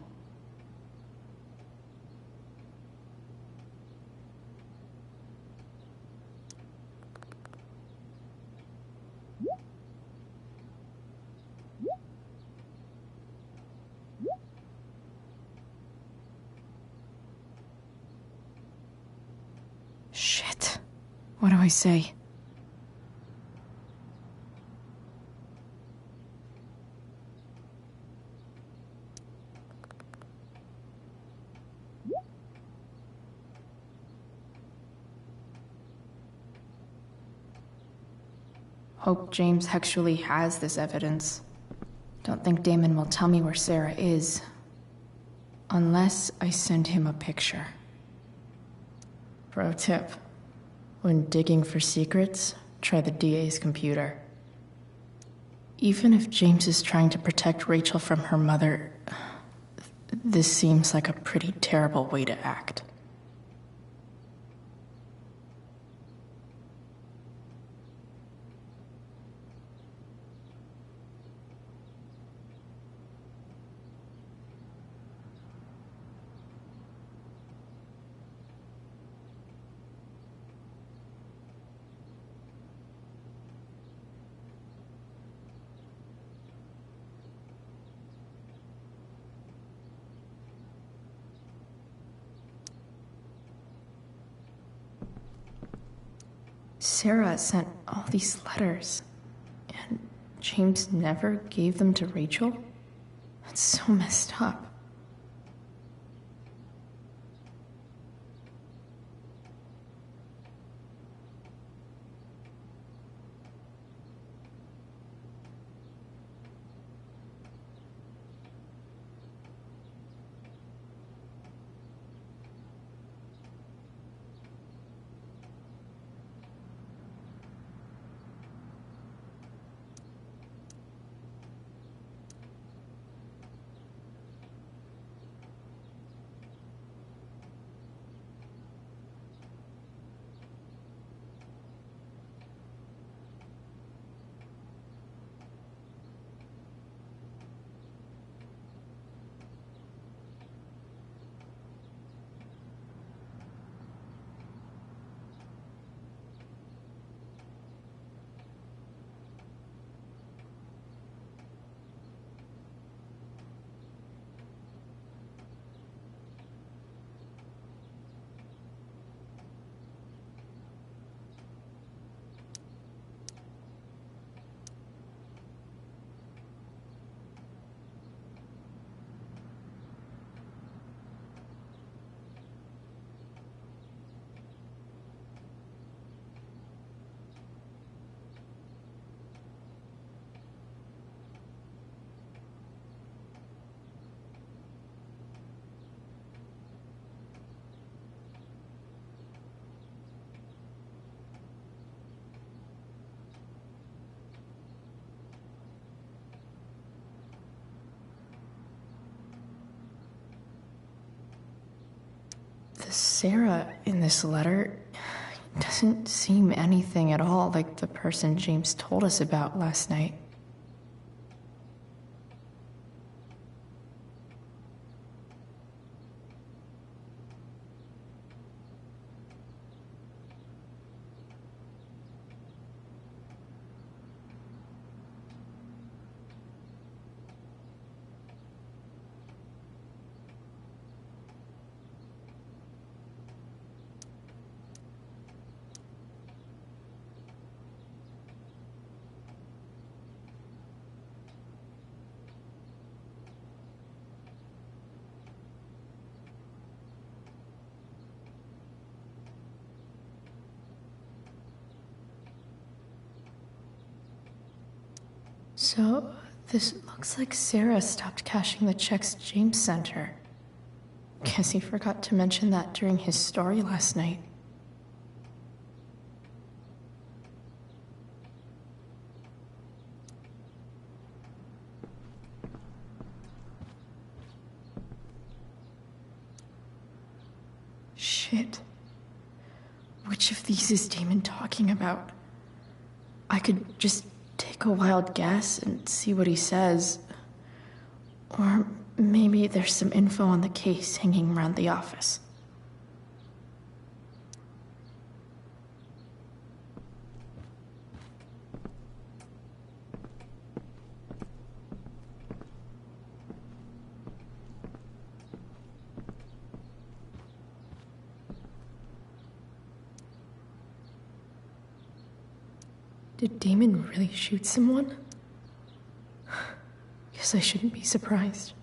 Shit. What do I say? Hope James actually has this evidence. Don't think Damon will tell me where Sarah is. Unless I send him a picture. Pro tip. When digging for secrets, try the DA's computer. Even if James is trying to protect Rachel from her mother, this seems like a pretty terrible way to act. Sarah sent all these letters, and James never gave them to Rachel? That's so messed up. The Sarah in this letter doesn't seem anything at all like the person James told us about last night. So, this looks like Sarah stopped cashing the checks James sent her. Guess he forgot to mention that during his story last night. Shit. Which of these is Damon talking about? I could just take a wild guess and see what he says. Or maybe there's some info on the case hanging around the office. Did Damon really shoot someone? Guess I shouldn't be surprised.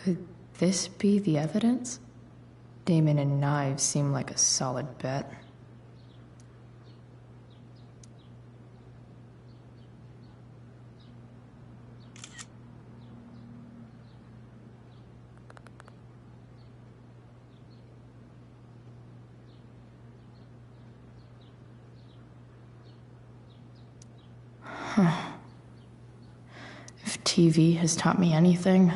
Could this be the evidence? Damon and knives seem like a solid bet. Huh. If TV has taught me anything,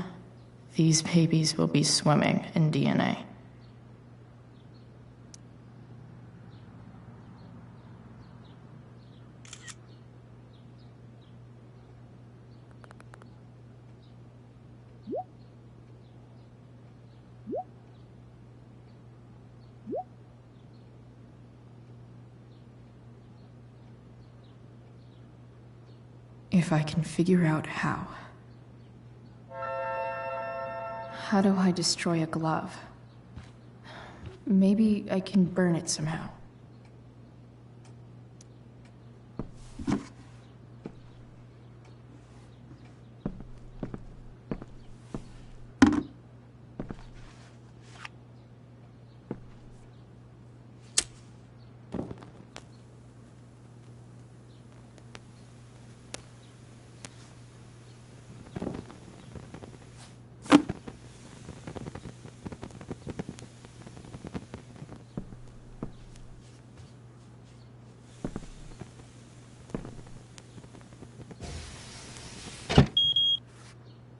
these babies will be swimming in DNA. If I can figure out how. How do I destroy a glove? Maybe I can burn it somehow.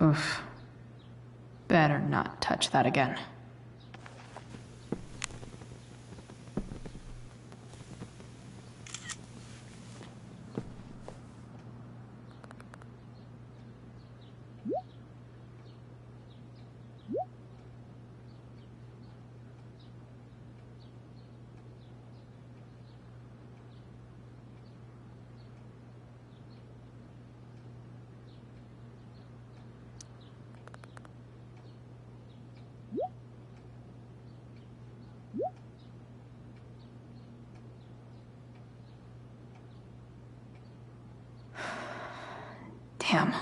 Oof. Better not touch that again. Damn.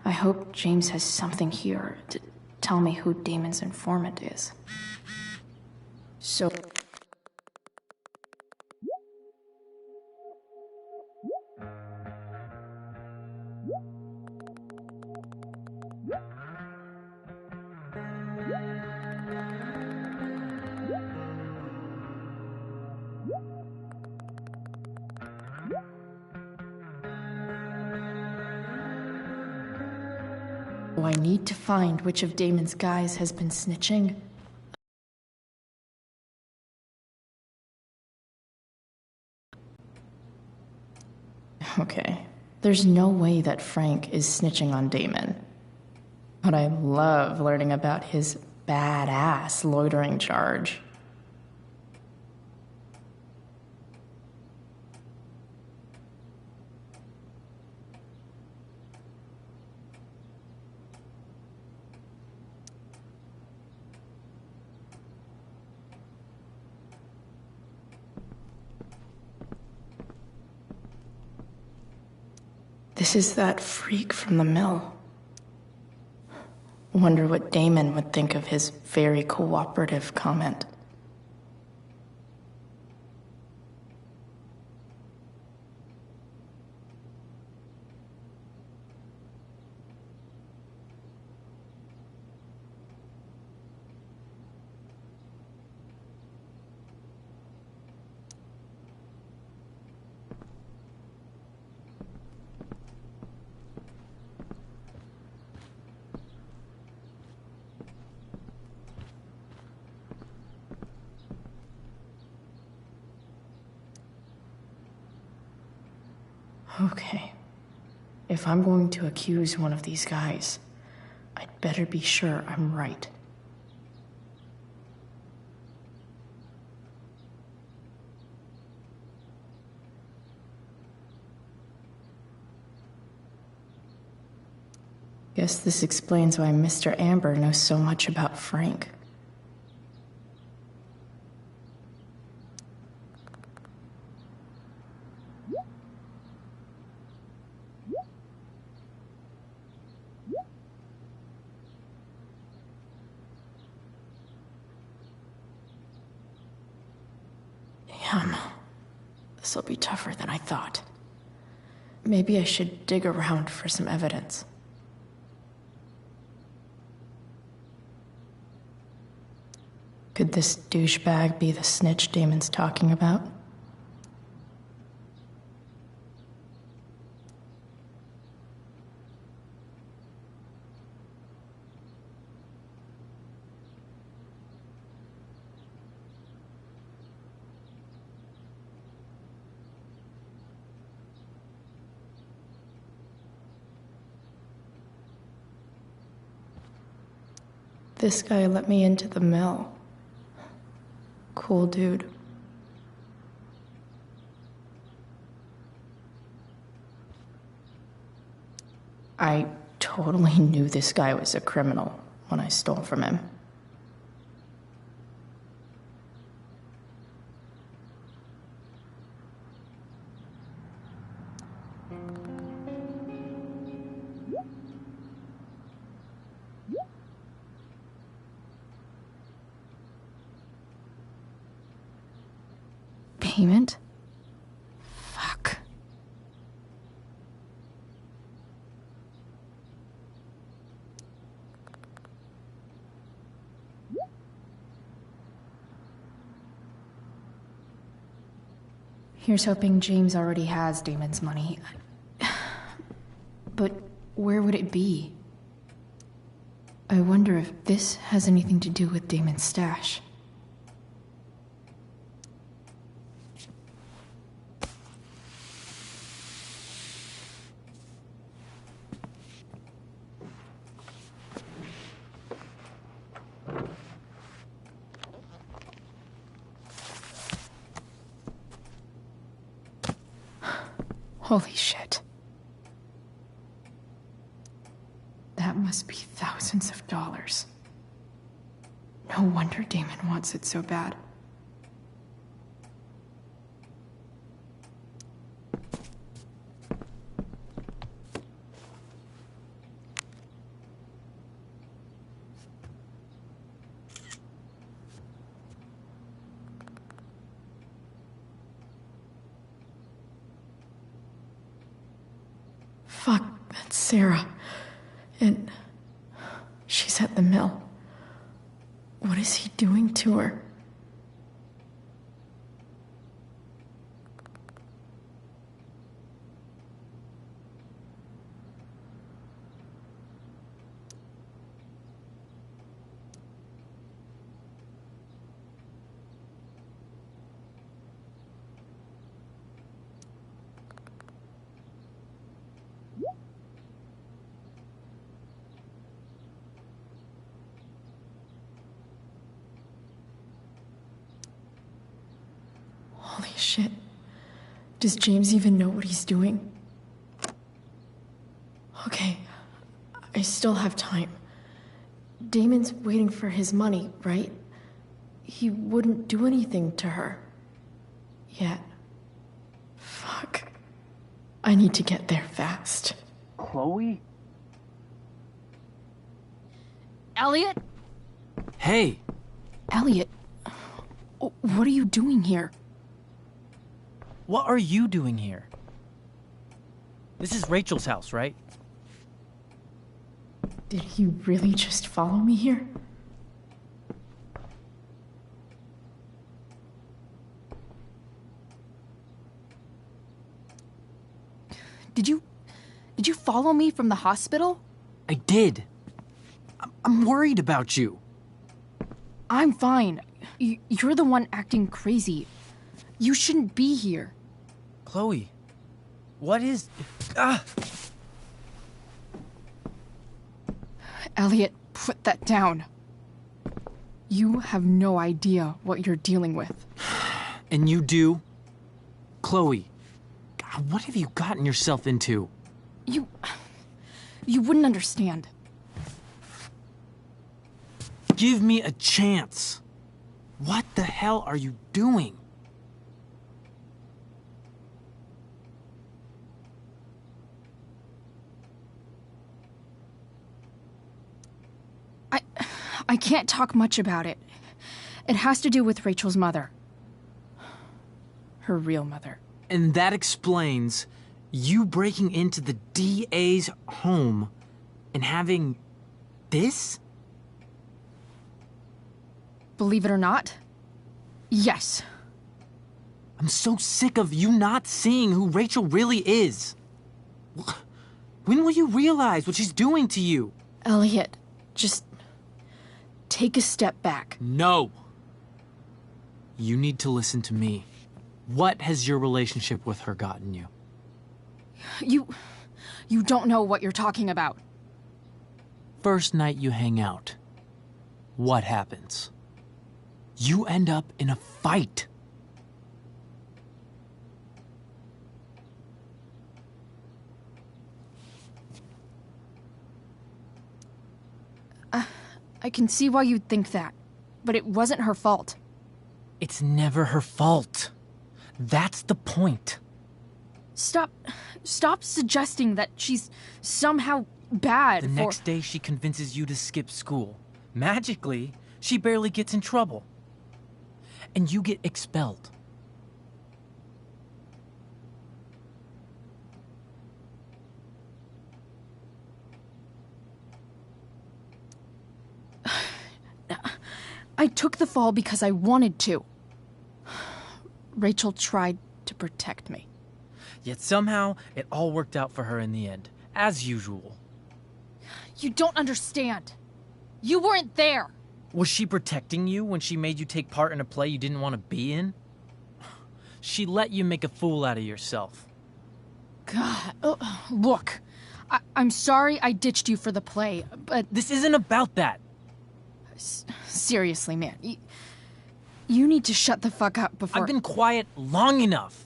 I hope James has something here to tell me who Damon's informant is. So... I need to find which of Damon's guys has been snitching. Okay, there's no way that Frank is snitching on Damon. But I love learning about his badass loitering charge. This is that freak from the mill. Wonder what Damon would think of his very cooperative comment. Okay. If I'm going to accuse one of these guys, I'd better be sure I'm right. Guess this explains why Mr. Amber knows so much about Frank. Damn. This'll be tougher than I thought. Maybe I should dig around for some evidence. Could this douchebag be the snitch Damon's talking about? This guy let me into the mill. Cool dude. I totally knew this guy was a criminal when I stole from him. Payment? Fuck. Here's hoping James already has Damon's money. But where would it be? I wonder if this has anything to do with Damon's stash. Holy shit. That must be thousands of dollars. No wonder Damon wants it so bad. Fuck, that's Sarah. And she's at the mill. What is he doing to her? Holy shit. Does James even know what he's doing? Okay, I still have time. Damon's waiting for his money, right? He wouldn't do anything to her. Yet. Fuck. I need to get there fast. Chloe? Elliot? Hey! Elliot, what are you doing here? What are you doing here? This is Rachel's house, right? Did he really just follow me here? Did you follow me from the hospital? I did. I'm worried about you. I'm fine. You're the one acting crazy. You shouldn't be here. Chloe, what is... Ah! Elliot, put that down. You have no idea what you're dealing with. And you do? Chloe, God, what have you gotten yourself into? You wouldn't understand. Give me a chance. What the hell are you doing? I can't talk much about it. It has to do with Rachel's mother. her real mother. And that explains you breaking into the DA's home and having this? Believe it or not, yes. I'm so sick of you not seeing who Rachel really is. When will you realize what she's doing to you? Elliot, just take a step back. No. You need to listen to me. What has your relationship with her gotten you? You don't know what you're talking about. First night you hang out, what happens? You end up in a fight. I can see why you'd think that, but it wasn't her fault. It's never her fault. That's the point. Stop suggesting that she's somehow bad. The next day she convinces you to skip school. Magically, she barely gets in trouble. And you get expelled. I took the fall because I wanted to. Rachel tried to protect me. Yet somehow, it all worked out for her in the end, as usual. You don't understand. You weren't there. Was she protecting you when she made you take part in a play you didn't want to be in? She let you make a fool out of yourself. God, look. I'm sorry I ditched you for the play, but... This isn't about that. Seriously, man. You need to shut the fuck up before... I've been quiet long enough.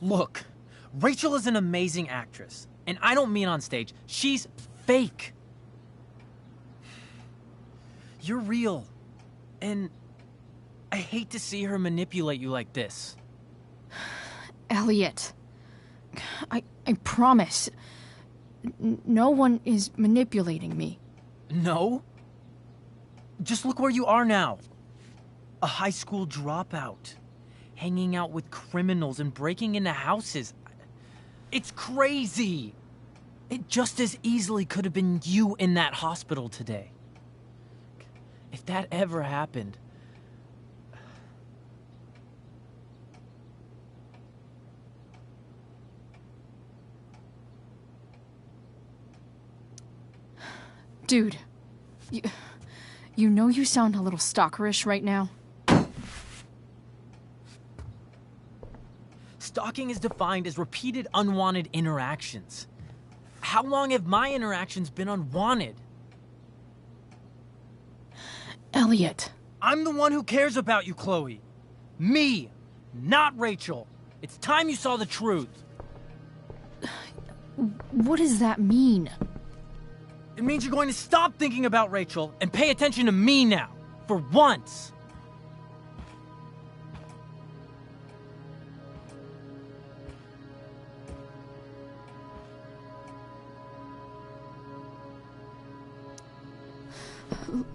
Look, Rachel is an amazing actress. And I don't mean on stage. She's fake. You're real. And I hate to see her manipulate you like this. Elliot, I promise. No one is manipulating me. No? Just look where you are now. A high school dropout. Hanging out with criminals and breaking into houses. It's crazy. It just as easily could have been you in that hospital today. If that ever happened... Dude, you know you sound a little stalkerish right now? Stalking is defined as repeated unwanted interactions. How long have my interactions been unwanted? Elliot. I'm the one who cares about you, Chloe. Me, not Rachel. It's time you saw the truth. What does that mean? It means you're going to stop thinking about Rachel and pay attention to me now, for once.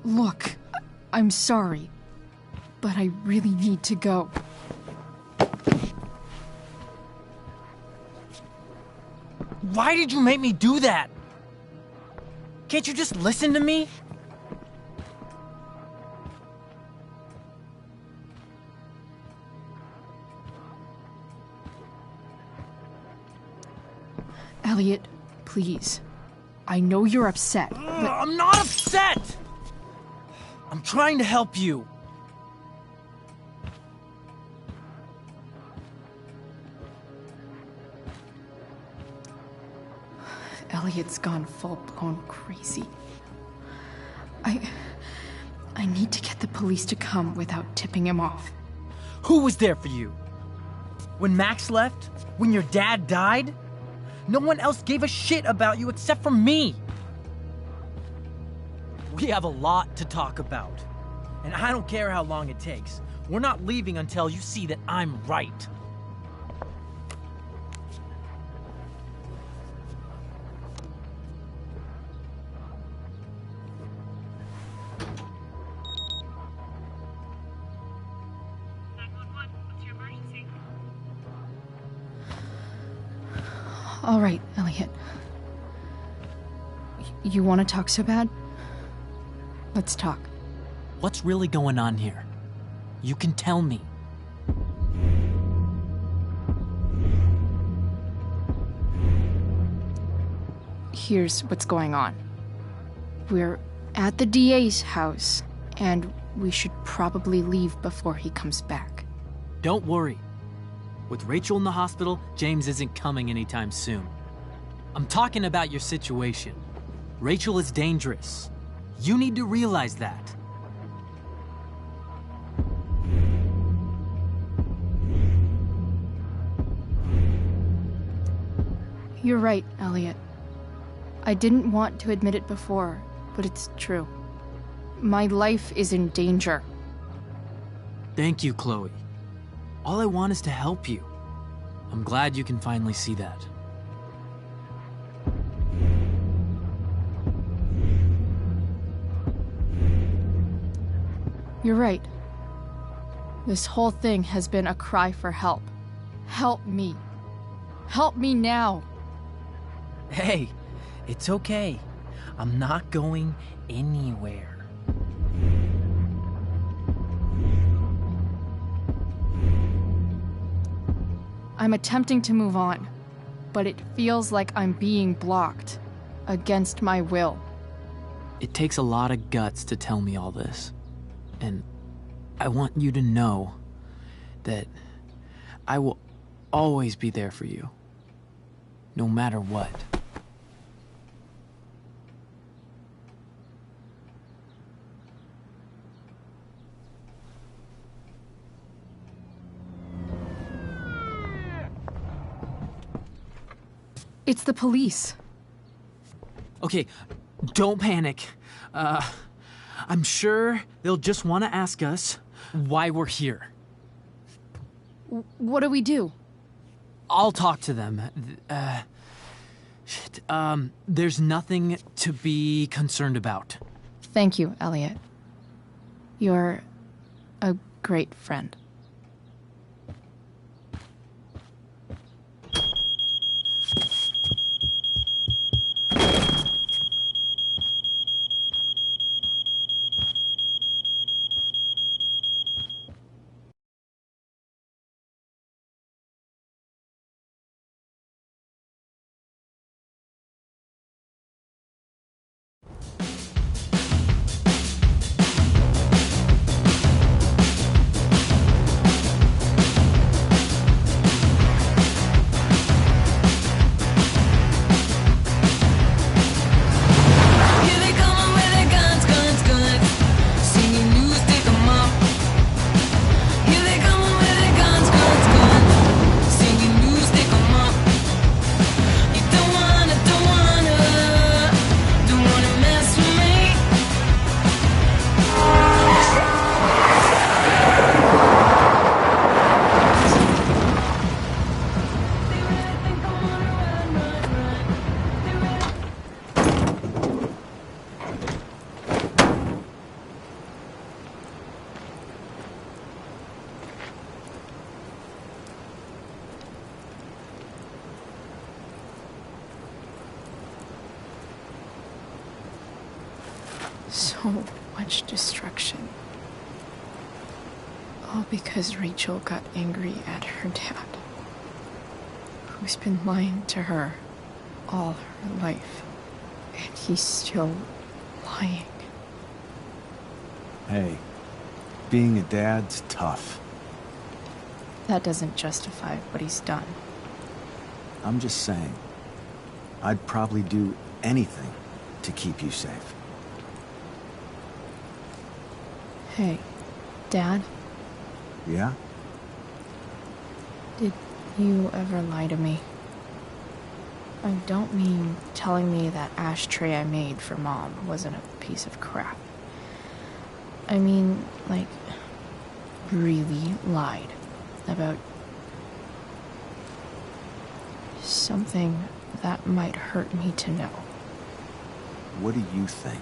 Look, I'm sorry, but I really need to go. Why did you make me do that? Can't you just listen to me? Elliot, please. I know you're upset, but... I'm not upset! I'm trying to help you. Elliot's gone full-blown crazy. I need to get the police to come without tipping him off. Who was there for you? When Max left? When your dad died? No one else gave a shit about you except for me. We have a lot to talk about. And I don't care how long it takes. We're not leaving until you see that I'm right. All right, Elliot. You want to talk so bad? Let's talk. What's really going on here? You can tell me. Here's what's going on. We're at the DA's house, and we should probably leave before he comes back. Don't worry. With Rachel in the hospital, James isn't coming anytime soon. I'm talking about your situation. Rachel is dangerous. You need to realize that. You're right, Elliot. I didn't want to admit it before, but it's true. My life is in danger. Thank you, Chloe. All I want is to help you. I'm glad you can finally see that. You're right. This whole thing has been a cry for help. Help me. Help me now. Hey, it's okay. I'm not going anywhere. I'm attempting to move on, but it feels like I'm being blocked, against my will. It takes a lot of guts to tell me all this. And I want you to know that I will always be there for you, no matter what. It's the police. Okay, don't panic. I'm sure they'll just want to ask us why we're here. What do we do? I'll talk to them. There's nothing to be concerned about. Thank you, Elliot. You're a great friend. So much destruction. All because Rachel got angry at her dad, who's been lying to her all her life. And he's still lying. Hey, being a dad's tough. That doesn't justify what he's done. I'm just saying, I'd probably do anything to keep you safe. Hey, Dad? Yeah? Did you ever lie to me? I don't mean telling me that ashtray I made for Mom wasn't a piece of crap. I mean, like, really lied about something that might hurt me to know. What do you think?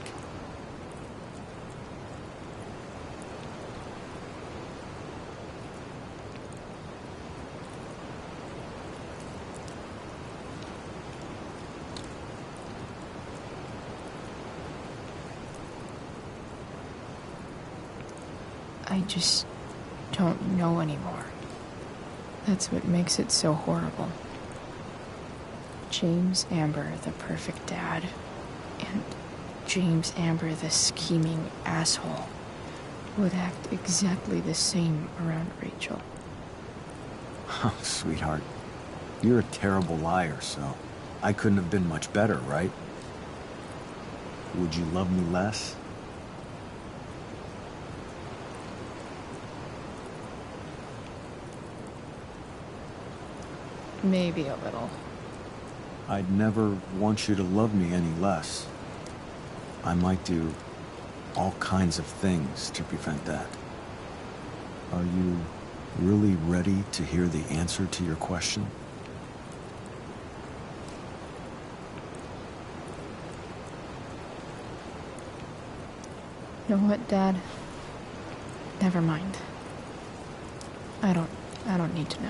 I just don't know anymore. That's what makes it so horrible. James Amber, the perfect dad, and James Amber, the scheming asshole, would act exactly the same around Rachel. Oh, sweetheart. You're a terrible liar, so I couldn't have been much better, right? Would you love me less? Maybe a little. I'd never want you to love me any less. I might do all kinds of things to prevent that. Are you really ready to hear the answer to your question? You know what, Dad? Never mind. I don't need to know.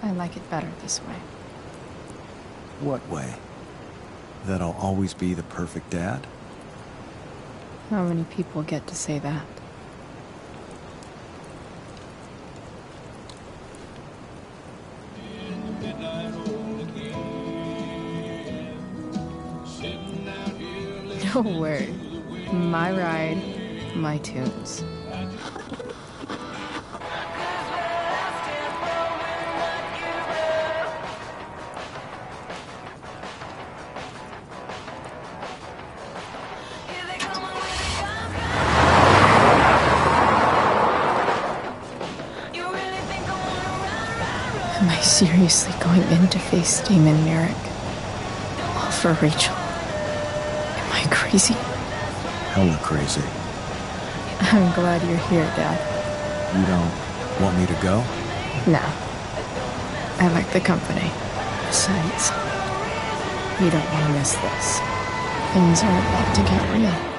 I like it better this way. What way? That I'll always be the perfect dad? How many people get to say that? No word. My ride, my tunes. Am I seriously going in to face Damon Merrick? All for Rachel? Am I crazy? Hella crazy. I'm glad you're here, Dad. You don't want me to go? No. I like the company. Besides, you don't want to miss this. Things are about to get real.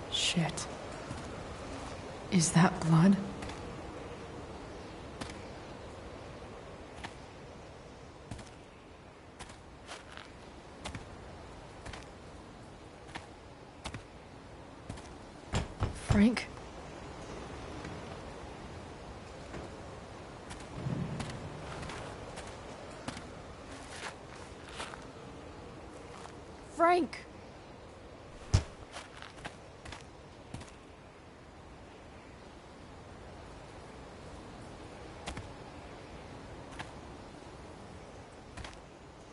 Shit. Is that blood? Frank? Frank!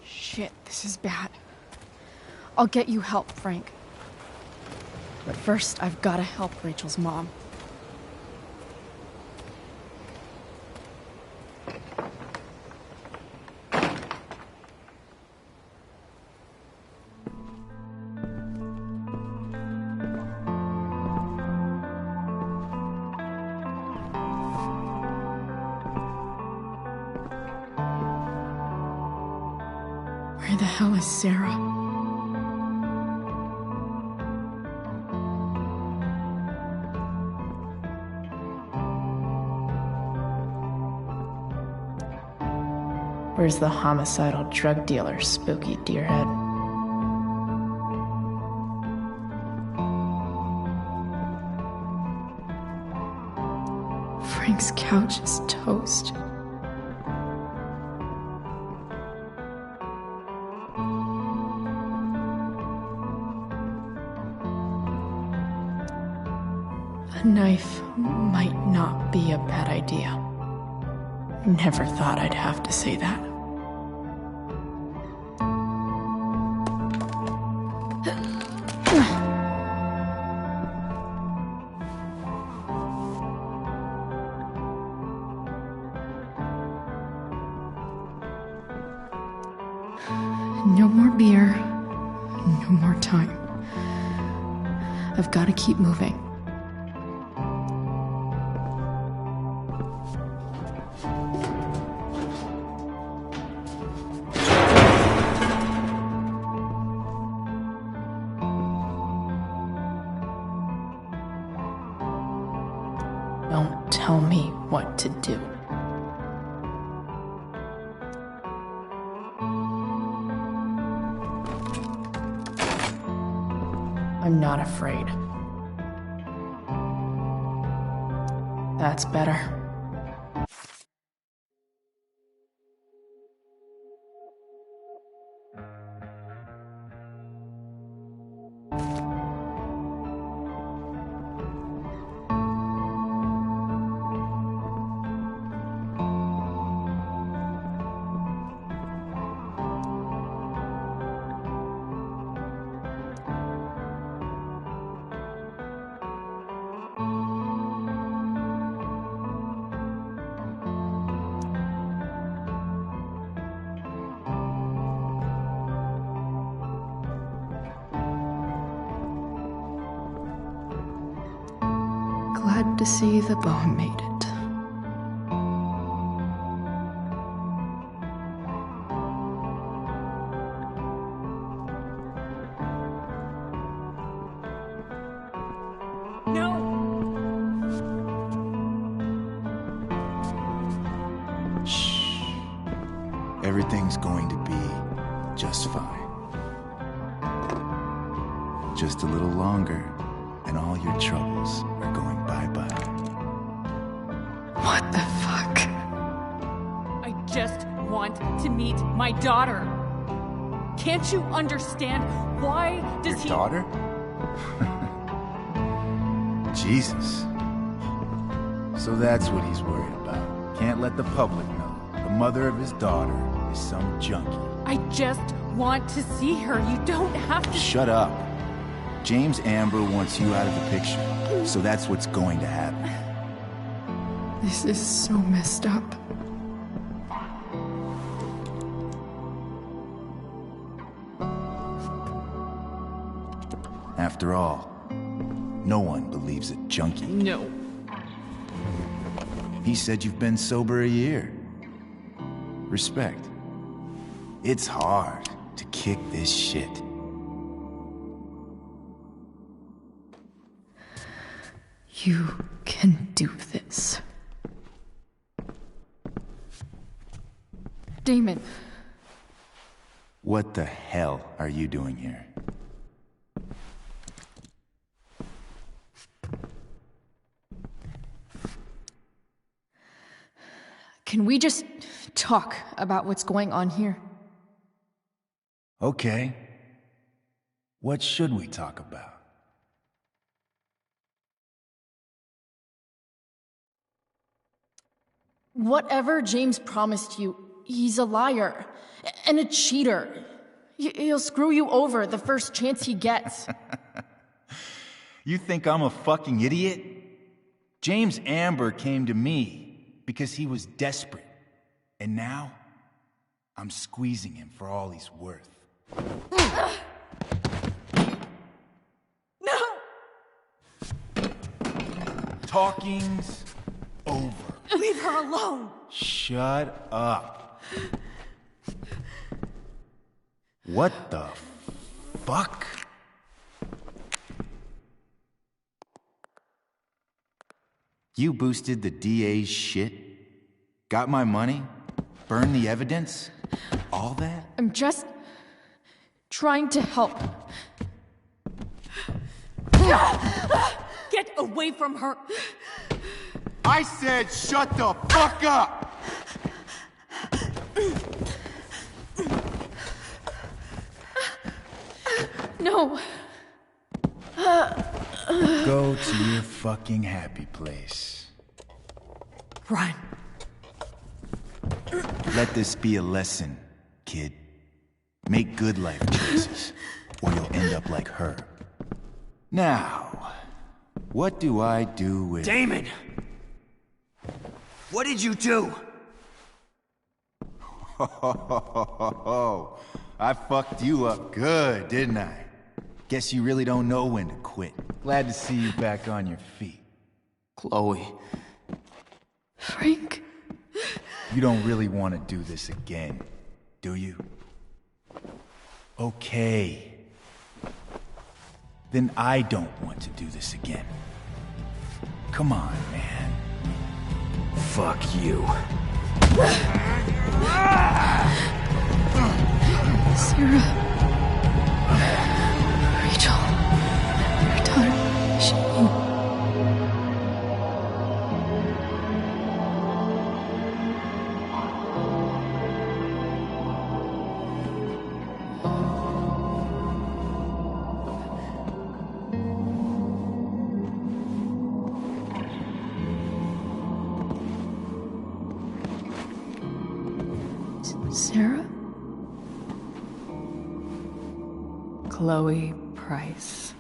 Shit, this is bad. I'll get you help, Frank. But first, I've got to help Rachel's mom. Where the hell is Sarah? Where's the homicidal drug dealer, Spooky Deerhead? Frank's couch is toast. A knife might not be a bad idea. Never thought I'd have to say that. No more beer. No more time. I've got to keep moving. Don't tell me what to do. I'm not afraid. That's better. Glad to see the bone made it. Everything's going to be just fine. Just a little longer, and all your troubles are going bye-bye. What the fuck? I just want to meet my daughter. Can't you understand? Why does he... Daughter? Jesus. So that's what he's worried about. Can't let the public know. The mother of his daughter is some junkie. I just want to see her. You don't have to... Shut up. James Amber wants you out of the picture, so that's what's going to happen. This is so messed up. After all, no one believes a junkie. No. He said you've been sober a year. Respect. It's hard to kick this shit. You can do this. Damon. What the hell are you doing here? Can we just talk about what's going on here? Okay. What should we talk about? Whatever James promised you, he's a liar and a cheater. He'll screw you over the first chance he gets. You think I'm a fucking idiot? James Amber came to me because he was desperate. And now, I'm squeezing him for all he's worth. No! Talking's over. Leave her alone! Shut up. What the fuck? You boosted the DA's shit? Got my money? Burned the evidence? All that? I'm just trying to help. Get away from her! I said shut the fuck up! No. Go to your fucking happy place. Run. Let this be a lesson, kid. Make good life choices, or you'll end up like her. Now, what do I do with... Damon! What did you do? I fucked you up good, didn't I? Guess you really don't know when to quit. Glad to see you back on your feet. Chloe. Frank. You don't really want to do this again, do you? Okay. Then I don't want to do this again. Come on, man. Fuck you. Sarah. Rachel. Your daughter. She... Sarah? Chloe Price.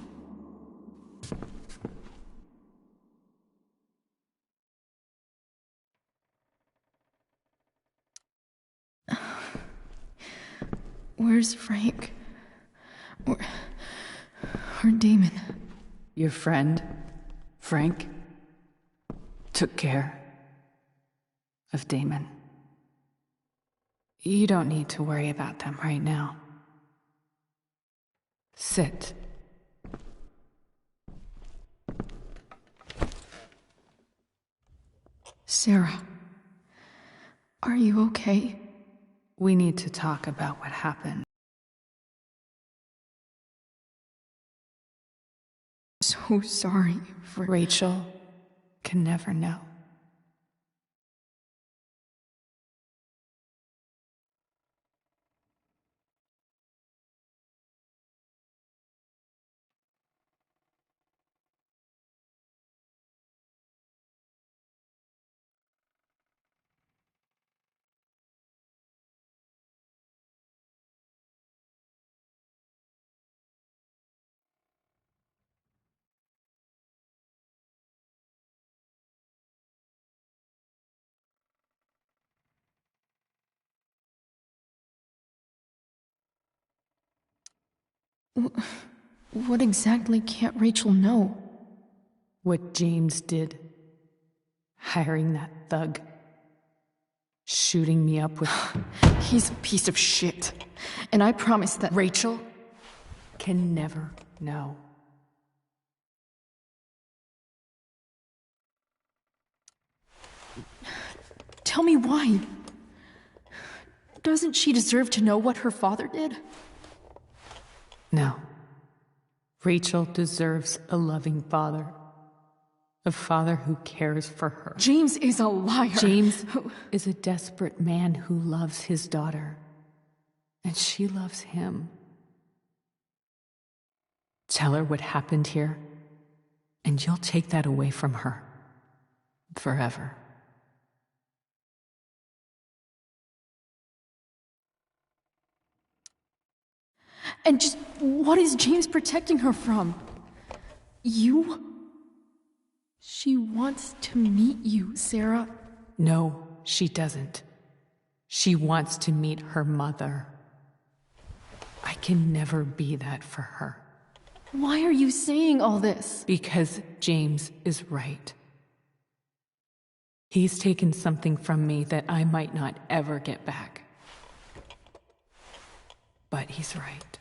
Where's Frank? Or Damon? Your friend, Frank, took care of Damon. You don't need to worry about them right now. Sit. Sarah, are you okay? We need to talk about what happened. So sorry for... Rachel can never know. What exactly can't Rachel know? What James did. Hiring that thug. Shooting me up with... He's a piece of shit. And I promise that... Rachel can never know. Tell me why. Doesn't she deserve to know what her father did? No. Rachel deserves a loving father. A father who cares for her. James is a liar. James is a desperate man who loves his daughter. And she loves him. Tell her what happened here, and you'll take that away from her. Forever. And just what is James protecting her from? You? She wants to meet you, Sarah. No, she doesn't. She wants to meet her mother. I can never be that for her. Why are you saying all this? Because James is right. He's taken something from me that I might not ever get back. But he's right.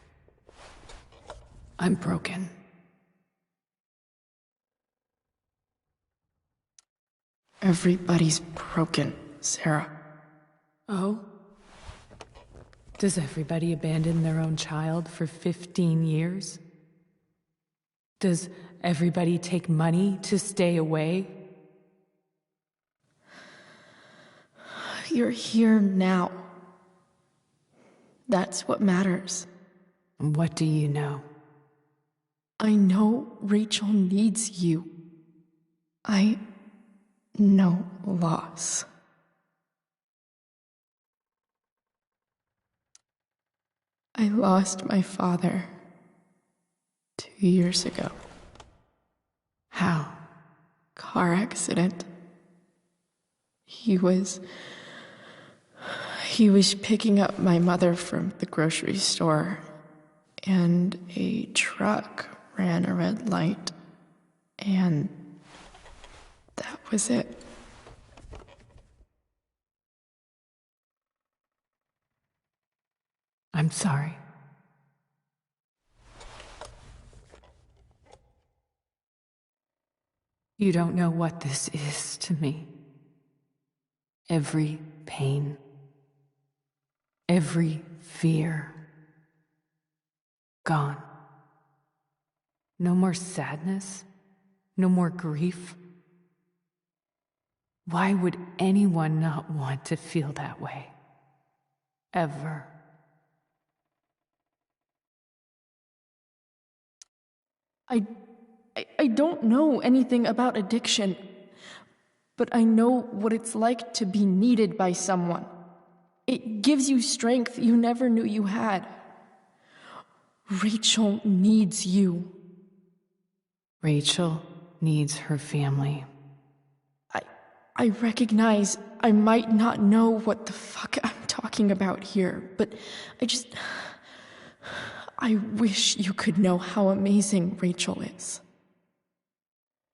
I'm broken. Everybody's broken, Sarah. Oh? Does everybody abandon their own child for 15 years? Does everybody take money to stay away? You're here now. That's what matters. What do you know? I know Rachel needs you. I know loss. I lost my father 2 years ago. How? Car accident. He was picking up my mother from the grocery store, and a truck ran a red light, and that was it. I'm sorry. You don't know what this is to me. Every pain, every fear, gone. No more sadness, no more grief. Why would anyone not want to feel that way? Ever. I don't know anything about addiction, but I know what it's like to be needed by someone. It gives you strength you never knew you had. Rachel needs you. Rachel needs her family. I recognize I might not know what the fuck I'm talking about here, but I wish you could know how amazing Rachel is.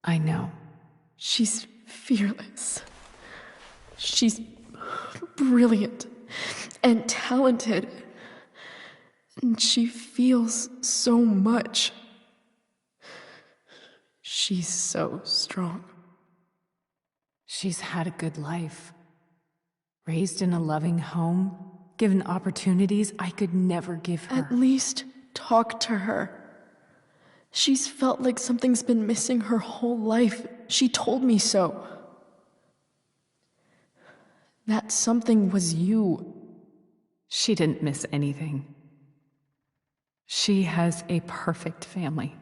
I know. She's fearless. She's brilliant and talented. And she feels so much. She's so strong. She's had a good life. Raised in a loving home, given opportunities I could never give her. At least talk to her. She's felt like something's been missing her whole life. She told me so. That something was you. She didn't miss anything. She has a perfect family.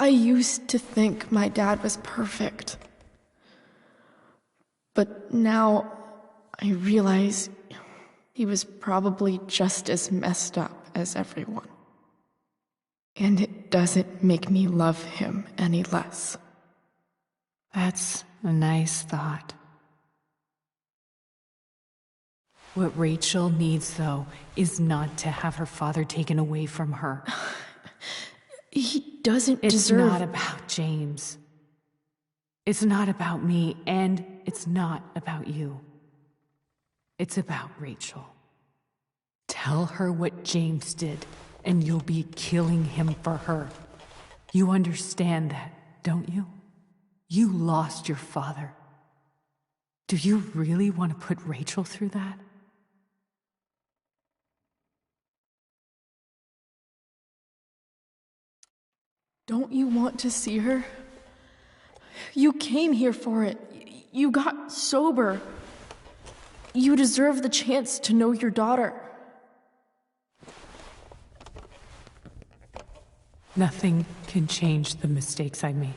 I used to think my dad was perfect. But now I realize he was probably just as messed up as everyone. And it doesn't make me love him any less. That's a nice thought. What Rachel needs, though, is not to have her father taken away from her. He doesn't It's deserve... not about James. It's not about me, and it's not about you. It's about Rachel. Tell her what James did, and you'll be killing him for her. You understand that, don't you? You lost your father. Do you really want to put Rachel through that? Don't you want to see her? You came here for it. You got sober. You deserve the chance to know your daughter. Nothing can change the mistakes I made.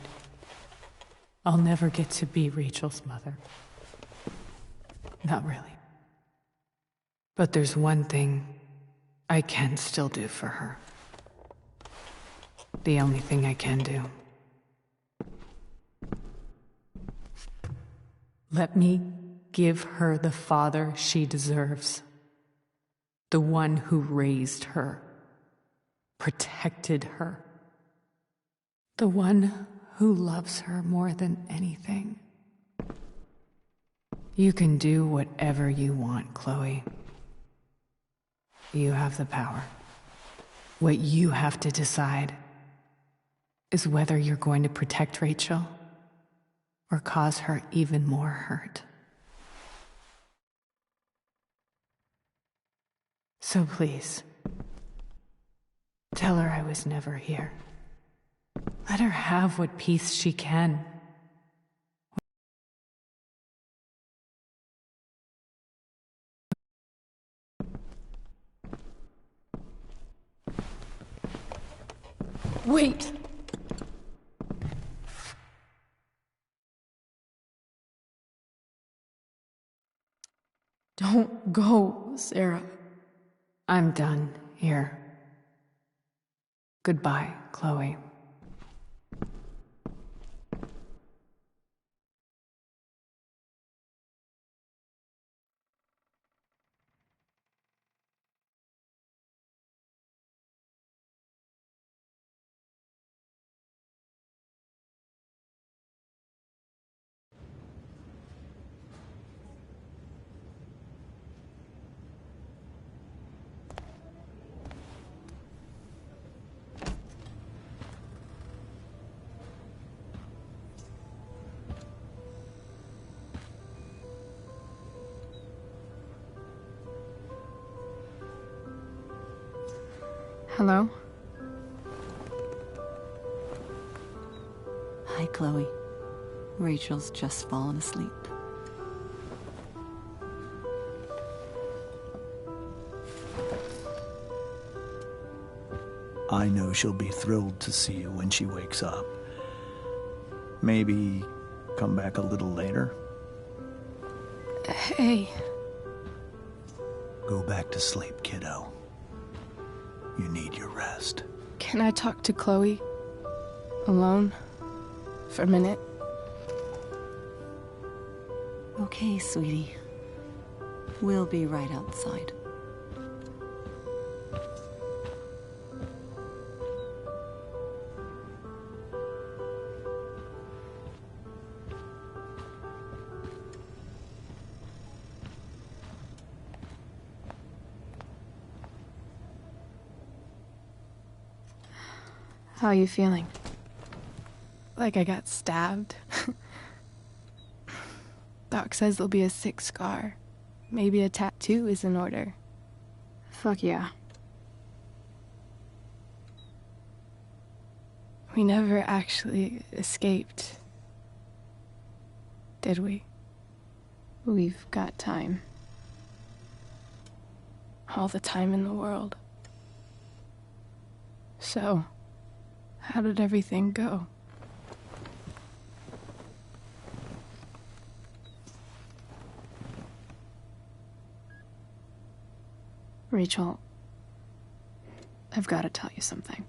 I'll never get to be Rachel's mother. Not really. But there's one thing I can still do for her. The only thing I can do. Let me give her the father she deserves. The one who raised her, protected her. The one who loves her more than anything. You can do whatever you want, Chloe. You have the power. What you have to decide is whether you're going to protect Rachel or cause her even more hurt. So please, tell her I was never here. Let her have what peace she can. Wait. Don't go, Sarah. I'm done here. Goodbye, Chloe. Hello? Hi, Chloe. Rachel's just fallen asleep. I know she'll be thrilled to see you when she wakes up. Maybe come back a little later? Hey. Go back to sleep, kiddo. You need your rest. Can I talk to Chloe? Alone? For a minute? Okay, sweetie. We'll be right outside. How are you feeling? Like I got stabbed. Doc says there'll be a sick scar. Maybe a tattoo is in order. Fuck yeah. We never actually escaped, did we? We've got time. All the time in the world. So, how did everything go? Rachel, I've got to tell you something.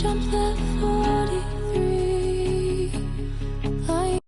jump that 43. Like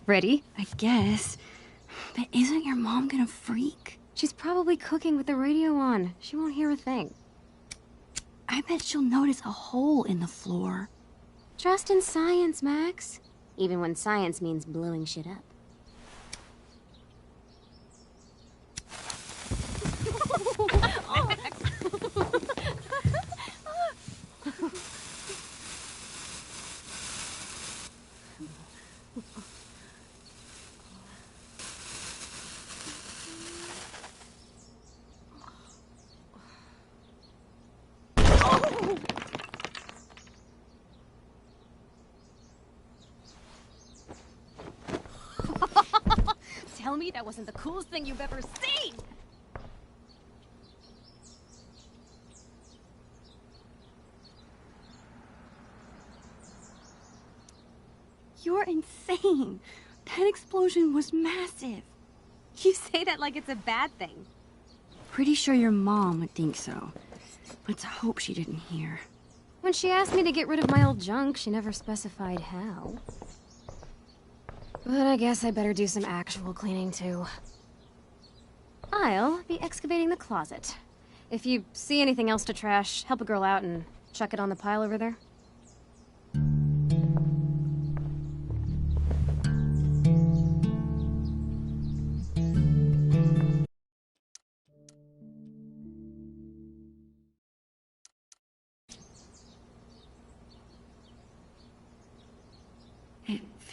Ready? I guess. But isn't your mom gonna freak? She's probably cooking with the radio on. She won't hear a thing. I bet she'll notice a hole in the floor. Trust in science, Max. Even when science means blowing shit up. Tell me that wasn't the coolest thing you've ever seen! You're insane. That explosion was massive. You say that like it's a bad thing. Pretty sure your mom would think so. Let's hope she didn't hear. When she asked me to get rid of my old junk, she never specified how. But I guess I better do some actual cleaning, too. I'll be excavating the closet. If you see anything else to trash, help a girl out and chuck it on the pile over there.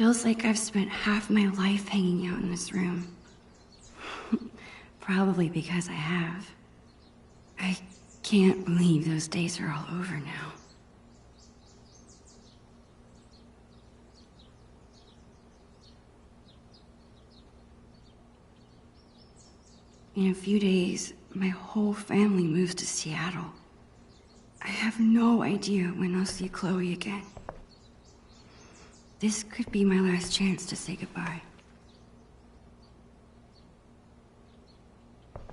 Feels like I've spent half my life hanging out in this room. Probably because I have. I can't believe those days are all over now. In a few days, my whole family moves to Seattle. I have no idea when I'll see Chloe again. This could be my last chance to say goodbye.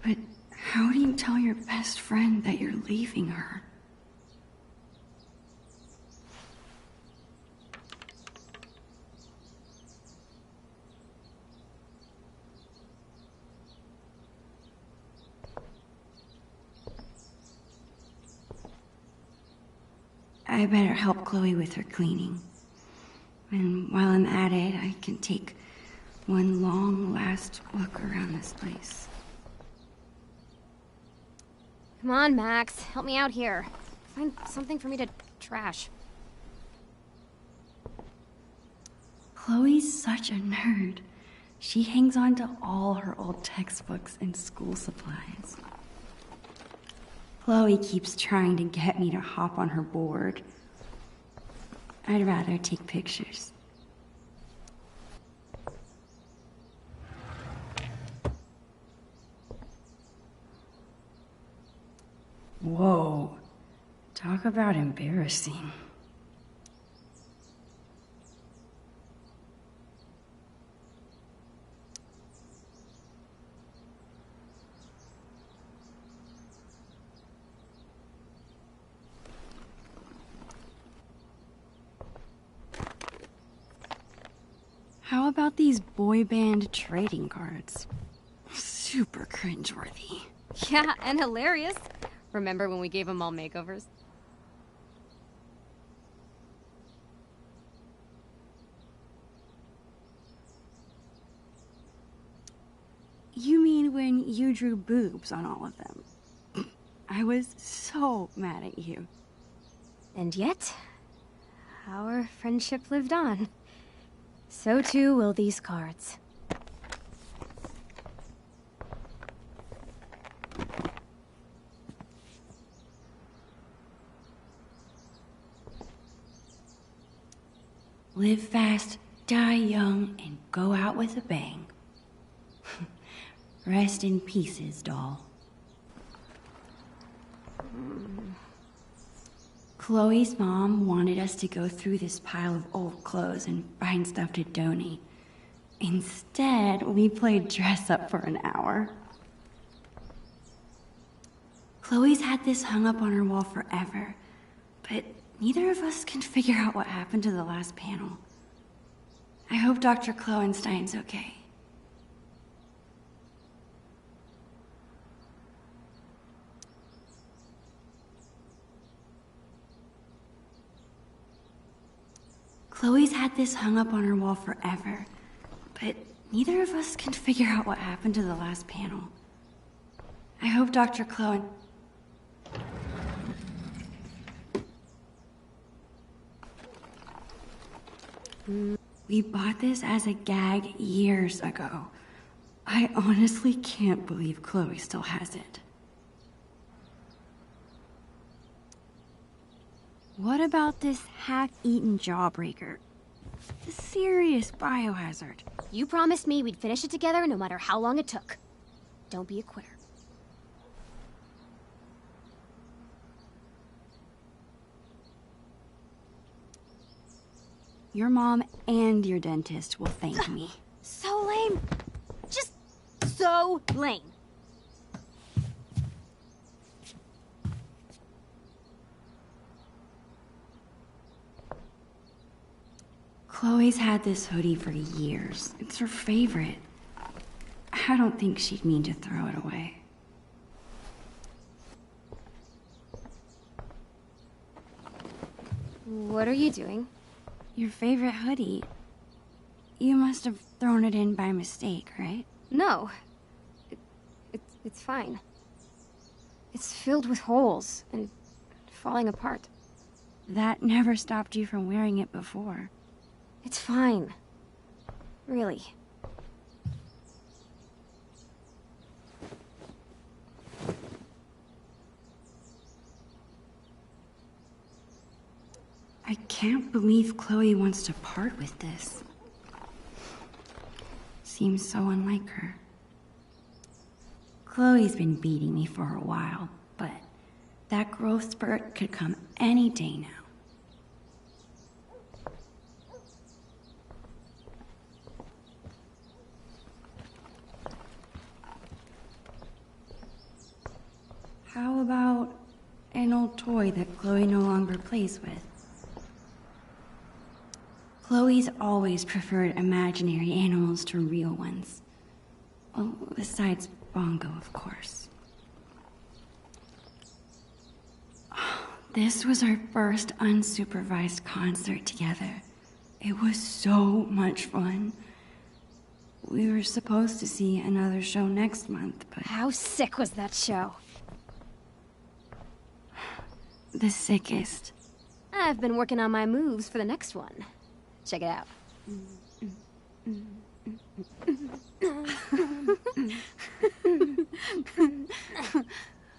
But how do you tell your best friend that you're leaving her? I better help Chloe with her cleaning. And while I'm at it, I can take one long last look around this place. Come on, Max. Help me out here. Find something for me to trash. Chloe's such a nerd. She hangs on to all her old textbooks and school supplies. Chloe keeps trying to get me to hop on her board. I'd rather take pictures. Whoa. Talk about embarrassing. How about these boy band trading cards? Super cringeworthy. Yeah, and hilarious. Remember when we gave them all makeovers? You mean when you drew boobs on all of them? I was so mad at you. And yet, our friendship lived on. So too will these cards. Live fast, die young, and go out with a bang. Rest in pieces, doll. Chloe's mom wanted us to go through this pile of old clothes and find stuff to donate. Instead, we played dress up for an hour. Chloe's had this hung up on her wall forever, but neither of us can figure out what happened to the last panel. I hope Dr. Kloenstein's okay. Chloe's had this hung up on her wall forever, but neither of us can figure out what happened to the last panel. I hope Dr. Kloen... We bought this as a gag years ago. I honestly can't believe Chloe still has it. What about this half-eaten jawbreaker? A serious biohazard. You promised me we'd finish it together no matter how long it took. Don't be a quitter. Your mom and your dentist will thank me. So lame. Just so lame. Chloe's had this hoodie for years. It's her favorite. I don't think she'd mean to throw it away. What are you doing? Your favorite hoodie. You must have thrown it in by mistake, right? No. It's fine. It's filled with holes and falling apart. That never stopped you from wearing it before. It's fine. Really. I can't believe Chloe wants to part with this. Seems so unlike her. Chloe's been beating me for a while, but that growth spurt could come any day now. How about an old toy that Chloe no longer plays with? Chloe's always preferred imaginary animals to real ones. Well, besides Bongo, of course. This was our first unsupervised concert together. It was so much fun. We were supposed to see another show next month, but... How sick was that show? The sickest. I've been working on my moves for the next one. Check it out.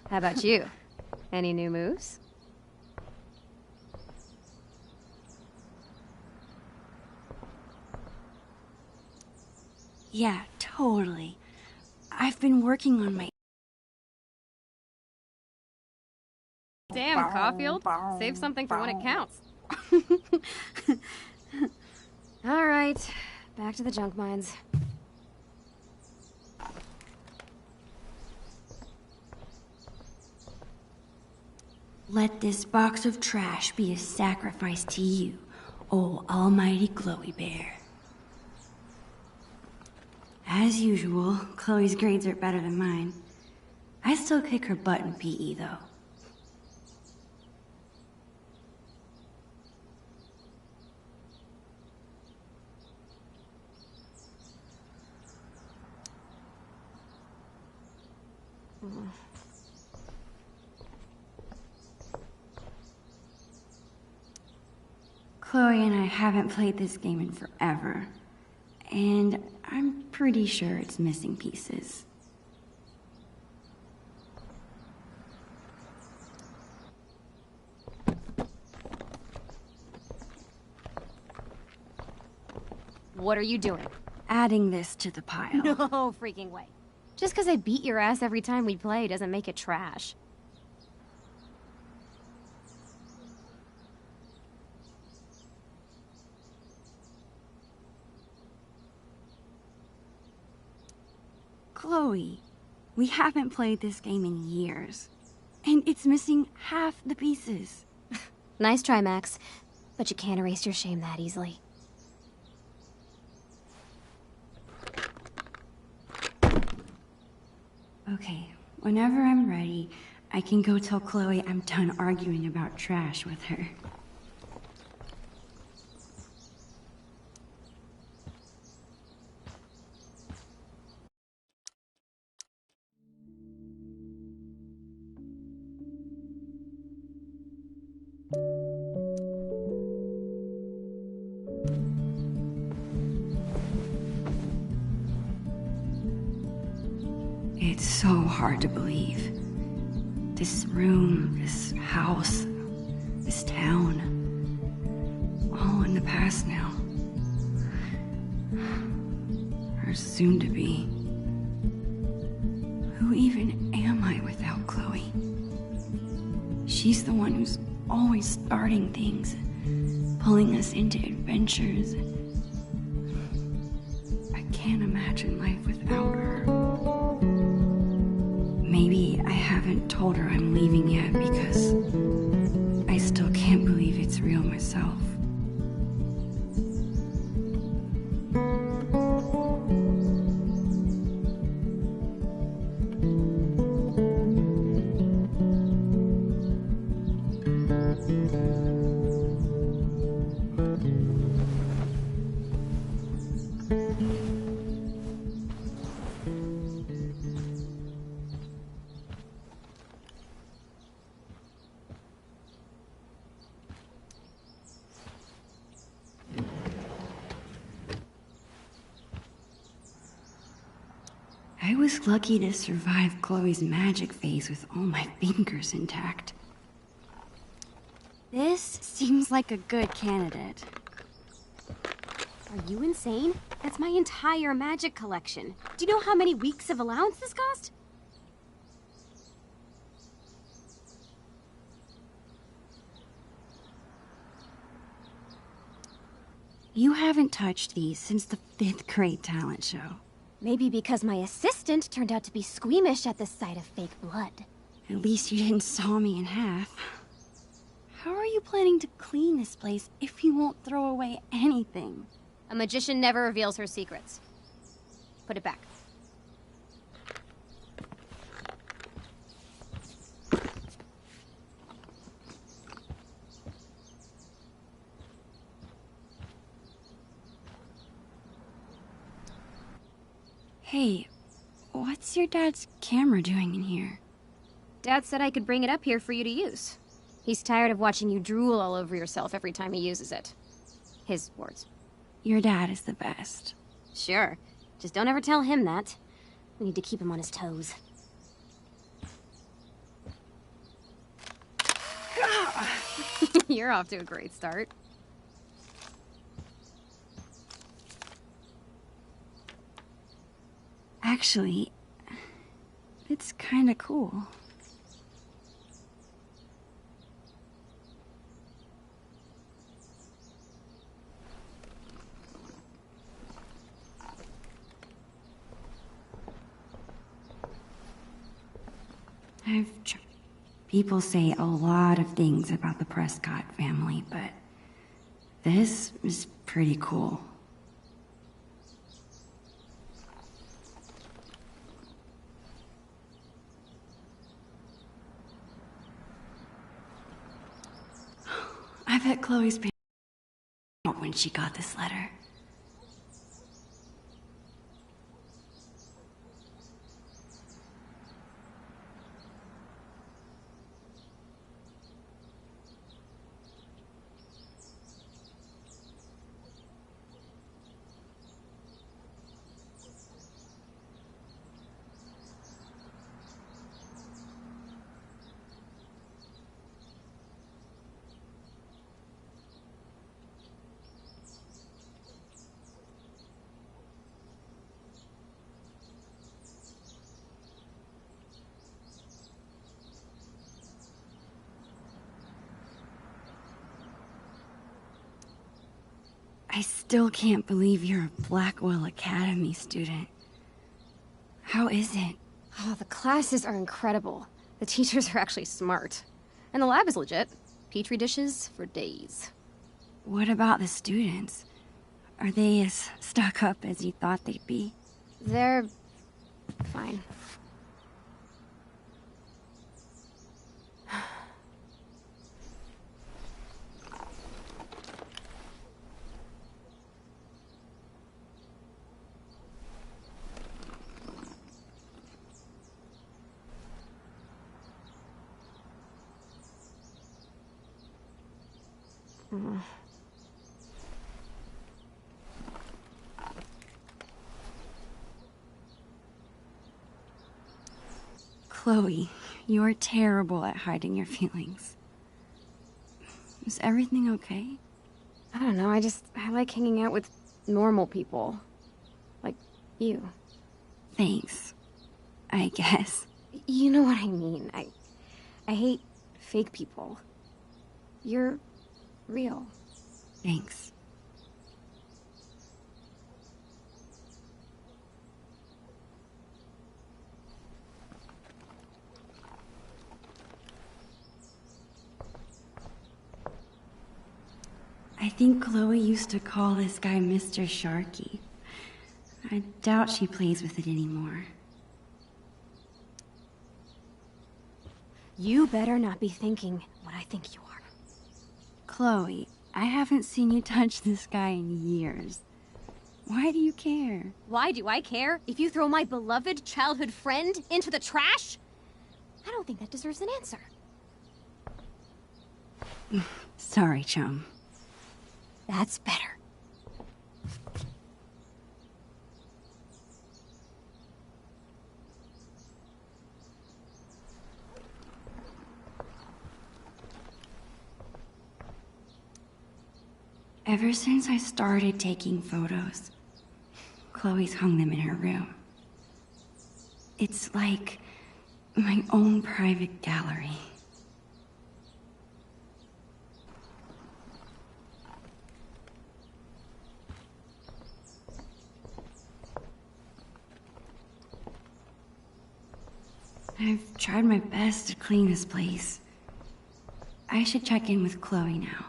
How about you? Any new moves? Yeah, totally. I've been working on my... Damn, Caulfield. Save something for when it counts. All right, back to the junk mines. Let this box of trash be a sacrifice to you, oh almighty Chloe Bear. As usual, Chloe's grades are better than mine. I still kick her butt in PE, though. Chloe and I haven't played this game in forever, and I'm pretty sure it's missing pieces. What are you doing? Adding this to the pile. No freaking way. Just because I beat your ass every time we play doesn't make it trash. Chloe, we haven't played this game in years, and it's missing half the pieces. Nice try, Max, but you can't erase your shame that easily. Okay, whenever I'm ready, I can go tell Chloe I'm done arguing about trash with her. It's so hard to believe. This room, this house, this town, all in the past now. Or soon to be. Who even am I without Chloe? She's the one who's always starting things, pulling us into adventures. I can't imagine life without her. Maybe I haven't told her I'm leaving yet because I still can't believe it's real myself. I was lucky to survive Chloe's magic phase with all my fingers intact. This seems like a good candidate. Are you insane? That's my entire magic collection. Do you know how many weeks of allowance this cost? You haven't touched these since the 5th grade talent show. Maybe because my assistant turned out to be squeamish at the sight of fake blood. At least you didn't saw me in half. How are you planning to clean this place if you won't throw away anything? A magician never reveals her secrets. Put it back. Hey, what's your dad's camera doing in here? Dad said I could bring it up here for you to use. He's tired of watching you drool all over yourself every time he uses it. His words. Your dad is the best. Sure. Just don't ever tell him that. We need to keep him on his toes. You're off to a great start. Actually, it's kinda cool. People say a lot of things about the Prescott family, but this is pretty cool. I bet Chloe's been out when she got this letter. I still can't believe you're a Blackwell Academy student. How is it? Oh, the classes are incredible. The teachers are actually smart. And the lab is legit. Petri dishes for days. What about the students? Are they as stuck up as you thought they'd be? They're fine. Chloe, you're terrible at hiding your feelings. Is everything okay? I don't know, I like hanging out with normal people. Like you. Thanks. I guess. You know what I mean. I hate fake people. You're real. Thanks. I think Chloe used to call this guy Mr. Sharky. I doubt she plays with it anymore. You better not be thinking what I think you are. Chloe, I haven't seen you touch this guy in years. Why do you care? Why do I care if you throw my beloved childhood friend into the trash? I don't think that deserves an answer. Sorry, chum. That's better. Ever since I started taking photos, Chloe's hung them in her room. It's like my own private gallery. I've tried my best to clean this place. I should check in with Chloe now.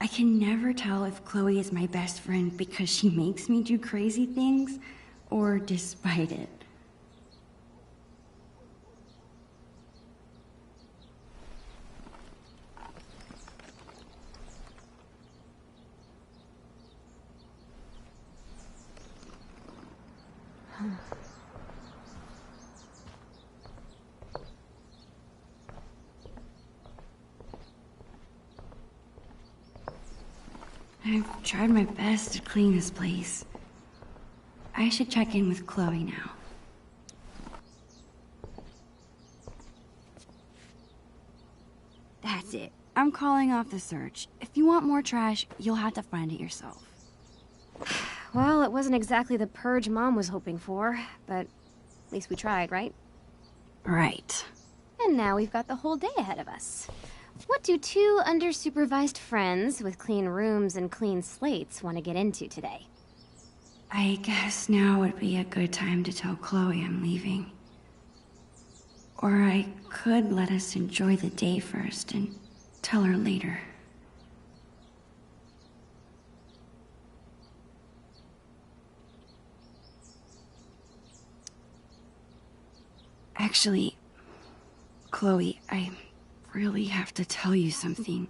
I can never tell if Chloe is my best friend because she makes me do crazy things, or despite it. I've tried my best to clean this place. I should check in with Chloe now. That's it. I'm calling off the search. If you want more trash, you'll have to find it yourself. Well, it wasn't exactly the purge Mom was hoping for, but at least we tried, right? Right. And now we've got the whole day ahead of us. What do two under-supervised friends with clean rooms and clean slates want to get into today? I guess now would be a good time to tell Chloe I'm leaving. Or I could let us enjoy the day first and tell her later. Actually, Chloe, I really have to tell you something.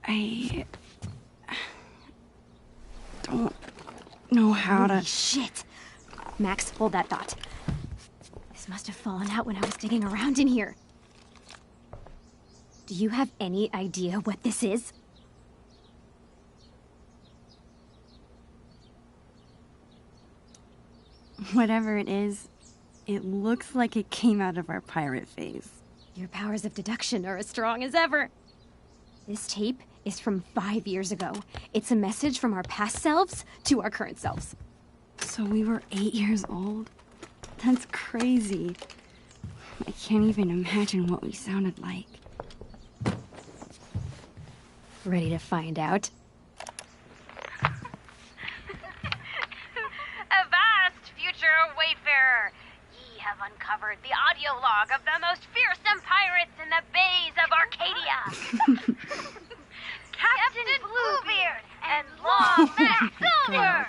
I don't know how to... Holy shit! Max, hold that thought. This must have fallen out when I was digging around in here. Do you have any idea what this is? Whatever it is, it looks like it came out of our pirate phase. Your powers of deduction are as strong as ever. This tape is from 5 years ago. It's a message from our past selves to our current selves. So we were 8 years old? That's crazy. I can't even imagine what we sounded like. Ready to find out? Avast, future wayfarer! Ye have uncovered the audio log of the most fearsome pirates in the bays of Arcadia. Captain Bluebeard and Long Mac Silver!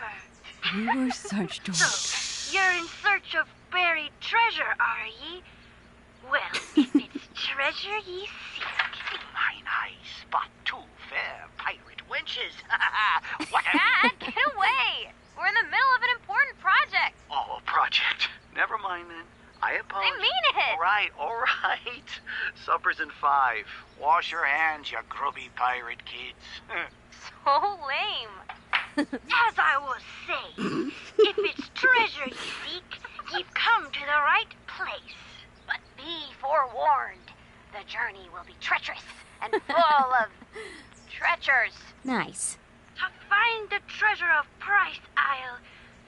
We were such dorks. You're in search of buried treasure, are ye? Well, if it's treasure ye seek... Mine eyes spot two fair pirate wenches. What a... Dad, get away! We're in the middle of an important project. Oh, a project. Never mind then. I apologize. I mean it! All right. Supper's in 5. Wash your hands, you grubby pirate kids. So lame. As I was saying, if it's treasure ye seek, ye've come to the right place. But be forewarned, the journey will be treacherous and full of treacherous. Nice. To find the treasure of Price Isle,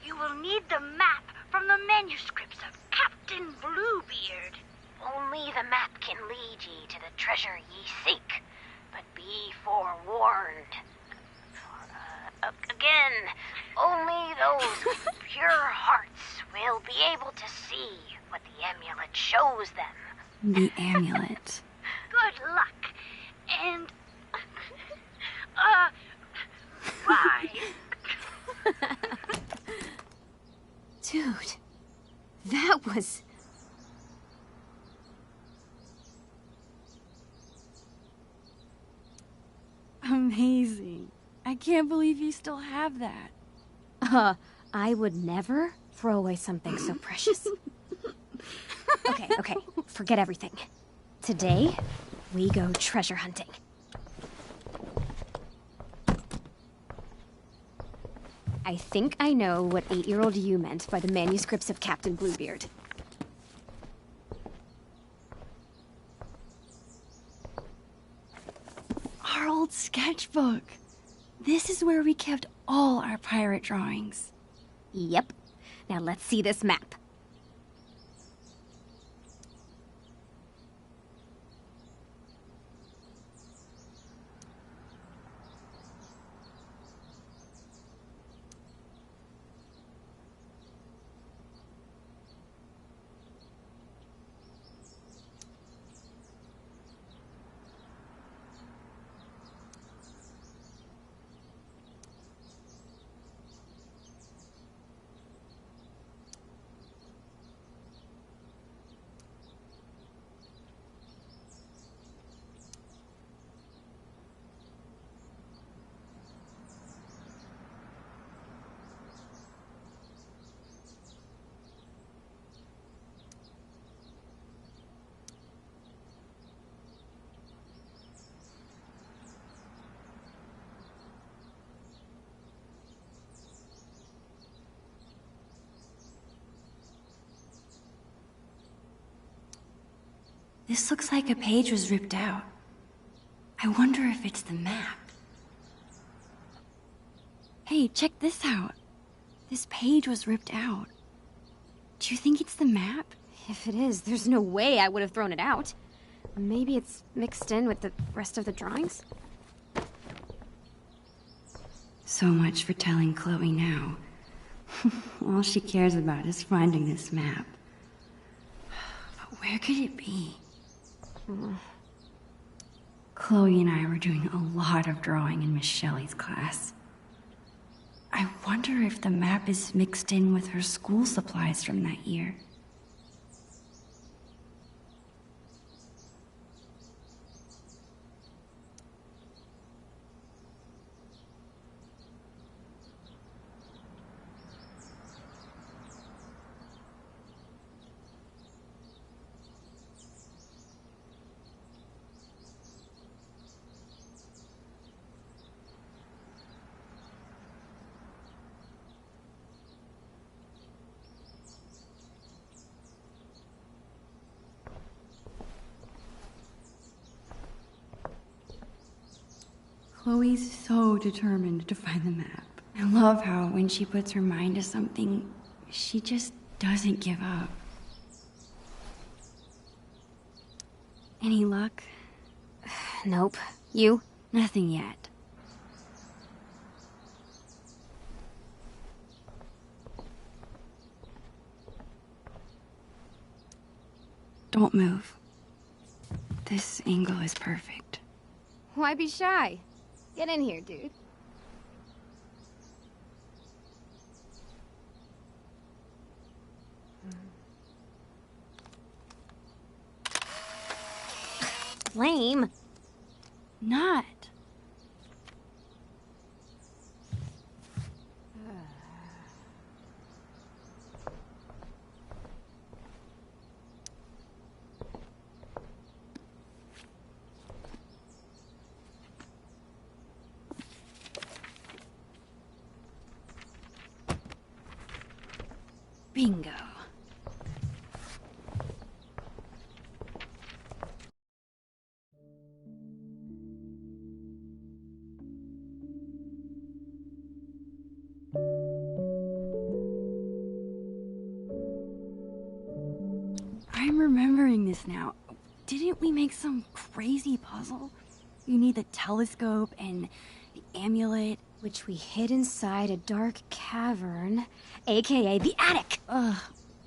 you will need the map from the manuscripts of Captain Bluebeard. Only the map can lead ye to the treasure ye seek, but be forewarned. Again, only those with pure hearts will be able to see what the amulet shows them. The amulet. Good luck, and... bye. Dude, that was... Amazing. I can't believe you still have that. I would never throw away something so precious. Okay, forget everything. Today, we go treasure hunting. I think I know what 8-year-old you meant by the manuscripts of Captain Bluebeard. Our old sketchbook. This is where we kept all our pirate drawings. Yep. Now let's see this map. This looks like a page was ripped out. I wonder if it's the map. Hey, check this out. This page was ripped out. Do you think it's the map? If it is, there's no way I would have thrown it out. Maybe it's mixed in with the rest of the drawings? So much for telling Chloe now. All she cares about is finding this map. But where could it be? Chloe and I were doing a lot of drawing in Miss Shelley's class. I wonder if the map is mixed in with her school supplies from that year. Chloe's so determined to find the map. I love how when she puts her mind to something, she just doesn't give up. Any luck? Nope. You? Nothing yet. Don't move. This angle is perfect. Why be shy? Get in here, dude. Lame. Not. Bingo. I'm remembering this now. Didn't we make some crazy puzzle? You need the telescope and the amulet. Which we hid inside a dark cavern, aka the attic! Ugh,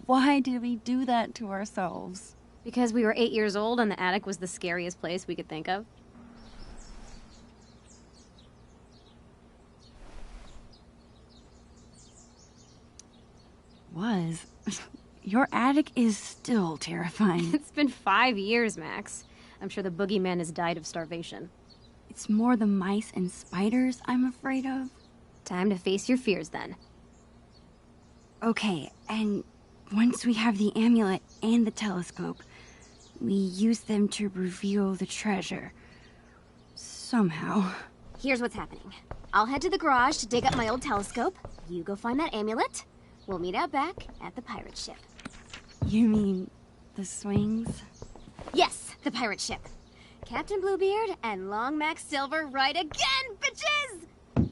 why did we do that to ourselves? Because we were 8 years old and the attic was the scariest place we could think of. Was. Your attic is still terrifying. It's been 5 years, Max. I'm sure the boogeyman has died of starvation. It's more the mice and spiders I'm afraid of. Time to face your fears, then. Okay, and once we have the amulet and the telescope, we use them to reveal the treasure. Somehow. Here's what's happening. I'll head to the garage to dig up my old telescope. You go find that amulet. We'll meet out back at the pirate ship. You mean the swings? Yes, the pirate ship. Captain Bluebeard and Long Max Silver right again, bitches!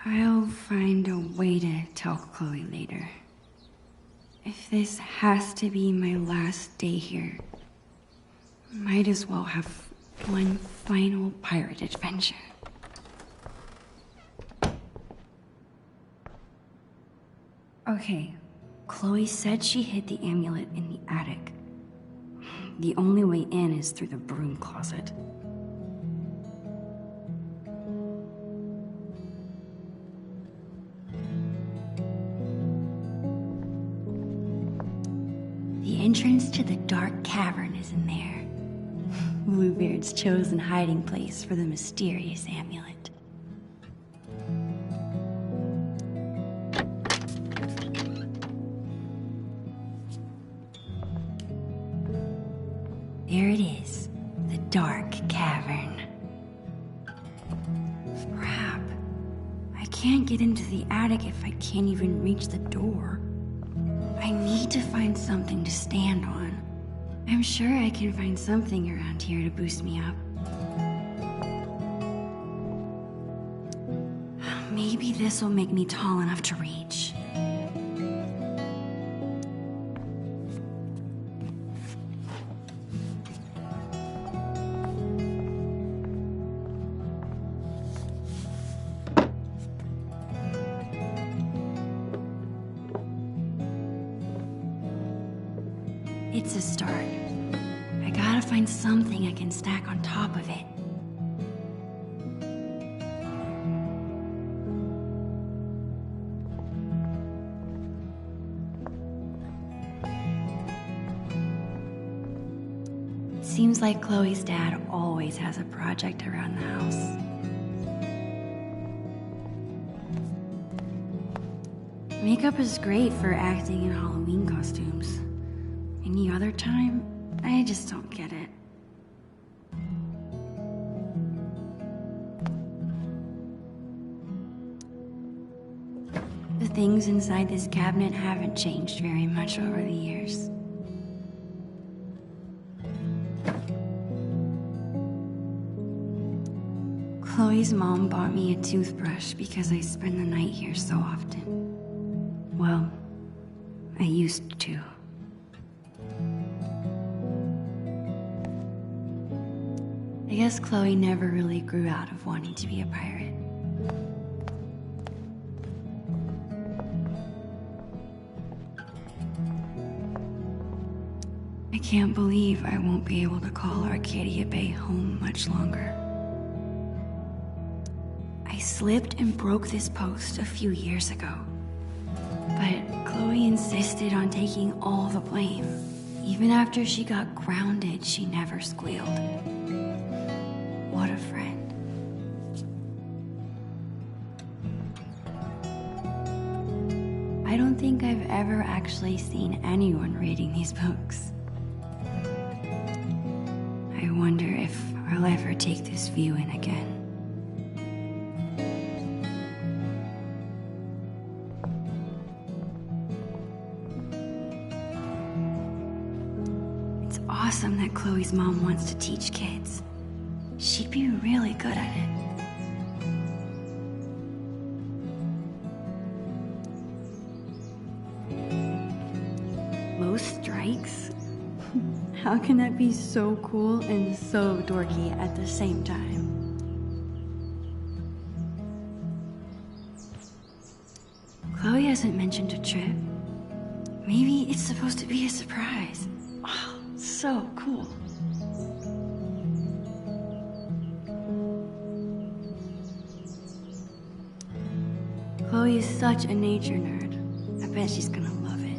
I'll find a way to tell Chloe later. If this has to be my last day here, might as well have one final pirate adventure. Okay, Chloe said she hid the amulet in the attic. The only way in is through the broom closet. The entrance to the dark cavern is in there. Bluebeard's chosen hiding place for the mysterious amulet. There it is, the dark cavern. Crap. I can't get into the attic if I can't even reach the door. I need to find something to stand on. I'm sure I can find something around here to boost me up. Maybe this will make me tall enough to reach. It's a start. I gotta find something I can stack on top of it. It seems like Chloe's dad always has a project around the house. Makeup is great for acting in Halloween costumes. Any other time, I just don't get it. The things inside this cabinet haven't changed very much over the years. Chloe's mom bought me a toothbrush because I spend the night here so often. Well, I used to. I guess Chloe never really grew out of wanting to be a pirate. I can't believe I won't be able to call Arcadia Bay home much longer. I slipped and broke this post a few years ago, but Chloe insisted on taking all the blame. Even after she got grounded, she never squealed. What a friend. I don't think I've ever actually seen anyone reading these books. I wonder if I'll ever take this view in again. It's awesome that Chloe's mom wants to teach kids. She'd be really good at it. Low strikes? How can that be so cool and so dorky at the same time? Chloe hasn't mentioned a trip. Maybe it's supposed to be a surprise. Oh, so cool. Chloe is such a nature nerd. I bet she's gonna love it.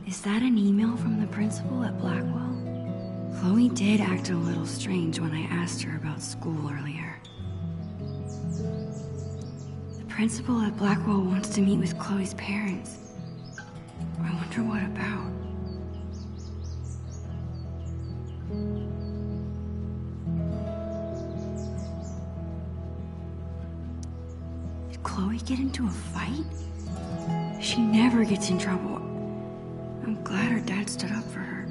Is that an email from the principal at Blackwell? Chloe did act a little strange when I asked her about school earlier. The principal at Blackwell wants to meet with Chloe's parents. I wonder what about. Chloe get into a fight? She never gets in trouble. I'm glad her dad stood up for her.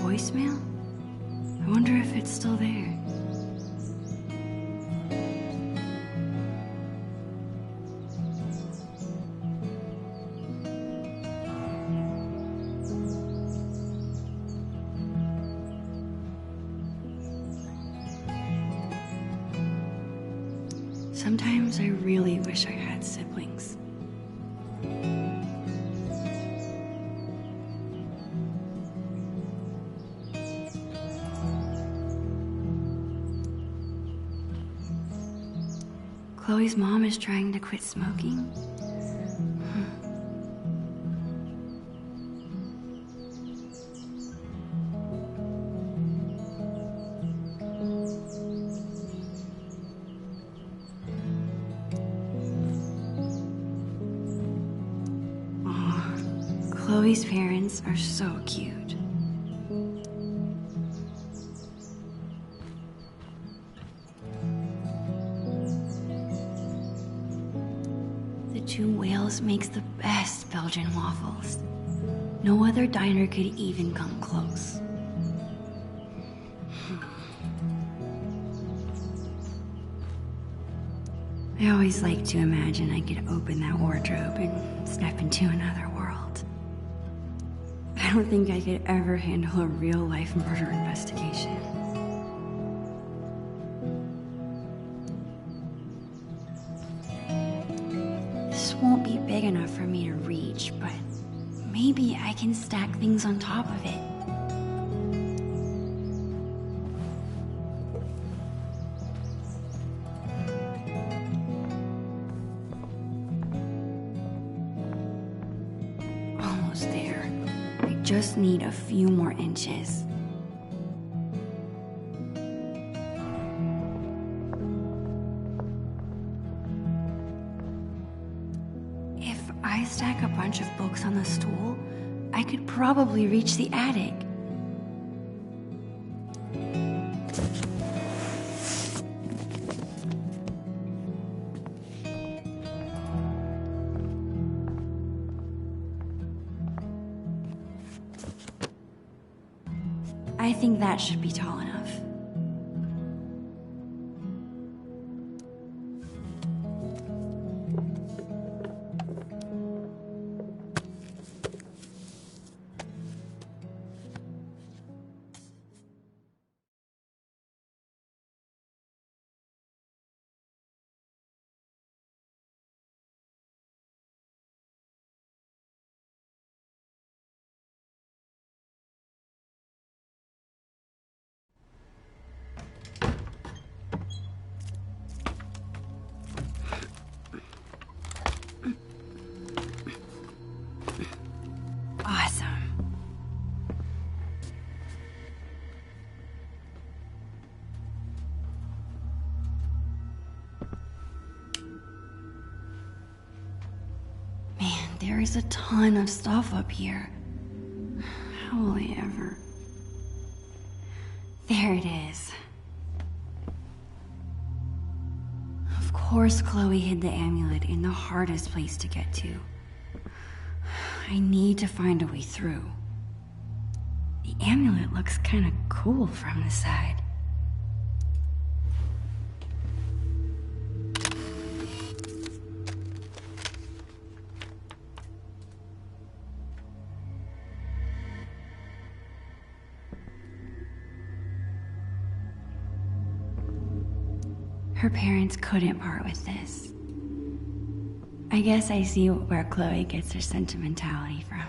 Voicemail? I wonder if it's still there. Sometimes I really wish I had siblings. Chloe's mom is trying to quit smoking. Chloe's parents are so cute. The Two Whales makes the best Belgian waffles. No other diner could even come close. I always like to imagine I could open that wardrobe and step into another world. I don't think I could ever handle a real-life murder investigation. This won't be big enough for me to reach, but maybe I can stack things on top of it. Almost there. I just need a few more inches. If I stack a bunch of books on the stool, I could probably reach the attic. I think that should be tall enough. Awesome. Man, there is a ton of stuff up here. How will I ever... There it is. Of course Chloe hid the amulet in the hardest place to get to. I need to find a way through. The amulet looks kind of cool from the side. Her parents couldn't part with this. I guess I see where Chloe gets her sentimentality from.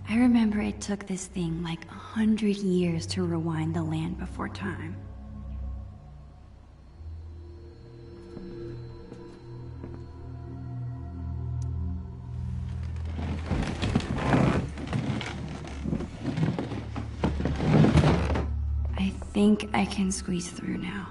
I remember it took this thing like 100 years to rewind the land before time. I think I can squeeze through now.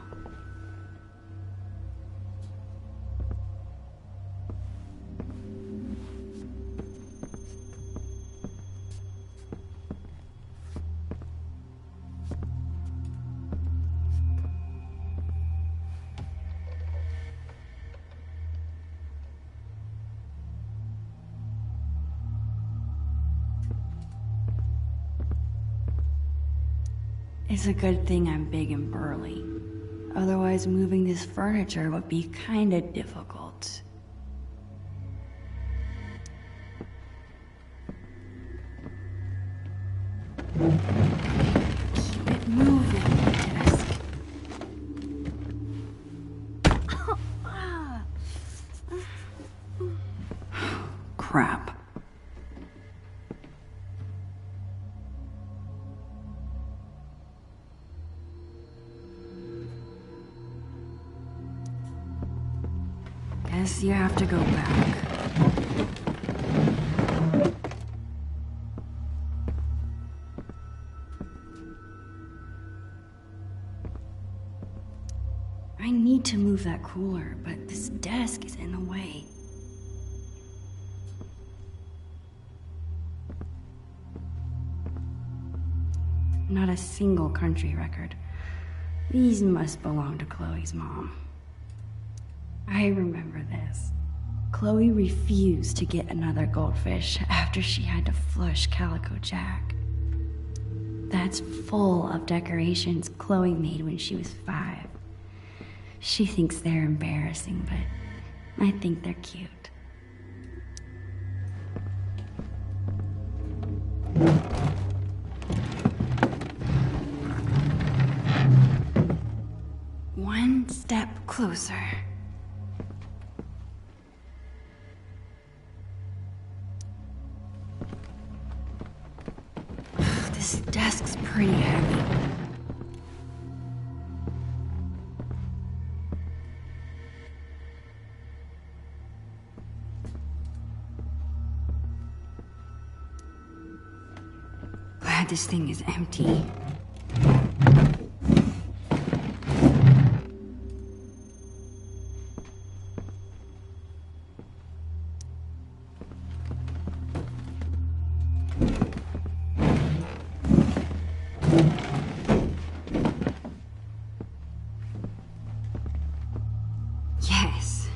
It's a good thing I'm big and burly. Otherwise, moving this furniture would be kinda difficult. Keep it moving, desk. Crap. Guess you have to go back. I need to move that cooler, but this desk is in the way. Not a single country record. These must belong to Chloe's mom. I remember this. Chloe refused to get another goldfish after she had to flush Calico Jack. That's full of decorations Chloe made when she was 5. She thinks they're embarrassing, but I think they're cute. One step closer. This desk's pretty heavy. Glad this thing is empty. Yes.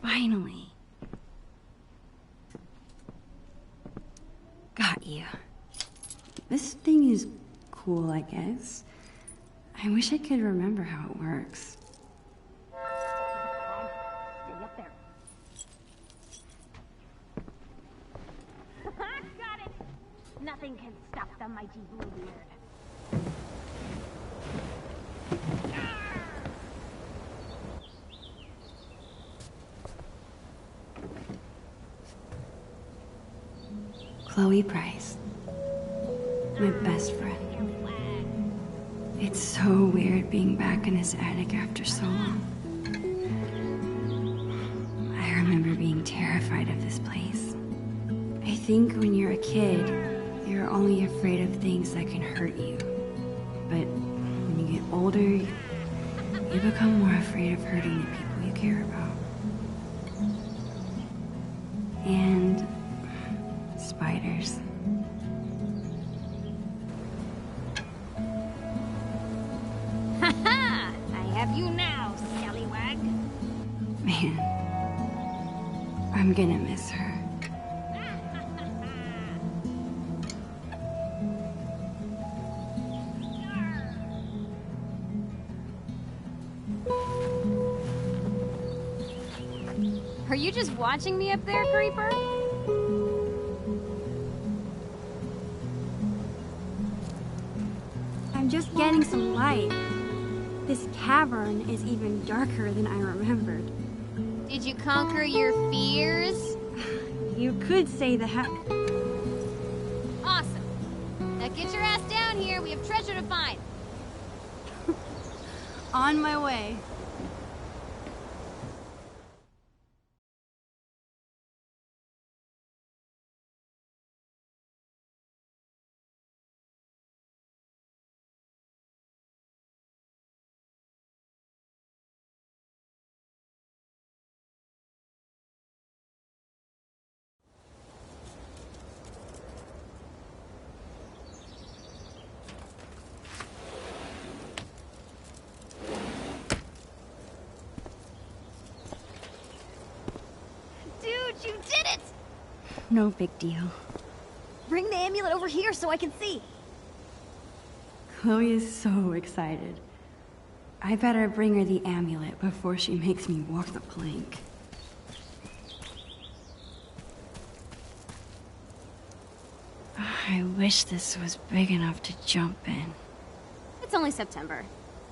Finally. Got you. This thing is cool, I guess. I wish I could remember how it works. Stay up there. Got it! Nothing can stop the mighty Bluebeard. Chloe Price. My best friend. It's so weird being back in his attic after so long. I remember being terrified of this place. I think when you're a kid, you're only afraid of things that can hurt you. But when you get older, you become more afraid of hurting the people you care about. And spiders. Ha-ha! I have you now, scallywag. Man, I'm gonna miss her. Are you just watching me up there, Creeper? I'm just getting some light. This cavern is even darker than I remembered. Did you conquer your fears? You could say that. Awesome. Now get your ass down here. We have treasure to find. On my way. No big deal. Bring the amulet over here so I can see. Chloe is so excited. I better bring her the amulet before she makes me walk the plank. I wish this was big enough to jump in. It's only September.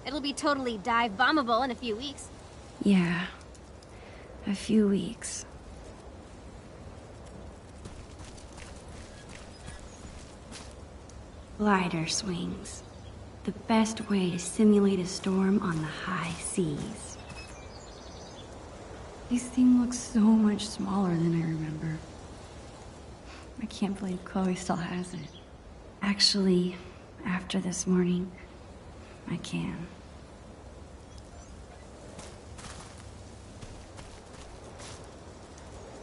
It'll be totally dive bombable in a few weeks. Yeah, a few weeks. Glider swings. The best way to simulate a storm on the high seas. This thing looks so much smaller than I remember. I can't believe Chloe still has it. Actually, after this morning, I can.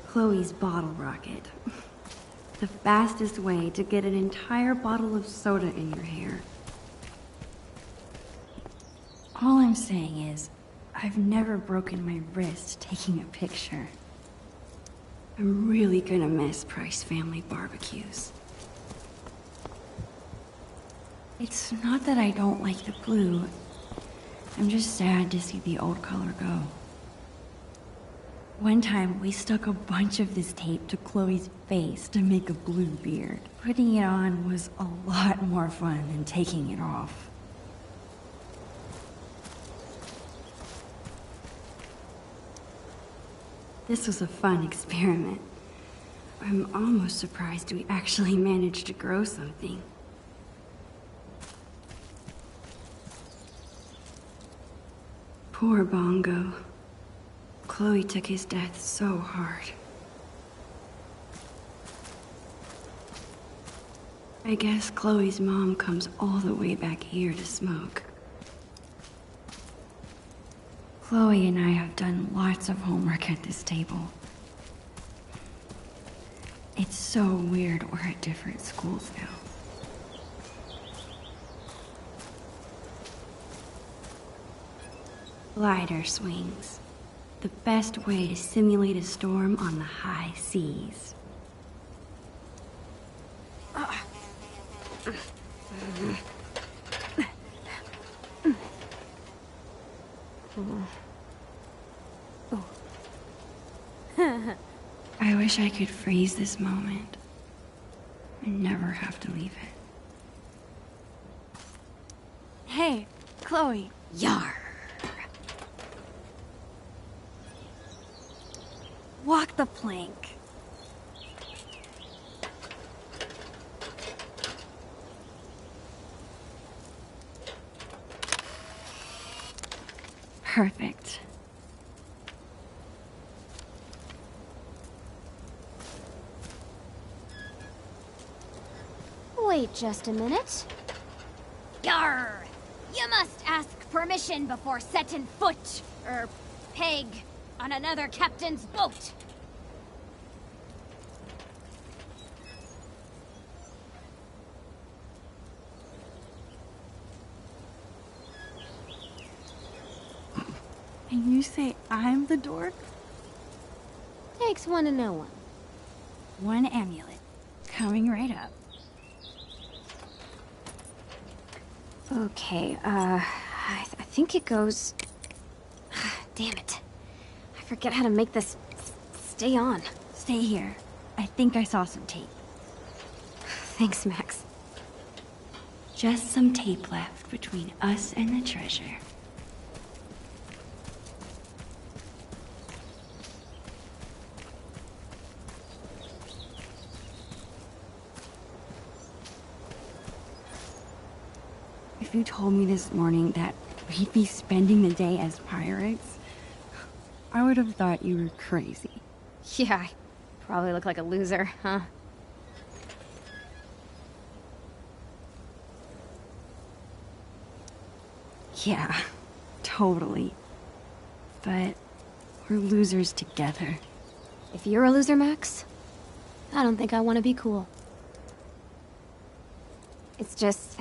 Chloe's bottle rocket. The fastest way to get an entire bottle of soda in your hair. All I'm saying is, I've never broken my wrist taking a picture. I'm really gonna miss Price family barbecues. It's not that I don't like the blue. I'm just sad to see the old color go. One time, we stuck a bunch of this tape to Chloe's face to make a blue beard. Putting it on was a lot more fun than taking it off. This was a fun experiment. I'm almost surprised we actually managed to grow something. Poor Bongo. Chloe took his death so hard. I guess Chloe's mom comes all the way back here to smoke. Chloe and I have done lots of homework at this table. It's so weird we're at different schools now. Glider swings. The best way to simulate a storm on the high seas. I wish I could freeze this moment and never have to leave it. Hey, Chloe. Yar. Walk the plank. Perfect. Wait just a minute. Yar! You must ask permission before setting foot, or peg, on another captain's boat. And you say I'm the dork? Takes one to know one. One amulet. Coming right up. Okay, I think it goes... Damn it. I forget how to make this stay on. Stay here. I think I saw some tape. Thanks, Max. Just some tape left between us and the treasure. If you told me this morning that we'd be spending the day as pirates, I would have thought you were crazy. Yeah, I probably look like a loser, huh? Yeah, totally. But we're losers together. If you're a loser, Max, I don't think I want to be cool. It's just...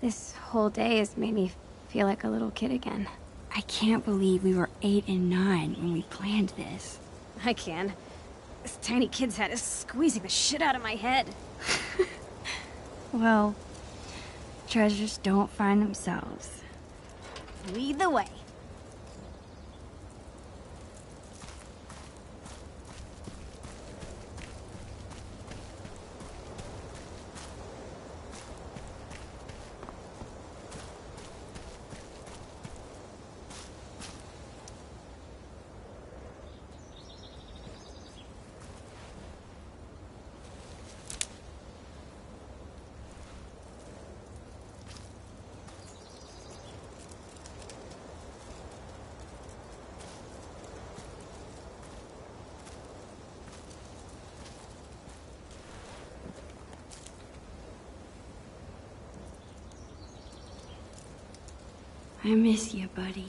this whole day has made me feel like a little kid again. I can't believe we were 8 and 9 when we planned this. I can. This tiny kid's head is squeezing the shit out of my head. Well, treasures don't find themselves. Lead the way. I miss you, buddy.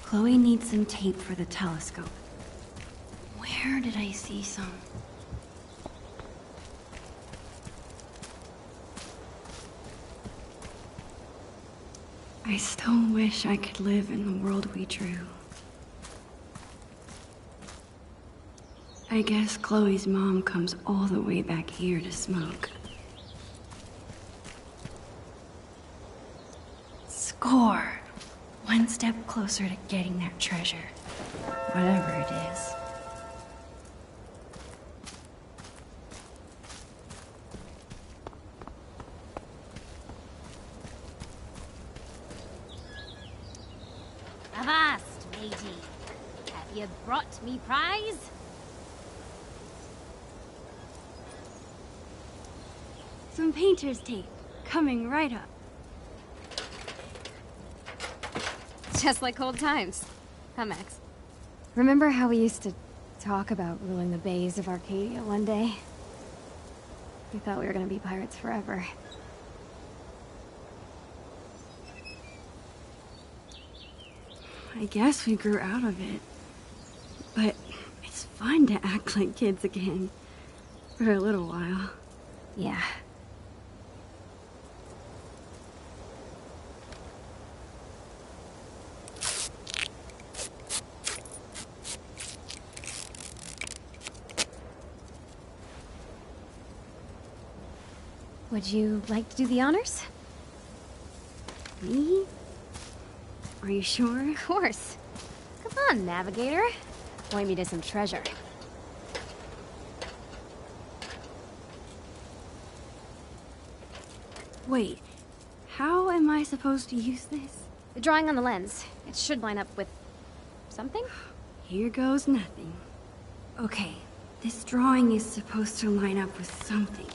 Chloe needs some tape for the telescope. Where did I see some? I still wish I could live in the world we drew. I guess Chloe's mom comes all the way back here to smoke. Score! One step closer to getting that treasure. Whatever it is. Avast, matey. Have you brought me prize? Some painter's tape. Coming right up. Just like old times. Huh, Max? Remember how we used to talk about ruling the bays of Arcadia one day? We thought we were gonna be pirates forever. I guess we grew out of it. But it's fun to act like kids again. For a little while. Yeah. Would you like to do the honors? Me? Are you sure? Of course. Come on, Navigator. Point me to some treasure. Wait, how am I supposed to use this? The drawing on the lens. It should line up with something? Here goes nothing. Okay, this drawing is supposed to line up with something.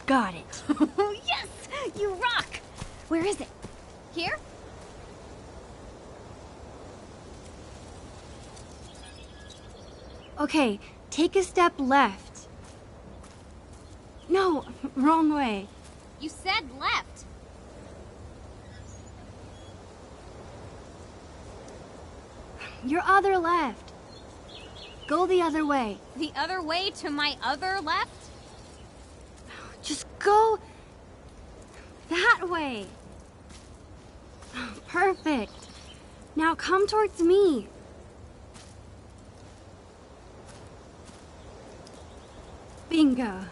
Got it. Yes! You rock! Where is it? Here? Okay, take a step left. No, wrong way. You said left. Your other left. Go the other way. The other way to my other left? Just go that way. Perfect. Now come towards me. Bingo.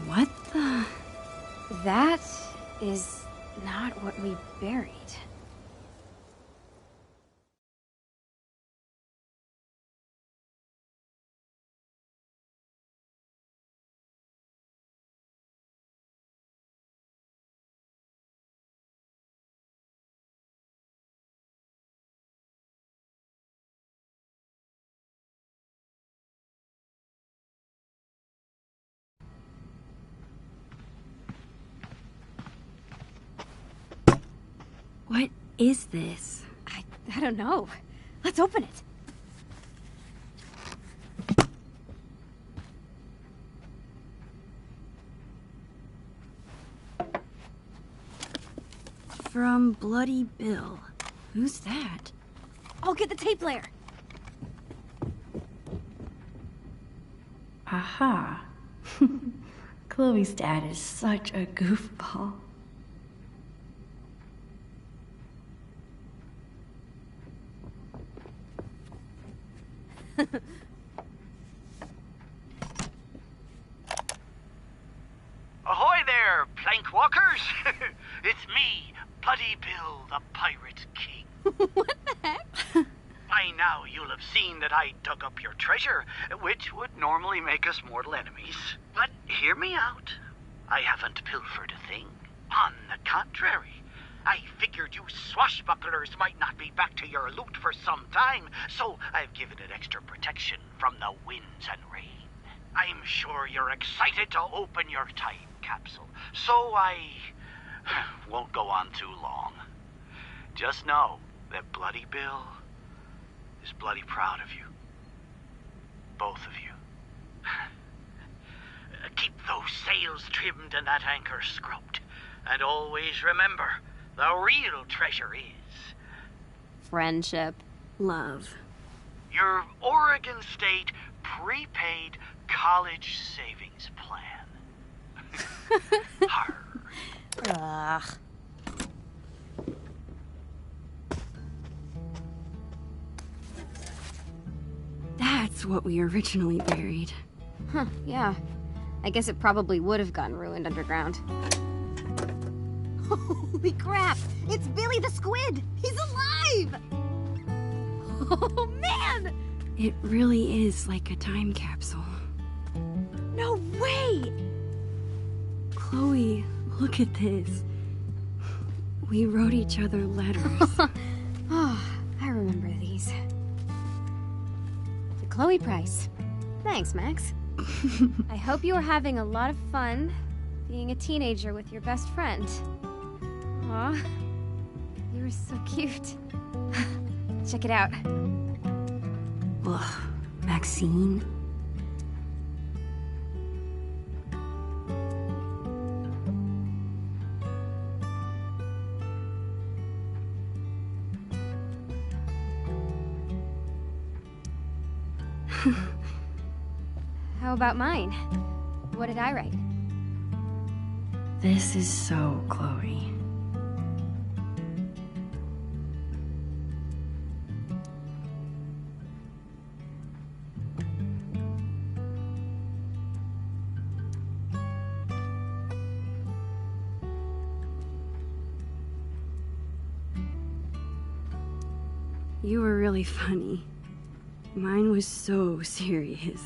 What the? That is not what we buried. is this? I don't know. Let's open it. From Bloody Bill. Who's that? I'll get the tape player. Aha. Chloe's dad is such a goofball. Ahoy there, plank walkers! It's me, Bloody Bill, the Pirate King. What the heck? By now you'll have seen that I dug up your treasure, which would normally make us mortal enemies. But hear me out. I haven't pilfered a thing. On the contrary, I figured you swashbucklers might not be back to your loot for some time, so I've given it extra protection from the winds and rain. I'm sure you're excited to open your time capsule, so I won't go on too long. Just know that Bloody Bill is bloody proud of you. Both of you. Keep those sails trimmed and that anchor scrubbed. And always remember, the real treasure is... Friendship. Love. Your Oregon State prepaid college savings plan. Ugh. That's what we originally buried. Huh, yeah. I guess it probably would have gotten ruined underground. Holy crap! It's Billy the Squid! He's alive! Oh, man! It really is like a time capsule. No way! Chloe, look at this. We wrote each other letters. Oh, I remember these. The Chloe Price. Thanks, Max. I hope you are having a lot of fun being a teenager with your best friend. Aw, you were so cute. Check it out. Ugh, Maxine? How about mine? What did I write? This is so Chloe. You were really funny. Mine was so serious.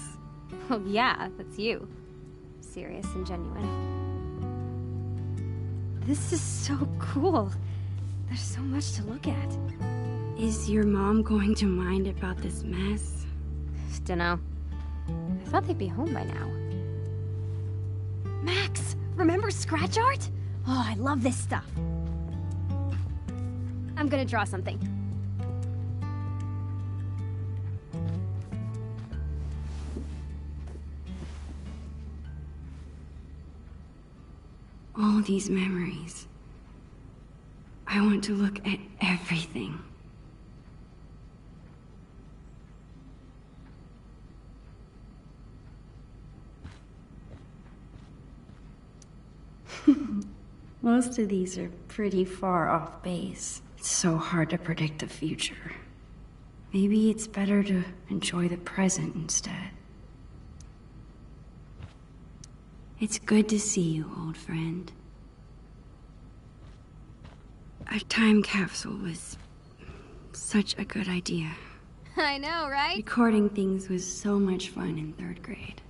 Oh yeah, that's you. Serious and genuine. This is so cool. There's so much to look at. Is your mom going to mind about this mess? Dunno. I thought they'd be home by now. Max, remember scratch art? Oh, I love this stuff. I'm gonna draw something. All these memories. I want to look at everything. Most of these are pretty far off base. It's so hard to predict the future. Maybe it's better to enjoy the present instead. It's good to see you, old friend. A time capsule was such a good idea. I know, right? Recording things was so much fun in 3rd grade.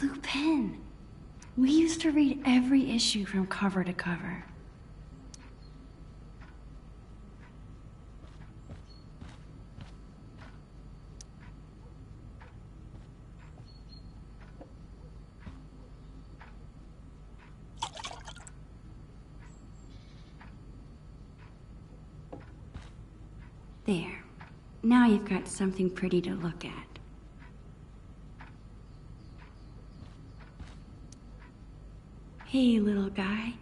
Lupin! We used to read every issue from cover to cover. There. Now you've got something pretty to look at. Hey, little guy.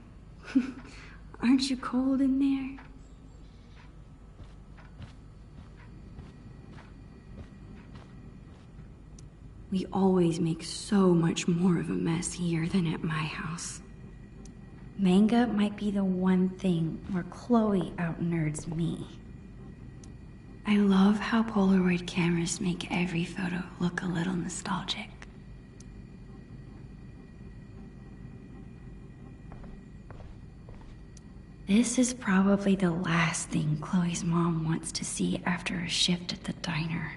Aren't you cold in there? We always make so much more of a mess here than at my house. Manga might be the one thing where Chloe out-nerds me. I love how Polaroid cameras make every photo look a little nostalgic. This is probably the last thing Chloe's mom wants to see after a shift at the diner.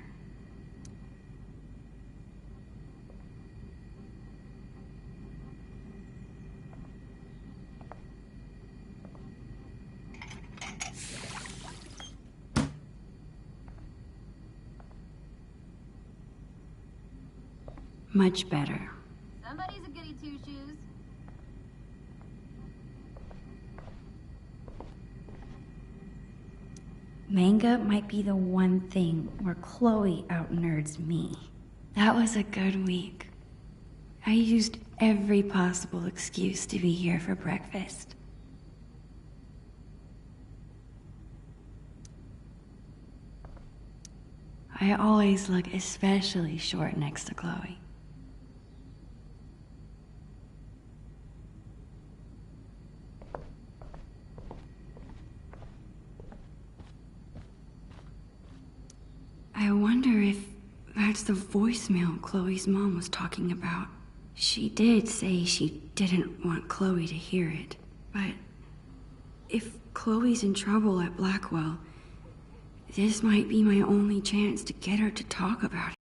Much better. Somebody's a goody two-shoes. Manga might be the one thing where Chloe out-nerds me. That was a good week. I used every possible excuse to be here for breakfast. I always look especially short next to Chloe. I wonder if that's the voicemail Chloe's mom was talking about. She did say she didn't want Chloe to hear it, but if Chloe's in trouble at Blackwell, this might be my only chance to get her to talk about it.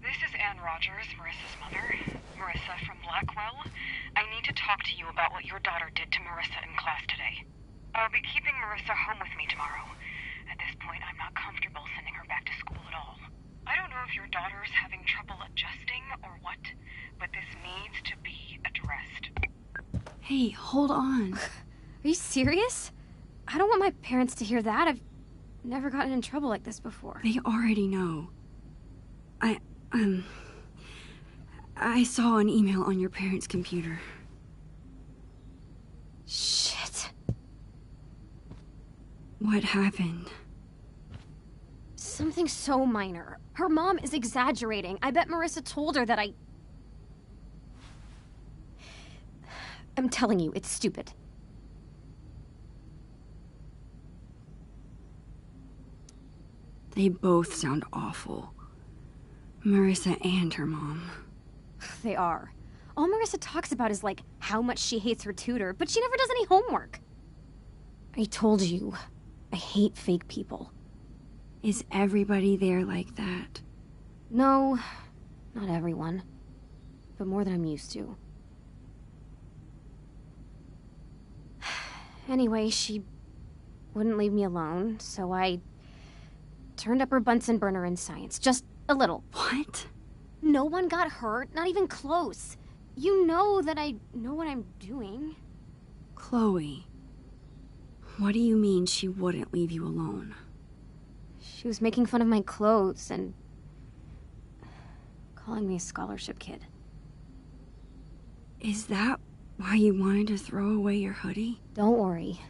This is Anne Rogers, Marissa's mother. Marissa from Blackwell. I need to talk to you about what your daughter did to Marissa in class today. I'll be keeping Marissa home with me tomorrow. At this point, I'm not comfortable sending her back to school at all. I don't know if your daughter's having trouble adjusting or what, but this needs to be addressed. Hey, hold on. Are you serious? I don't want my parents to hear that. I've never gotten in trouble like this before. They already know. I saw an email on your parents' computer. Shit. What happened? Something so minor. Her mom is exaggerating. I bet Marissa told her that I'm telling you, it's stupid. They both sound awful. Marissa and her mom. They are. All Marissa talks about is, like, how much she hates her tutor, but she never does any homework. I told you, I hate fake people. Is everybody there like that? No, not everyone. But more than I'm used to. Anyway, she wouldn't leave me alone, so I turned up her Bunsen burner in science. Just a little. What? No one got hurt, not even close. You know that I know what I'm doing. Chloe, what do you mean she wouldn't leave you alone? She was making fun of my clothes and calling me a scholarship kid. Is that why you wanted to throw away your hoodie? Don't worry.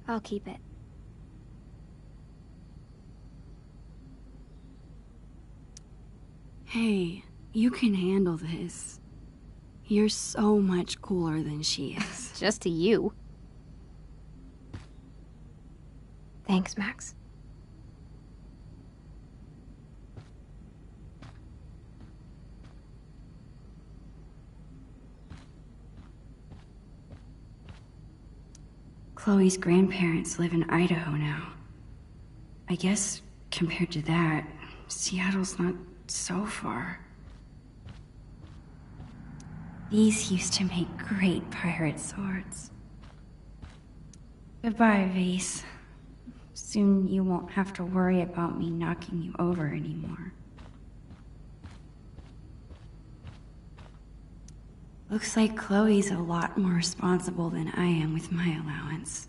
I'll keep it. Hey, you can handle this. You're so much cooler than she is. Just to you. Thanks, Max. Chloe's grandparents live in Idaho now. I guess, compared to that, Seattle's not so far. These used to make great pirate swords. Goodbye, Vase. Soon you won't have to worry about me knocking you over anymore. Looks like Chloe's a lot more responsible than I am with my allowance.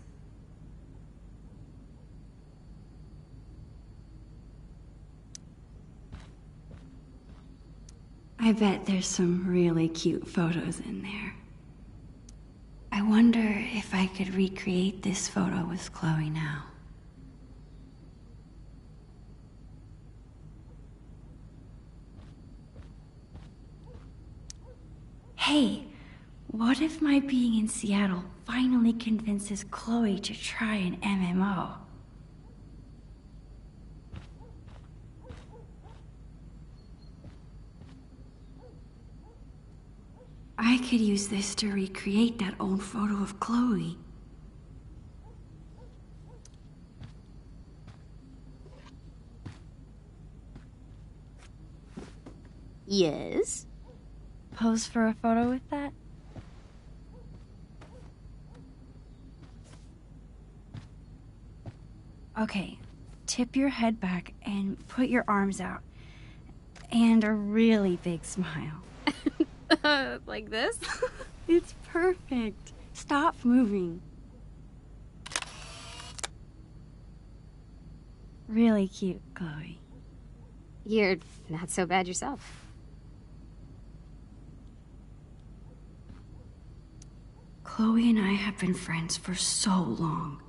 I bet there's some really cute photos in there. I wonder if I could recreate this photo with Chloe now. Hey, what if my being in Seattle finally convinces Chloe to try an MMO? I could use this to recreate that old photo of Chloe. Yes? Pose for a photo with that? Okay, tip your head back and put your arms out. And a really big smile. Like this? It's perfect. Stop moving. Really cute, Chloe. You're not so bad yourself. Chloe and I have been friends for so long.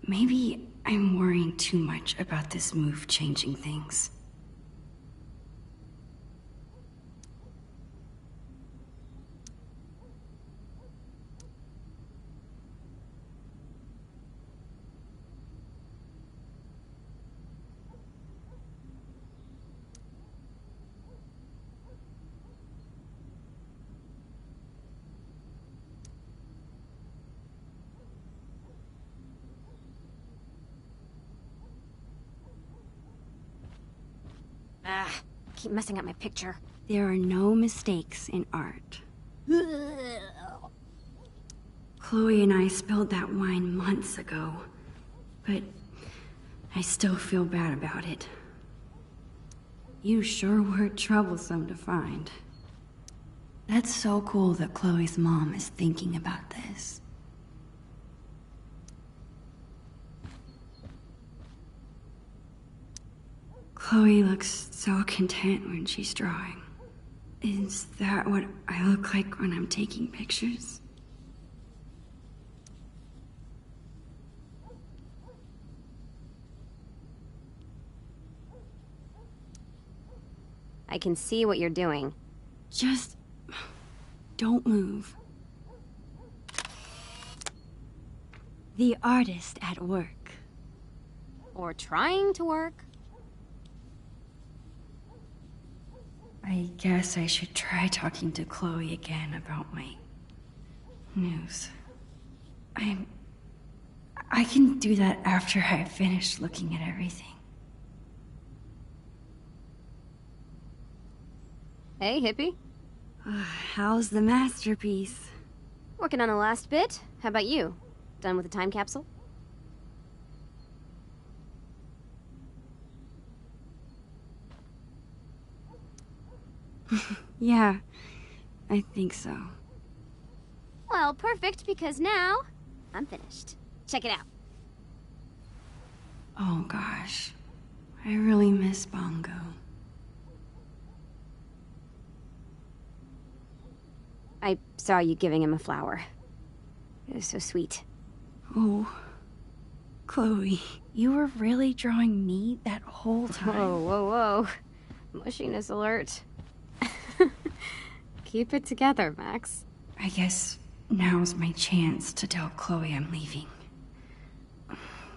Maybe I'm worrying too much about this move changing things. Ah, keep messing up my picture. There are no mistakes in art. Chloe and I spilled that wine months ago, but I still feel bad about it. You sure were troublesome to find. That's so cool that Chloe's mom is thinking about this. Chloe looks so content when she's drawing. Is that what I look like when I'm taking pictures? I can see what you're doing. Just don't move. The artist at work. Or trying to work. I guess I should try talking to Chloe again about my news. I can do that after I've finished looking at everything. Hey, hippie. How's the masterpiece? Working on the last bit. How about you? Done with the time capsule? Yeah, I think so. Well, perfect, because now I'm finished. Check it out. Oh gosh, I really miss Bongo. I saw you giving him a flower. It was so sweet. Oh, Chloe, you were really drawing me that whole time? Whoa, whoa, whoa. Mushiness alert. Keep it together, Max. I guess now's my chance to tell Chloe I'm leaving.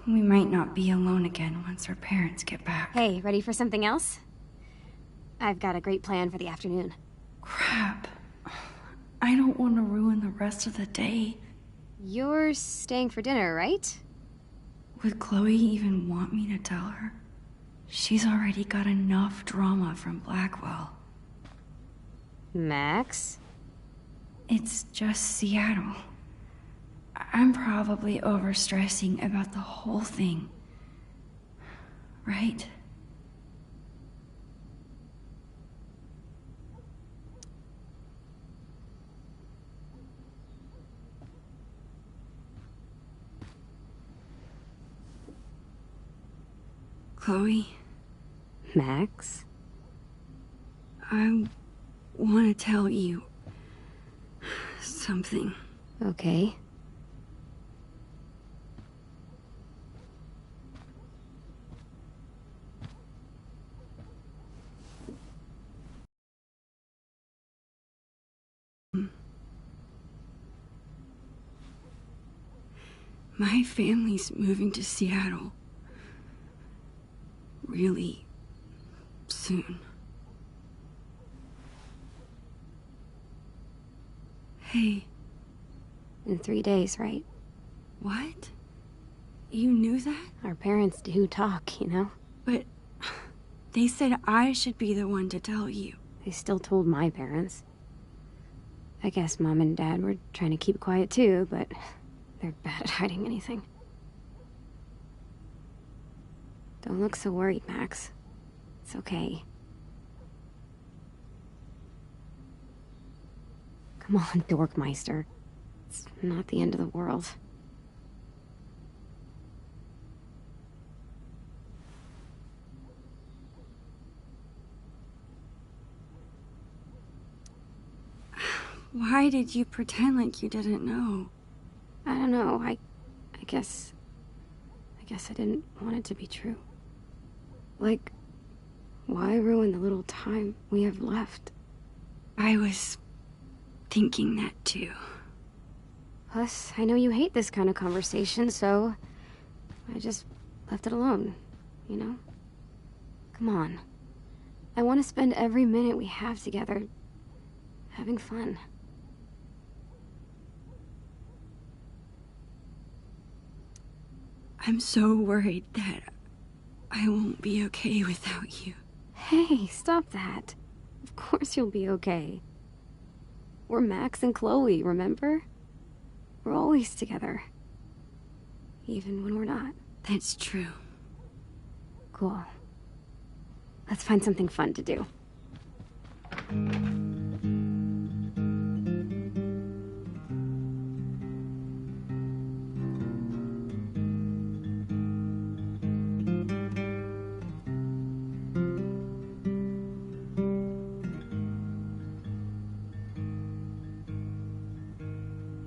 We might not be alone again once her parents get back. Hey, ready for something else? I've got a great plan for the afternoon. Crap. I don't want to ruin the rest of the day. You're staying for dinner, right? Would Chloe even want me to tell her? She's already got enough drama from Blackwell. Max? It's just Seattle. I'm probably overstressing about the whole thing. Right? Chloe, Max? I want to tell you something. Okay. My family's moving to Seattle. Really soon. Hey. In 3 days, right? What? You knew that? Our parents do talk, you know? But they said I should be the one to tell you. They still told my parents. I guess Mom and Dad were trying to keep quiet too, but they're bad at hiding anything. Don't look so worried, Max. It's okay. Come on, Dorkmeister. It's not the end of the world. Why did you pretend like you didn't know? I don't know. I guess I didn't want it to be true. Like, why ruin the little time we have left? I was thinking that too. Plus, I know you hate this kind of conversation, so I just left it alone, you know? Come on. I want to spend every minute we have together having fun. I'm so worried that I won't be okay without you. Hey, stop that. Of course you'll be okay. We're Max and Chloe, remember? We're always together. Even when we're not. That's true. Cool. Let's find something fun to do.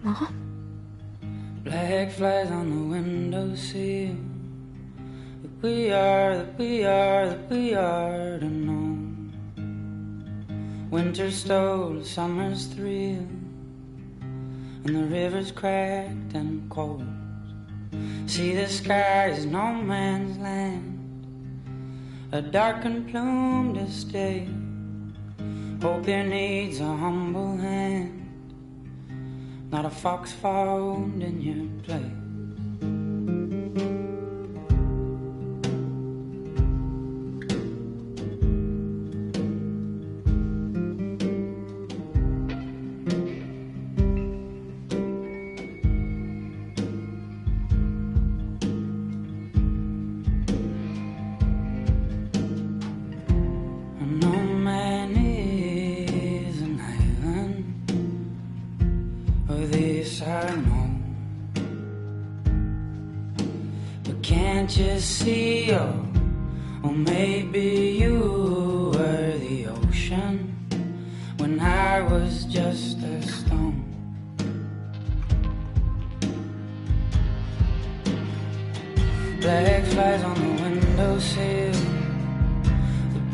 Mom? Black flies on the windowsill. That we are to know. Winter stole summer's thrill, and the river's cracked and cold. See, the sky is no man's land, a darkened plume to stay. Hope there needs a humble hand, not a fox found in your place. Can't you see, or maybe you were the ocean when I was just a stone. Black flies on the windowsill. That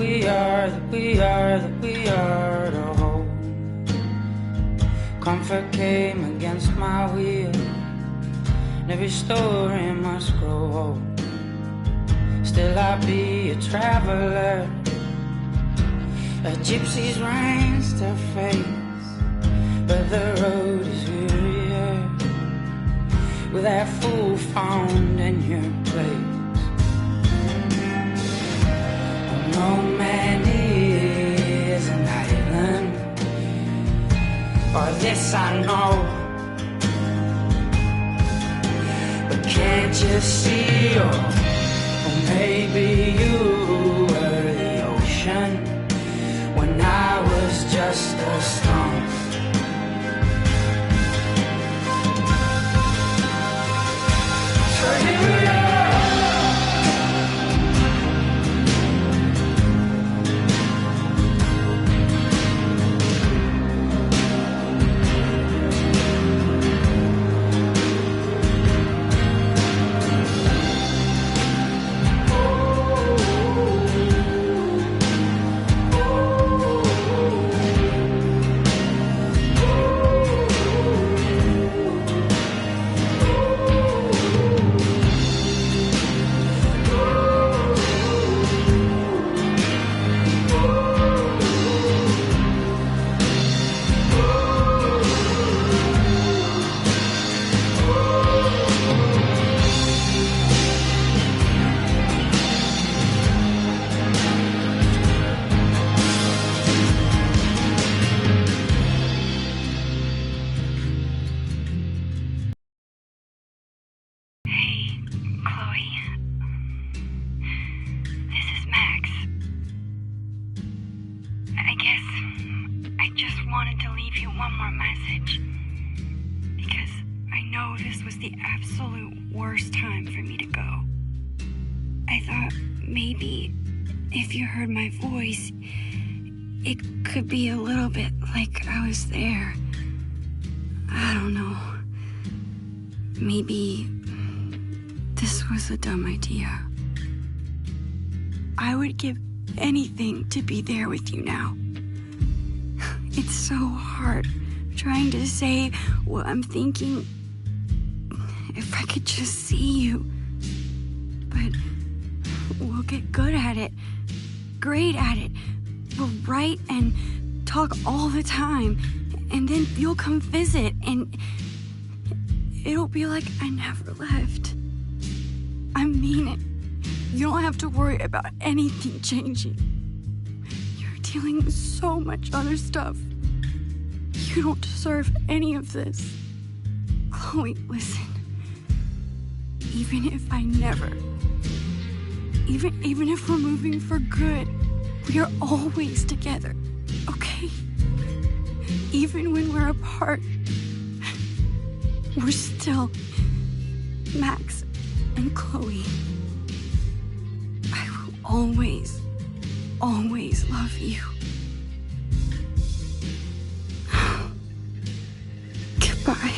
we are to hold. Comfort came against my will, and every story must grow old. Still I'll be a traveler, a gypsy's reins to face, but the road is wearier with that fool found in your place. No man is an island, or this I know. But can't you see, or maybe you were the ocean when I was just a stone. So here we are, absolute worst time for me to go. I thought maybe if you heard my voice, it could be a little bit like I was there. I don't know. Maybe this was a dumb idea. I would give anything to be there with you now. It's so hard trying to say what I'm thinking. If I could just see you. But we'll get good at it. Great at it. We'll write and talk all the time. And then you'll come visit and it'll be like I never left. I mean it. You don't have to worry about anything changing. You're dealing with so much other stuff. You don't deserve any of this. Chloe, listen. Even if I never... Even if we're moving for good, we are always together, okay? Even when we're apart, we're still Max and Chloe. I will always, always love you. Goodbye.